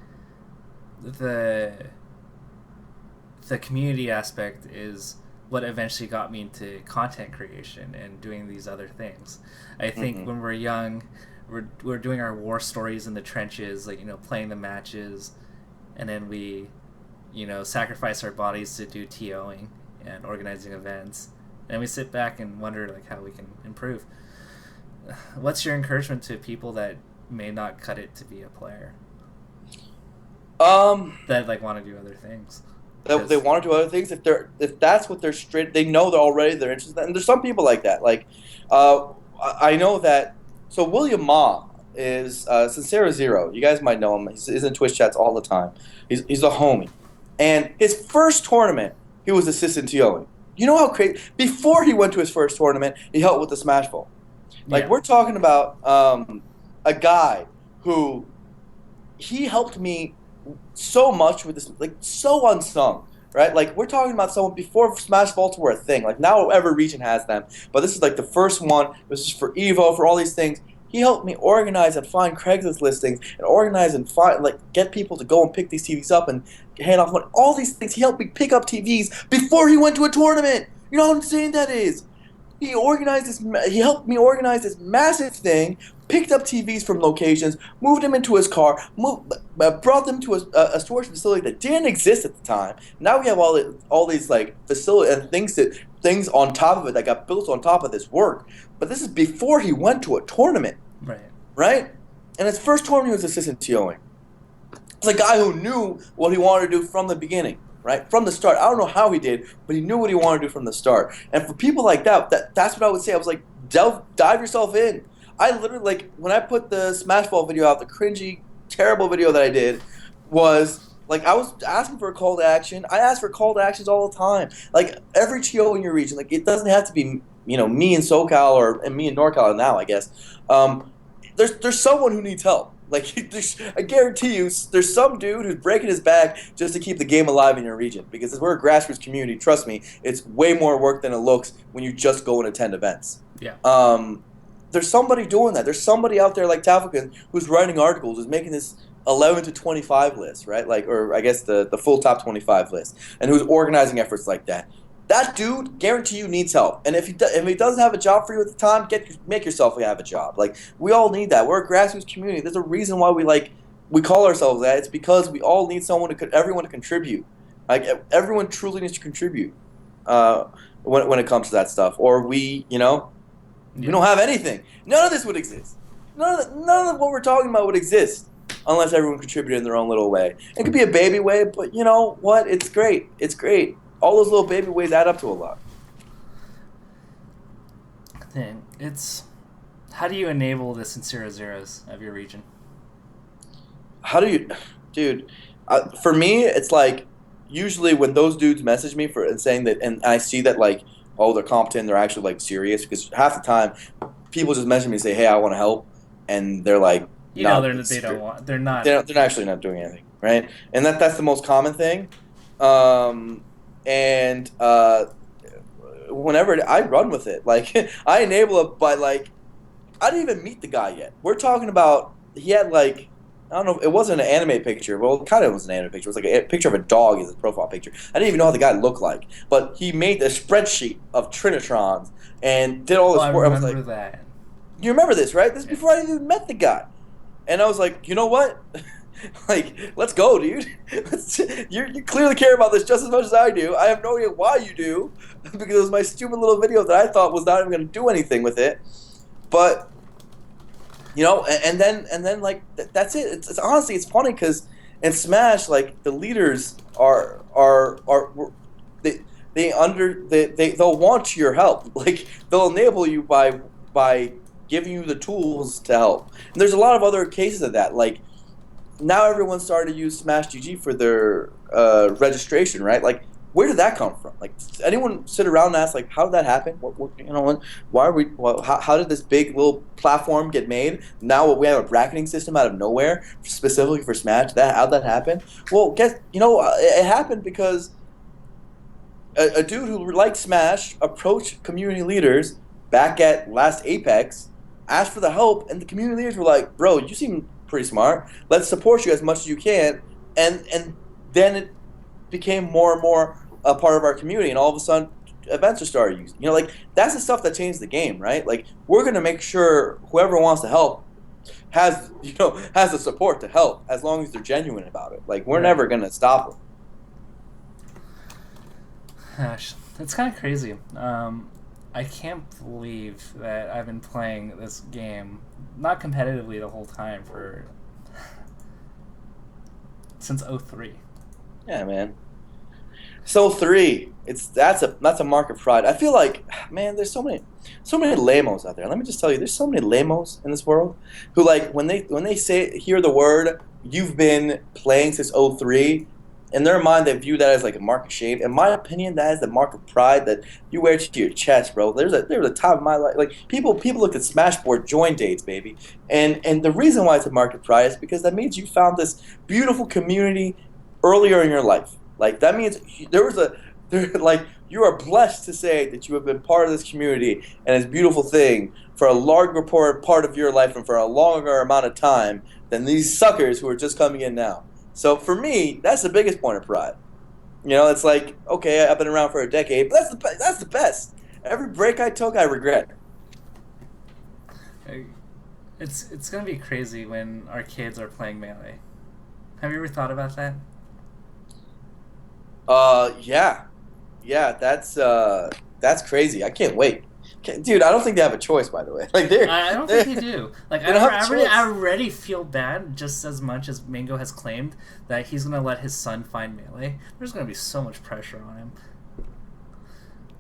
the the community aspect is what eventually got me into content creation and doing these other things. I think Hmm. when we're young, we're doing our war stories in the trenches, like playing the matches, and then we sacrifice our bodies to do TOing and organizing events, and we sit back and wonder like how we can improve. What's your encouragement to people that may not cut it to be a player, Um, that like want to do other things? they Because want to do other things if that's what they're straight. They know they're interested, and there's some people like that. Like, I know that. So William Ma is Sincero Zero. You guys might know him. He's in Twitch chats all the time. He's a homie, and his first tournament he was assistant TOing. You know how crazy? Before he went to his first tournament, he helped with the Smash Ball. Like yeah, we're talking about a guy who he helped me so much with this, like so unsung, right? Like we're talking about someone before Smash Vaults were a thing. Like now every region has them, but this is like the first one. This is for Evo, for all these things. He helped me organize and find Craigslist listings and organize and find like get people to go and pick these TVs up and hand off money. All these things. He helped me pick up TVs before he went to a tournament. You know how insane that is? He helped me organize this massive thing, picked up TVs from locations, moved them into his car, brought them to a storage facility that didn't exist at the time. Now we have all these like facility and things on top of it that got built on top of this work. But this is before he went to a tournament, right. right? And his first tournament he was assistant TOing. It's a guy who knew what he wanted to do from the beginning, right? From the start. I don't know how he did, but he knew what he wanted to do from the start. And for people like that's what I would say. I was like, dive yourself in. I literally, like, when I put the Smash Ball video out, the cringy, terrible video that I did, was like I was asking for a call to action. I ask for call to actions all the time. Like every TO in your region, like it doesn't have to be me in SoCal and me in NorCal now, I guess. There's someone who needs help. Like I guarantee you, there's some dude who's breaking his back just to keep the game alive in your region. Because we're a grassroots community, trust me, it's way more work than it looks when you just go and attend events. Yeah. There's somebody doing that. There's somebody out there like Tafokints who's writing articles, who's making this 11 to 25 list, right? Like, or I guess the full top 25 list, and who's organizing efforts like that. That dude, guarantee you, needs help. And if he doesn't have a job for you at the time, make yourself have a job. Like we all need that. We're a grassroots community. There's a reason why we call ourselves that. It's because we all need everyone to contribute. Like everyone truly needs to contribute uh, when it comes to that stuff, or we Yeah. don't have anything. None of this would exist. None of what we're talking about would exist unless everyone contributed in their own little way. It could be a baby way, but you know what? It's great. It's great. All those little baby ways add up to a lot. Thing. It's how do you enable the sincere zeros of your region? How do you, dude? For me, it's like usually when those dudes message me for and saying that, and I see that like, oh, they're competent, they're actually like serious. Because half the time, people just message me and say, hey, I want to help, and they're like You know not they don't want they're they not. don't, they're actually not doing anything, right? And that's the most common thing. Um, and whenever I run with it, like I enable it, but like I didn't even meet the guy yet. We're talking about he had like I don't know. It wasn't an anime picture. Well, it kind of was an anime picture. It was like a picture of a dog as a profile picture. I didn't even know how the guy looked like, but he made a spreadsheet of Trinitrons and did all Oh, this I work. I was like, remember that. "You remember this, right? This is Yeah. before I even met the guy." And I was like, "You know what? Like, let's go, dude. You clearly care about this just as much as I do. I have no idea why you do, because it was my stupid little video that I thought was not even going to do anything with it. But and then like that's it. It's honestly it's funny because in Smash like the leaders are they they'll want your help. Like they'll enable you by giving you the tools to help. And there's a lot of other cases of that. Like now everyone's starting to use Smash GG for their registration, right? Like, where did that come from? Like, does anyone sit around and ask, like, how did that happen? Why are we? Well, how did this big little platform get made? Now we have a bracketing system out of nowhere specifically for Smash. How'd that happen? Well, it happened because a dude who liked Smash approached community leaders back at last Apex, asked for the help, and the community leaders were like, "Bro, you seem pretty smart. Let's support you as much as you can." And then it became more and more a part of our community, and all of a sudden, events are started using. Like that's the stuff that changed the game, right? Like we're gonna make sure whoever wants to help has the support to help as long as they're genuine about it. Like we're Right. never gonna stop them. Gosh, it's kind of crazy. I can't believe that I've been playing this game not competitively the whole time for since '03. Yeah, man. So three, that's a mark of pride. I feel like, man, there's so many lamos out there. Let me just tell you, there's so many lamos in this world who like when they say hear the word you've been playing since '03, in their mind they view that as like a mark of shame. In my opinion, that is the mark of pride that you wear to your chest, bro. There was a time in my life like people look at Smashboard join dates, baby, and the reason why it's a mark of pride is because that means you found this beautiful community earlier in your life. Like that means there was a there like you are blessed to say that you have been part of this community and this beautiful thing for a larger part of your life and for a longer amount of time than these suckers who are just coming in now. So for me, that's the biggest point of pride. It's like okay, I've been around for a decade, but that's the best. Every break I took, I regret. Like, it's gonna be crazy when our kids are playing melee. Have you ever thought about that? Yeah, yeah, that's crazy. I can't wait. Dude, I don't think they have a choice. By the way, like I don't think they they do. Like they don't have a I choice. already feel bad just as much as Mango has claimed that he's gonna let his son find melee. There's gonna be so much pressure on him.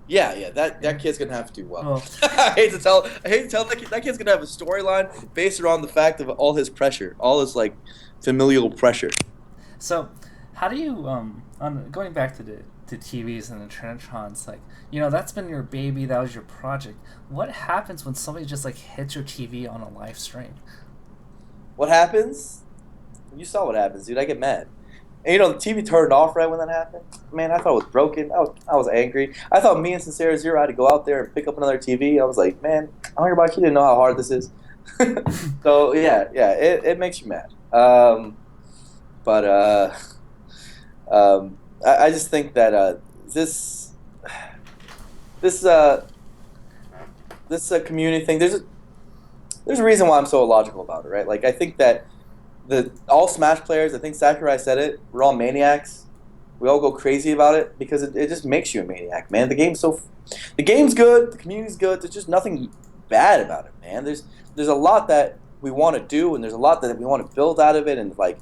Yeah, yeah, that kid's gonna have to do well. Well, I hate to tell that kid's gonna have a storyline based around the fact of all his pressure, all his like familial pressure. so how do you on going back to the to TVs and the Trinitrons, like that's been your baby, that was your project. What happens when somebody just like hits your TV on a live stream? What happens? You saw what happens, dude. I get mad. And the TV turned off right when that happened. Man, I thought it was broken. I was angry. I thought me and Sincere Zero had to go out there and pick up another TV. I was like, man, I don't hear about you. Didn't know how hard this is. So yeah, it makes you mad. But I just think that this this community thing. There's a reason why I'm so illogical about it, right? Like I think that all Smash players, I think Sakurai said it, we're all maniacs. We all go crazy about it because it just makes you a maniac, man. The game's good, the community's good. There's just nothing bad about it, man. There's a lot that we want to do, and there's a lot that we want to build out of it, and like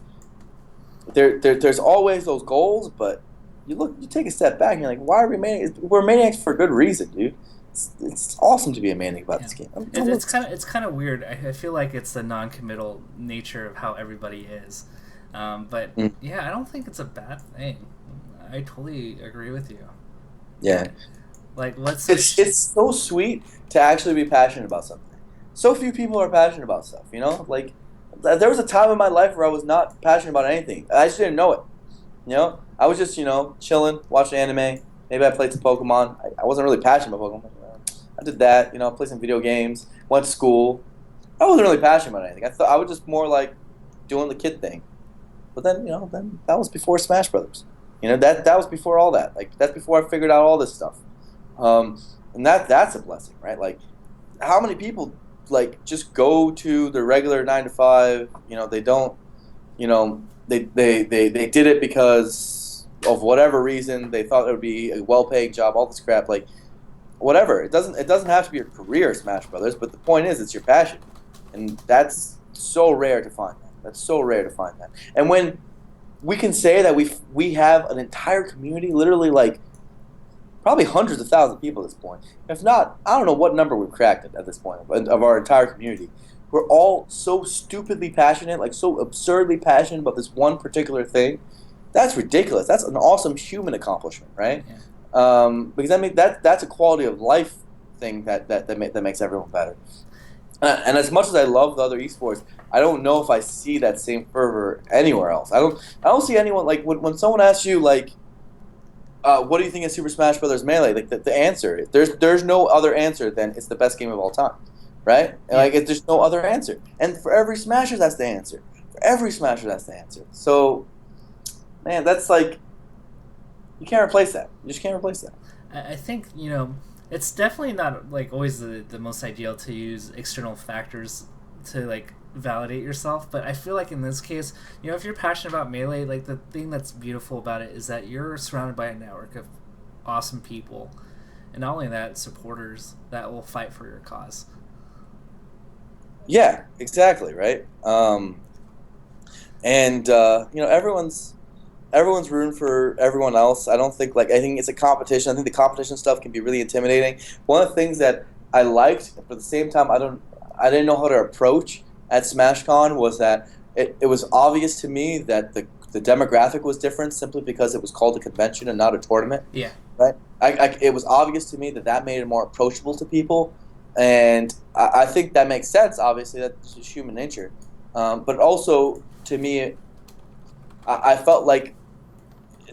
there's always those goals, but you take a step back, and you're like, why are we maniacs? We're maniacs for a good reason, dude. It's awesome to be a maniac about Yeah. this game. It's kind of weird. I feel like it's the non-committal nature of how everybody is, but Mm, yeah, I don't think it's a bad thing. I totally agree with you. yeah. Like, let's It's so sweet to actually be passionate about something. So few people are passionate about stuff, you know? Like there was a time in my life where I was not passionate about anything. I just didn't know it. You know? I was just, chilling, watching anime. Maybe I played some Pokemon. I wasn't really passionate about Pokemon. I did that, played some video games, went to school. I wasn't really passionate about anything. I thought I was just more like doing the kid thing. But then, then that was before Smash Brothers. That was before all that. Like that's before I figured out all this stuff. Um, and that's a blessing, right? Like, how many people like just go to the regular 9 to 5? They don't. They did it because of whatever reason. They thought it would be a well-paying job. All this crap, like whatever. It doesn't have to be your career, Smash Brothers. But the point is, it's your passion, and that's so rare to find that. That's so rare to find that. And when we can say that we have an entire community, literally like probably hundreds of thousands of people at this point. If not, I don't know what number we've cracked at this point of our entire community. We're all so stupidly passionate, like so absurdly passionate about this one particular thing. That's ridiculous. That's an awesome human accomplishment, right? yeah. Because I mean that's a quality of life thing that makes everyone better. And as much as I love the other esports, I don't know if I see that same fervor anywhere else. I don't see anyone like when someone asks you like what do you think of Super Smash Brothers Melee? Like the answer, there's no other answer than it's the best game of all time, right? And Yeah. like there's no other answer. And for every Smasher, that's the answer. For every Smasher, that's the answer. So, man, that's like you can't replace that. You just can't replace that. I think it's definitely not like always the most ideal to use external factors to like validate yourself, but I feel like in this case, if you're passionate about Melee, like the thing that's beautiful about it is that you're surrounded by a network of awesome people, and not only that, supporters that will fight for your cause. Yeah, exactly, right. And everyone's rooting for everyone else. I think it's a competition. I think the competition stuff can be really intimidating. One of the things that I liked, but at the same time I didn't know how to approach at SmashCon was that it was obvious to me that the demographic was different simply because it was called a convention and not a tournament. Yeah. Right? It was obvious to me that made it more approachable to people, and I think that makes sense. Obviously, that's just human nature. But also to me, I felt like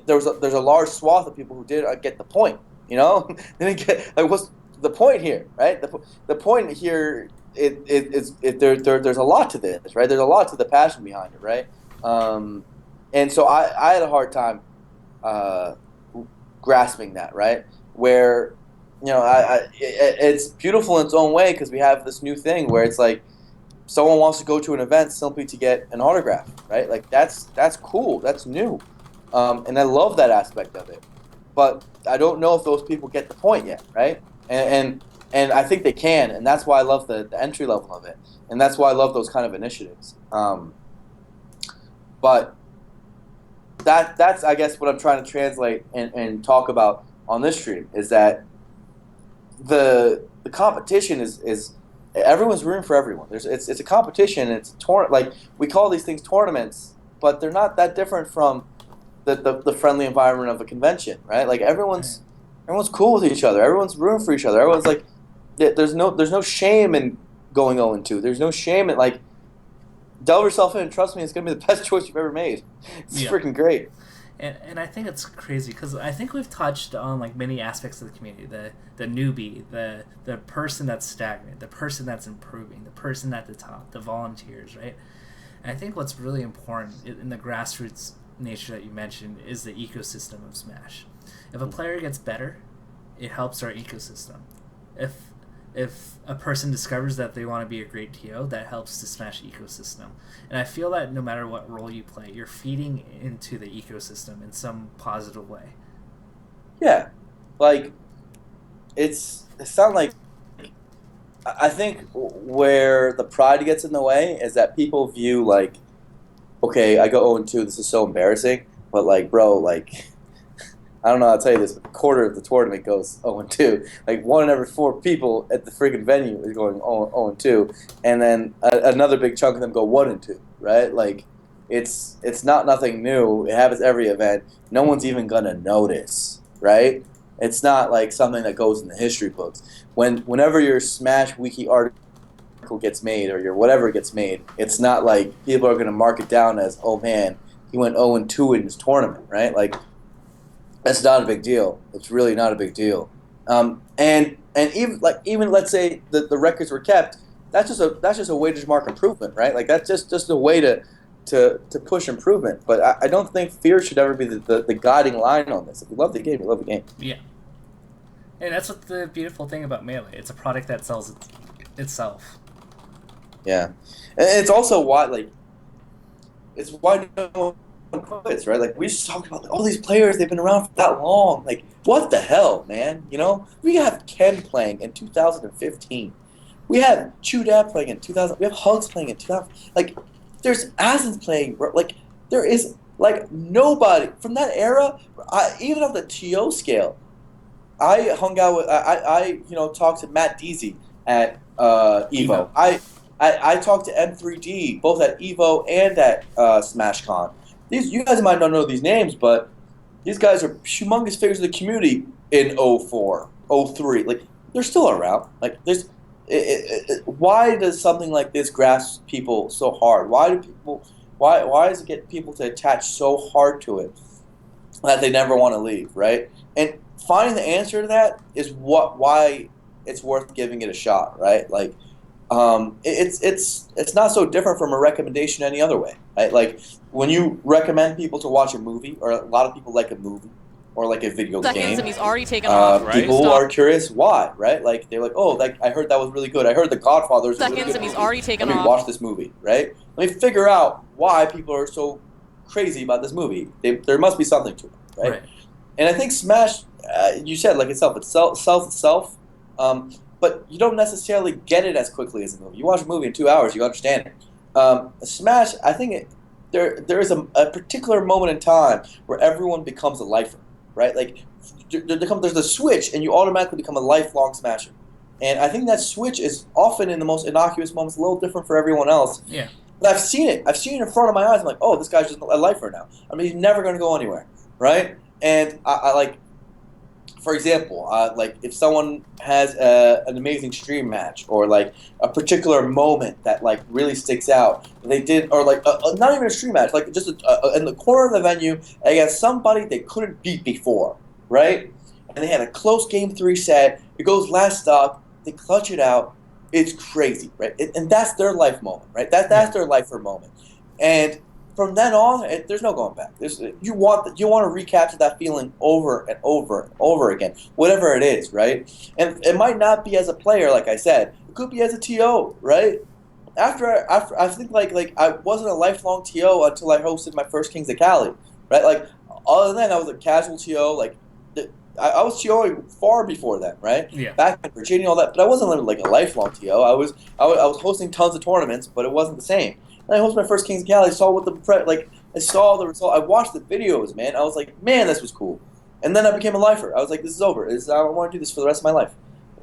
there's a large swath of people who did get the point. They didn't get like what's the point here, right? The point here there's a lot to this, right? There's a lot to the passion behind it, right? And so I had a hard time uh, grasping that, right? Where it's beautiful in its own way because we have this new thing where it's like someone wants to go to an event simply to get an autograph, right? Like that's cool, that's new, and I love that aspect of it. But I don't know if those people get the point yet, right? And I think they can, and that's why I love the entry level of it, and that's why I love those kind of initiatives. But that's I guess what I'm trying to translate and talk about on this stream is that the competition is everyone's rooting for everyone. It's a competition. It's like we call these things tournaments, but they're not that different from the friendly environment of a convention, right? Like everyone's cool with each other. Everyone's rooting for each other. Everyone's like there's no shame in going 0-2. There's no shame in like delve yourself in and trust me, it's gonna be the best choice you've ever made. It's Yeah. freaking great. And I think it's crazy because I think we've touched on like many aspects of the community: the newbie, the person that's stagnant, the person that's improving, the person at the top, the volunteers, right? And I think what's really important in the grassroots nature that you mentioned is the ecosystem of Smash. If a player gets better, it helps our ecosystem. If if a person discovers that they want to be a great TO, that helps the Smash ecosystem. And I feel that no matter what role you play, you're feeding into the ecosystem in some positive way. Yeah, like it's not like I think where the pride gets in the way is that people view like, okay, I go 0-2, this is so embarrassing, but like, bro, like, I don't know how to tell you this, but a quarter of the tournament goes 0-2. Like, one in every four people at the friggin' venue is going 0-2, and then another big chunk of them go 1-2, right? Like, it's not nothing new. It happens every event. No one's even gonna notice, right? It's not like something that goes in the history books. Whenever your Smash Wiki article gets made or your whatever gets made, it's not like people are gonna mark it down as, oh man, he went 0-2 in his tournament, right? Like, that's not a big deal. It's really not a big deal. And even let's say the records were kept, that's just a way to just mark improvement, right? Like that's just a way to push improvement. But I don't think fear should ever be the guiding line on this. If you love the game, you love the game. Yeah. And that's what the beautiful thing about Melee. It's a product that sells itself. Yeah, and it's also why it's why no one quits, right? Like we just talked about all these players, they've been around for that long. Like what the hell, man? You know, we have Ken playing in 2015. We have Chudab playing in 2000. We have Hugs playing in 2000. Like there's Athens playing. Like there is like nobody from that era. Even on the TO scale, I hung out with I talked to Matt Deasy at Evo. I talked to M3D both at Evo and at SmashCon. You guys might not know these names, but these guys are humongous figures of the community in 04, 03. Like they're still around. Like why does something like this grasp people so hard? Why does it get people to attach so hard to it that they never want to leave, right? And finding the answer to that is why it's worth giving it a shot, right? Like it's not so different from a recommendation any other way, right? Like when you recommend people to watch a movie, or a lot of people like a movie or like a video game, and he's already taken off, right? People are curious why, right? Like they're like, oh, like I heard that was really good. I heard The Godfather is a really good and he's movie. already taken Let me off. watch this movie, right? Let me figure out why people are so crazy about this movie. There must be something to it, right? And I think Smash, you said like itself, it's self, but you don't necessarily get it as quickly as a movie. You watch a movie in 2 hours, you understand it. Smash, I think there is a particular moment in time where everyone becomes a lifer, right? Like there's a switch, and you automatically become a lifelong Smasher. And I think that switch is often in the most innocuous moments, a little different for everyone else. Yeah. But I've seen it. I've seen it in front of my eyes. I'm like, oh, this guy's just a lifer now. I mean, he's never going to go anywhere, right? And I like, for example, like if someone has an amazing stream match or like a particular moment that like really sticks out, they did, or like not even a stream match, like just in the corner of the venue against somebody they couldn't beat before, right? And they had a close game 3 set. It goes last stop. They clutch it out. It's crazy, right? And that's their life moment, right? That's their lifer moment. And from then on, there's no going back. You want to recapture that feeling over and over and over again, whatever it is, right? And it might not be as a player, like I said. It could be as a TO, right? After I think like I wasn't a lifelong TO until I hosted my first Kings of Cali, right? Like other than that, I was a casual TO. Like I was TOing far before that, right? Yeah. Back in Virginia, all that, but I wasn't like a lifelong TO. I was hosting tons of tournaments, but it wasn't the same. And I hosted my first Kings of Cali. I saw I saw the result. I watched the videos, man. I was like, man, this was cool. And then I became a lifer. I was like, this is over. I want to do this for the rest of my life.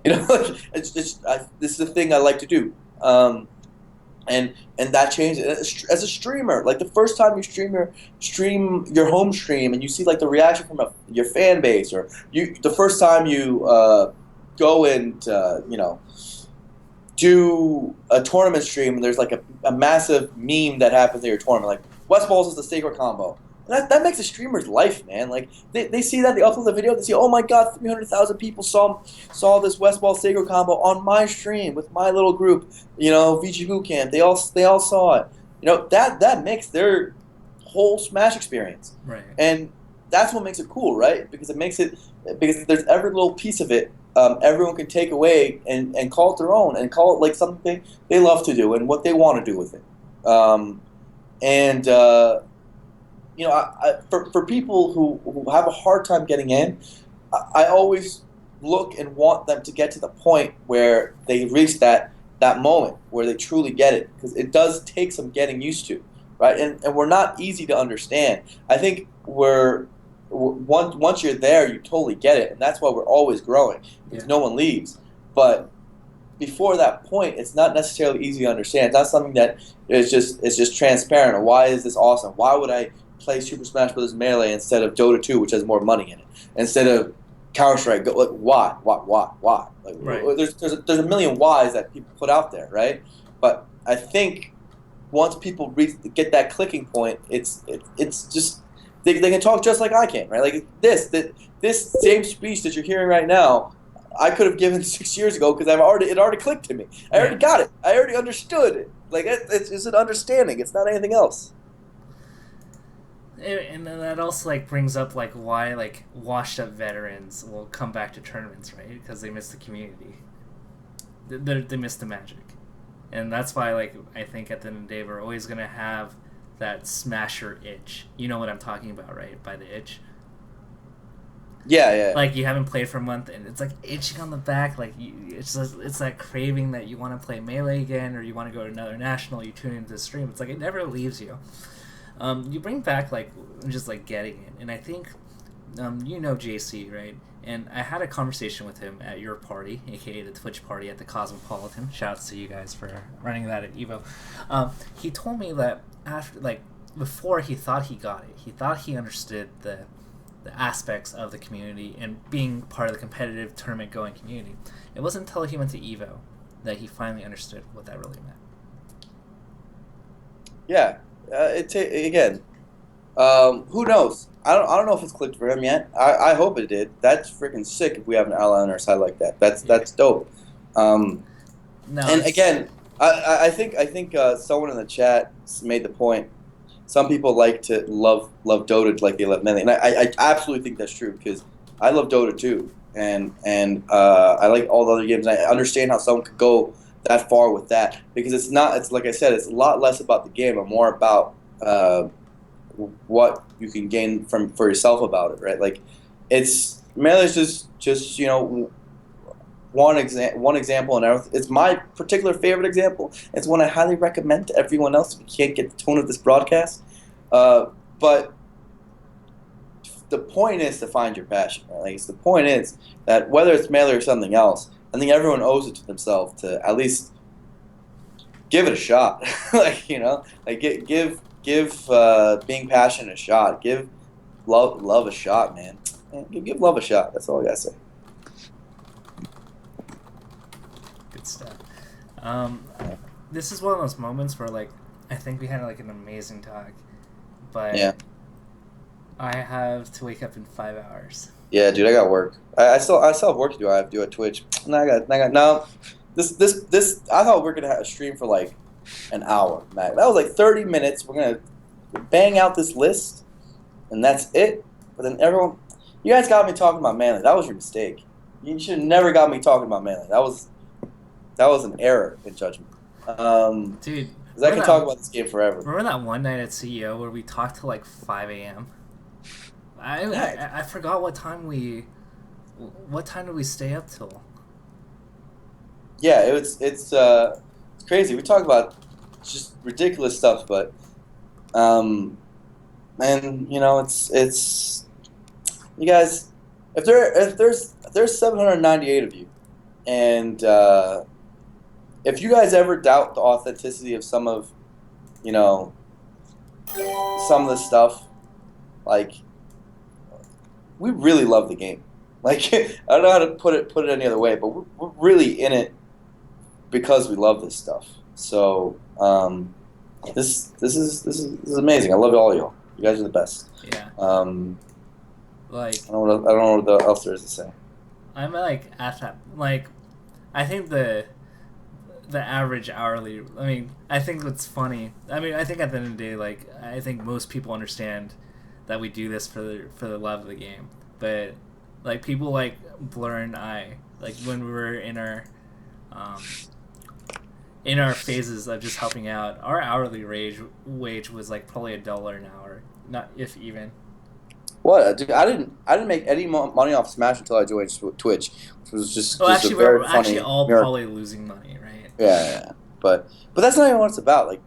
You know, this is the thing I like to do. And that changed as a streamer. Like the first time you stream your home stream, and you see like the reaction from your fan base, or the first time you go and do a tournament stream, and there's like a massive meme that happens at your tournament, like West Balls is the sacred combo. And that makes a streamer's life, man. Like they see that, they upload the video, they see, oh my god, 300,000 people saw this West Ball sacred combo on my stream with my little group, VG Bootcamp. They all saw it. That makes their whole Smash experience. Right. And that's what makes it cool, right? Because it makes it because there's every little piece of it. Everyone can take away and call it their own and call it like something they love to do and what they want to do with it. And for people who have a hard time getting in, I always look and want them to get to the point where they reach that moment where they truly get it, because it does take some getting used to, right? And we're not easy to understand. I think once you're there, you totally get it, and that's why we're always growing, because no one leaves. But before that point, it's not necessarily easy to understand. It's not something that is just transparent. Why is this awesome? Why would I play Super Smash Bros. Melee instead of Dota 2, which has more money in it, instead of Counter Strike? Like, why? Like, Right. there's a million whys that people put out there, right? But I think once people get that clicking point, it's just they can talk just like I can, right? Like this same speech that you're hearing right now, I could have given 6 years ago, because it already clicked to me. I already got it. I already understood it. Like it's an understanding. It's not anything else. And then that also like brings up like why like washed up veterans will come back to tournaments, right? Because they miss the community. They miss the magic, and that's why like I think at the end of the day we're always gonna have that smasher itch. You know what I'm talking about, right? By the itch. Yeah. Like you haven't played for a month and it's like itching on the back. Like it's that craving that you want to play Melee again, or you want to go to another national. You tune into the stream. It's like it never leaves you. You bring back like just like getting it, and I think JC, right? And I had a conversation with him at your party, aka the Twitch party at the Cosmopolitan. Shouts to you guys for running that at Evo. He told me that before he thought he got it, he thought he understood the aspects of the community and being part of the competitive tournament going community. It wasn't until he went to Evo that he finally understood what that really meant. Yeah. Again, who knows? I don't know if it's clicked for him yet. I hope it did. That's freaking sick if we have an ally on our side like that. That's dope. And again, I think someone in the chat made the point. Some people like to love Dota like they love Melee, and I absolutely think that's true, because I love Dota too, and I like all the other games. And I understand how someone could go that far with that, because it's like I said, it's a lot less about the game and more about what you can gain for yourself about it, right? Like Melee is just one example, and it's my particular favorite example. It's one I highly recommend to everyone else if you can't get the tone of this broadcast. But the point is to find your passion, right? Like the point is that whether it's Melee or something else, I think everyone owes it to themselves to at least give it a shot. Give being passionate a shot. Give love a shot, man. Give love a shot. That's all I gotta say. Good stuff. This is one of those moments where like I think we had like an amazing talk, but yeah. I have to wake up in 5 hours. Yeah, dude, I got work. I still have work to do. I have to do at Twitch. No. This. I thought we were gonna have a stream for like an hour, Mac. That was like 30 minutes. We're gonna bang out this list, and that's it. But then you guys got me talking about Melee. That was your mistake. You should have never got me talking about Melee. That was an error in judgment. Dude, because I can talk about this game forever. Remember that one night at CEO where we talked till like 5 a.m.? I forgot what time did we stay up till? Yeah, it's crazy. We talk about just ridiculous stuff, but and it's you guys, if there's 798 of you, and if you guys ever doubt the authenticity of some of the stuff, like, we really love the game. Like, I don't know how to put it any other way, but we're really in it because we love this stuff. So this is amazing. I love all of y'all. You guys are the best. Yeah. Like, I don't know what else there is to say. I'm like at that, like, I think the average hourly. I mean, I think what's funny. I mean, I think at the end of the day, like, I think most people understand that we do this for the love of the game. But like people like Blur and I, like when we were um, in our phases of just helping out, our hourly wage was like probably $1 an hour, not if even. What? Dude, I didn't make any money off Smash until I joined Twitch, which was just Oh, a actually, we're very actually funny all miracle. probably losing money, right? Yeah. But that's not even what it's about. Like,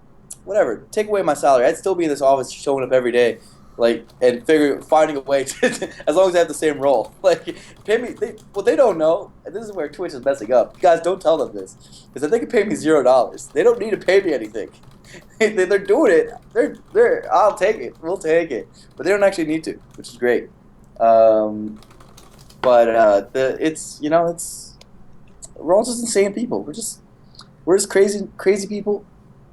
whatever. Take away my salary. I'd still be in this office showing up every day, like, and finding a way to, as long as I have the same role. Like, pay me. What they don't know, and this is where Twitch is messing up. You guys, don't tell them this, because if they can pay me $0, they don't need to pay me anything. They're doing it. I'll take it. We'll take it. But they don't actually need to, which is great. It's we're all just insane people. We're just crazy people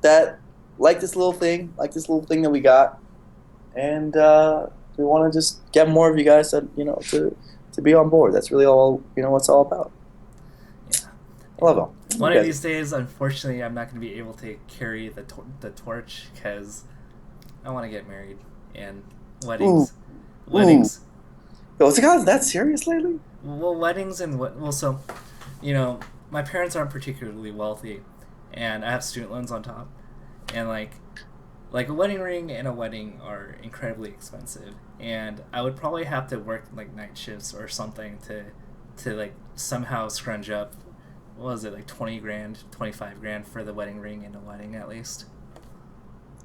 that like this little thing that we got, and we want to just get more of you guys to be on board. That's really all what it's all about. Yeah. I love it. One of these days, unfortunately, I'm not going to be able to carry the torch because I want to get married and weddings. Ooh. Weddings. Yo, has it gotten that serious lately? Well, weddings and so, my parents aren't particularly wealthy, and I have student loans on top, and like a wedding ring and a wedding are incredibly expensive, and I would probably have to work like night shifts or something to like somehow scrunch up. What was it, like 20 grand, 25 grand for the wedding ring and a wedding at least?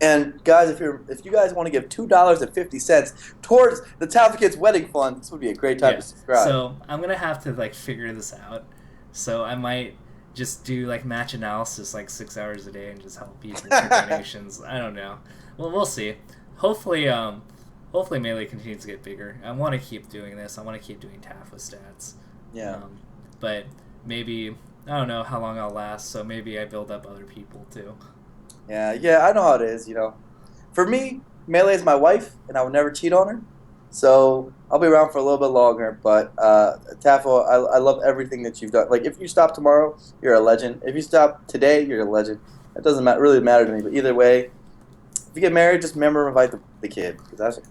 And guys, if you guys want to give $2.50 towards the Tafokints wedding fund, this would be a great time to subscribe. So I'm gonna have to like figure this out. So I might just do like match analysis like 6 hours a day and just help people with donations. I don't know. Well, we'll see. Hopefully Melee continues to get bigger. I want to keep doing this. I want to keep doing TAF with stats. Yeah. But maybe I don't know how long I'll last. So maybe I build up other people too. Yeah, I know how it is, For me, Melee is my wife, and I would never cheat on her. So I'll be around for a little bit longer. But Tafo, I love everything that you've done. Like, if you stop tomorrow, you're a legend. If you stop today, you're a legend. It doesn't really matter to me. But either way, if you get married, just remember to invite the kid. That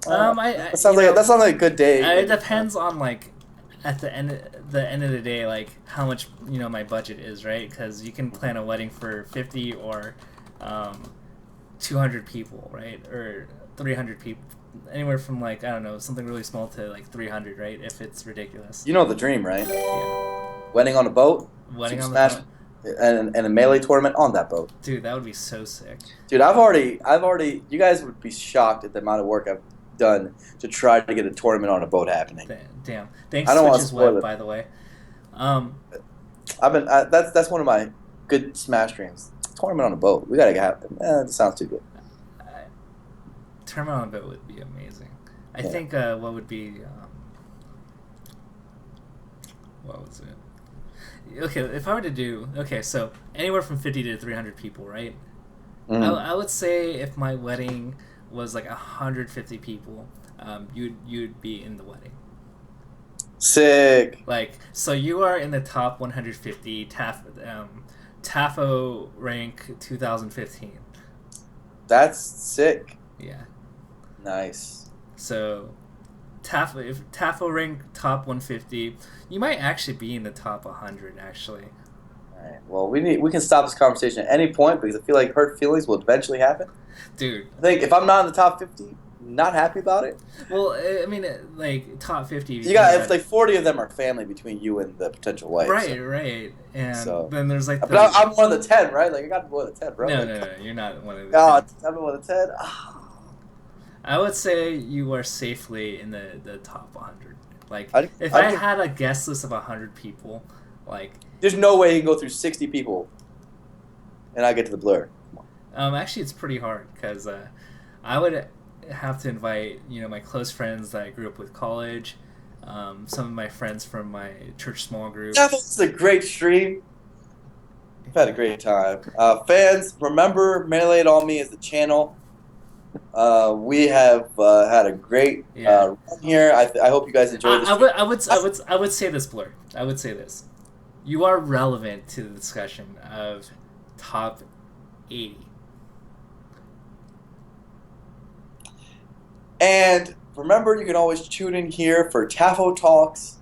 sounds like a good day. It depends on like at the end of the day, like how much my budget is, right? Because you can plan a wedding for 50 or 200 people, right? Or 300 people, anywhere from like, I don't know, something really small to like 300, right? If it's ridiculous. You know the dream, right? Yeah. Wedding on a boat. Wedding on the boat. And a Melee tournament on that boat. Dude, that would be so sick. Dude, I've already. You guys would be shocked at the amount of work I've done to try to get a tournament on a boat happening. Damn. Thanks, I don't want Switch's to spoil Web, it. by the way. That's one of my good Smash dreams. Tournament on a boat. We gotta have. That sounds too good. Tournament on a boat would be amazing. I think what would be. What was it? Okay, if I were to do. Okay, so anywhere from 50 to 300 people, right? I would say if my wedding was like 150 people, you'd be in the wedding. Sick. Like, so you are in the top 150 Tafo rank 2015. That's sick. Yeah. Nice. So, if Tafo rank top 150, you might actually be in the top 100. Actually. All right. Well, we can stop this conversation at any point because I feel like hurt feelings will eventually happen. Dude. I think if I'm not in the top 50, not happy about it. Well, I mean, like top 50. You got if like 40 of them are family between you and the potential wife. Right. And then there's like. But I'm one of the 10, right? Like I got to be one of the 10, bro. No, you're not one of the. Oh, I'm one of the 10. Oh. I would say you are safely in the top 100. Like, if I I had a guest list of 100 people, like. There's no way you can go through 60 people, and I get to the Blur. Actually, it's pretty hard because I would have to invite my close friends that I grew up with college, some of my friends from my church small group. That was a great stream. We've had a great time. Fans, remember Melee It On Me is the channel. We have had a great run here. I hope you guys enjoyed this. I would say this, Blur. I would say this. You are relevant to the discussion of top 80. And remember, you can always tune in here for Tafo Talks.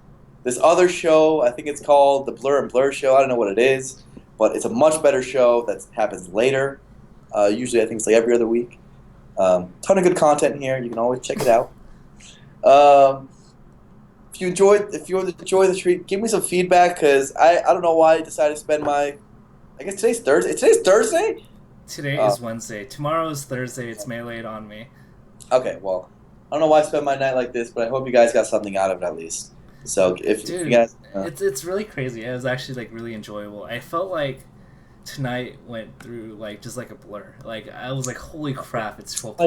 This other show, I think it's called the Blur and Blur Show. I don't know what it is, but it's a much better show that happens later. Usually, I think it's like every other week. Ton of good content here. You can always check it out. If you enjoyed the treat, give me some feedback because I don't know why I decided to spend my. I guess today's Thursday. Today's Thursday. Today is Wednesday. Tomorrow is Thursday. It's Melee'd on me. Okay, well, I don't know why I spent my night like this, but I hope you guys got something out of it at least. So if you guys, it's really crazy. It was actually like really enjoyable. I felt like tonight went through like just like a blur. Like I was like, holy crap, it's 12:25.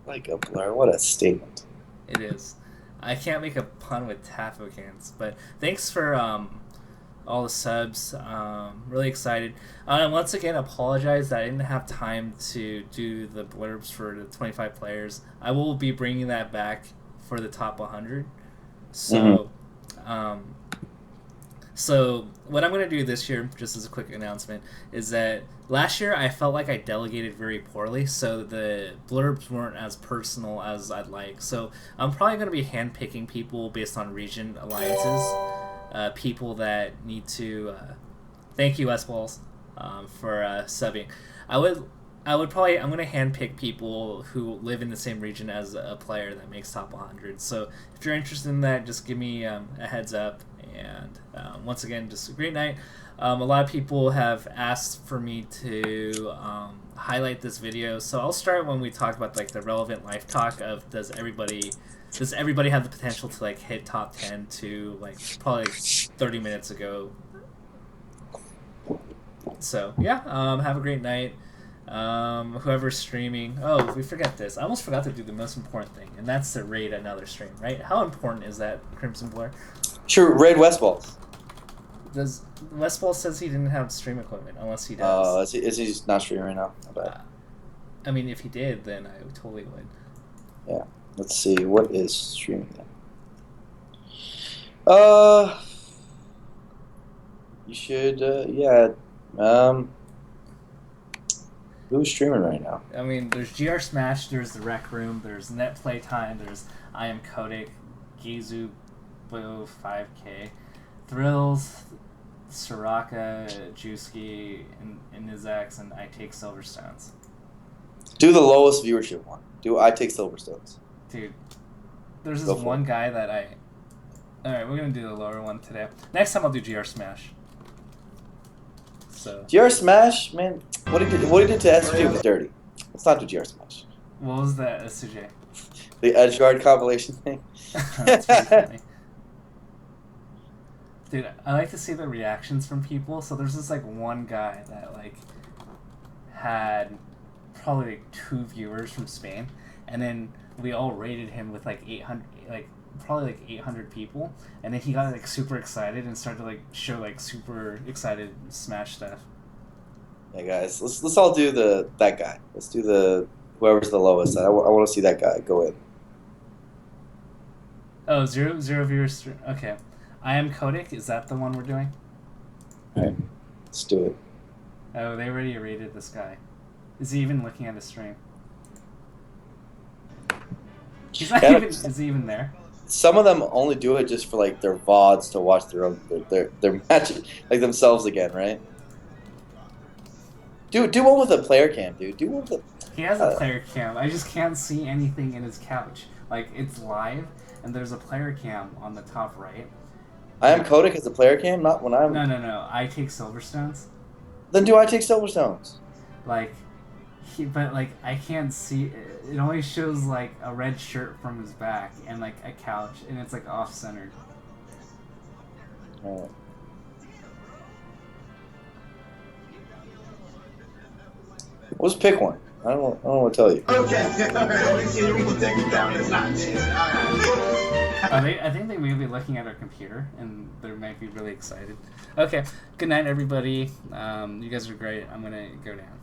Like a blur. What a statement. It is. I can't make a pun with Tafokints, but thanks for all the subs. Really excited. Once again, apologize that I didn't have time to do the blurbs for the 25 players. I will be bringing that back for the top 100. So, so what I'm going to do this year, just as a quick announcement, is that last year I felt like I delegated very poorly, so the blurbs weren't as personal as I'd like. So I'm probably going to be handpicking people based on region alliances, people that need to. Thank you, S-Balls, for subbing. I'm going to handpick people who live in the same region as a player that makes top 100. So if you're interested in that, just give me a heads up. And once again, just a great night. A lot of people have asked for me to highlight this video, so I'll start when we talk about like the relevant life talk of does everybody have the potential to like hit top 10 to like probably like 30 minutes ago. So yeah, have a great night. Whoever's streaming. Oh, we forgot this. I almost forgot to do the most important thing, and that's to raid another stream, right? How important is that, Crimson Blur? Sure, raid Westballs. Does Westball says he didn't have stream equipment, unless he does. Is he just not streaming right now? I mean, if he did, then I totally would. Yeah. Let's see. What is streaming then? You should, yeah. Who's streaming right now? I mean, there's GR Smash, there's the Rec Room, there's Net Playtime, there's I Am Kodak, Gizu, Blue, 5K, Thrills, Soraka, Juski, and Nizax, and I Take Silverstones. Do the lowest viewership one. Do I Take Silverstones. Dude, there's this one guy that I... Alright, we're going to do the lower one today. Next time I'll do GR Smash. So. GR Smash, man, what he did to SJ was dirty. Let's not do GR Smash. What was that, SJ? The Edgeguard compilation thing. That's pretty funny. Dude, I like to see the reactions from people. So there's this like one guy that like had probably like 2 viewers from Spain, and then we all rated him with like 800, like probably like 800 people, and then he got like super excited and started to like show like super excited Smash stuff. Yeah, guys, let's all do that guy. Let's do the whoever's the lowest. I want to see that guy go in. Oh, zero viewers. Okay. I Am Kodak, is that the one we're doing? Alright, let's do it. Oh, they already rated this guy. Is he even looking at his stream? He's not even. Is he even there? Some of them only do it just for like their VODs to watch their matches, like themselves again, right? Do one with a player cam, dude. Do one with a... He has a player cam. I just can't see anything in his couch. Like, it's live, and there's a player cam on the top right. I Am Kodak as a player cam, not when I'm... No. I Take Silverstones. Then do I Take Silverstones? Like, but like, I can't see... It only shows, like, a red shirt from his back and, like, a couch, and it's, like, off-centered. Alright. Let's pick one. I don't know what to tell you. Okay. We can take it down. It's not this. I think they may be looking at our computer, and they might be really excited. Okay. Good night, everybody. You guys are great. I'm going to go down.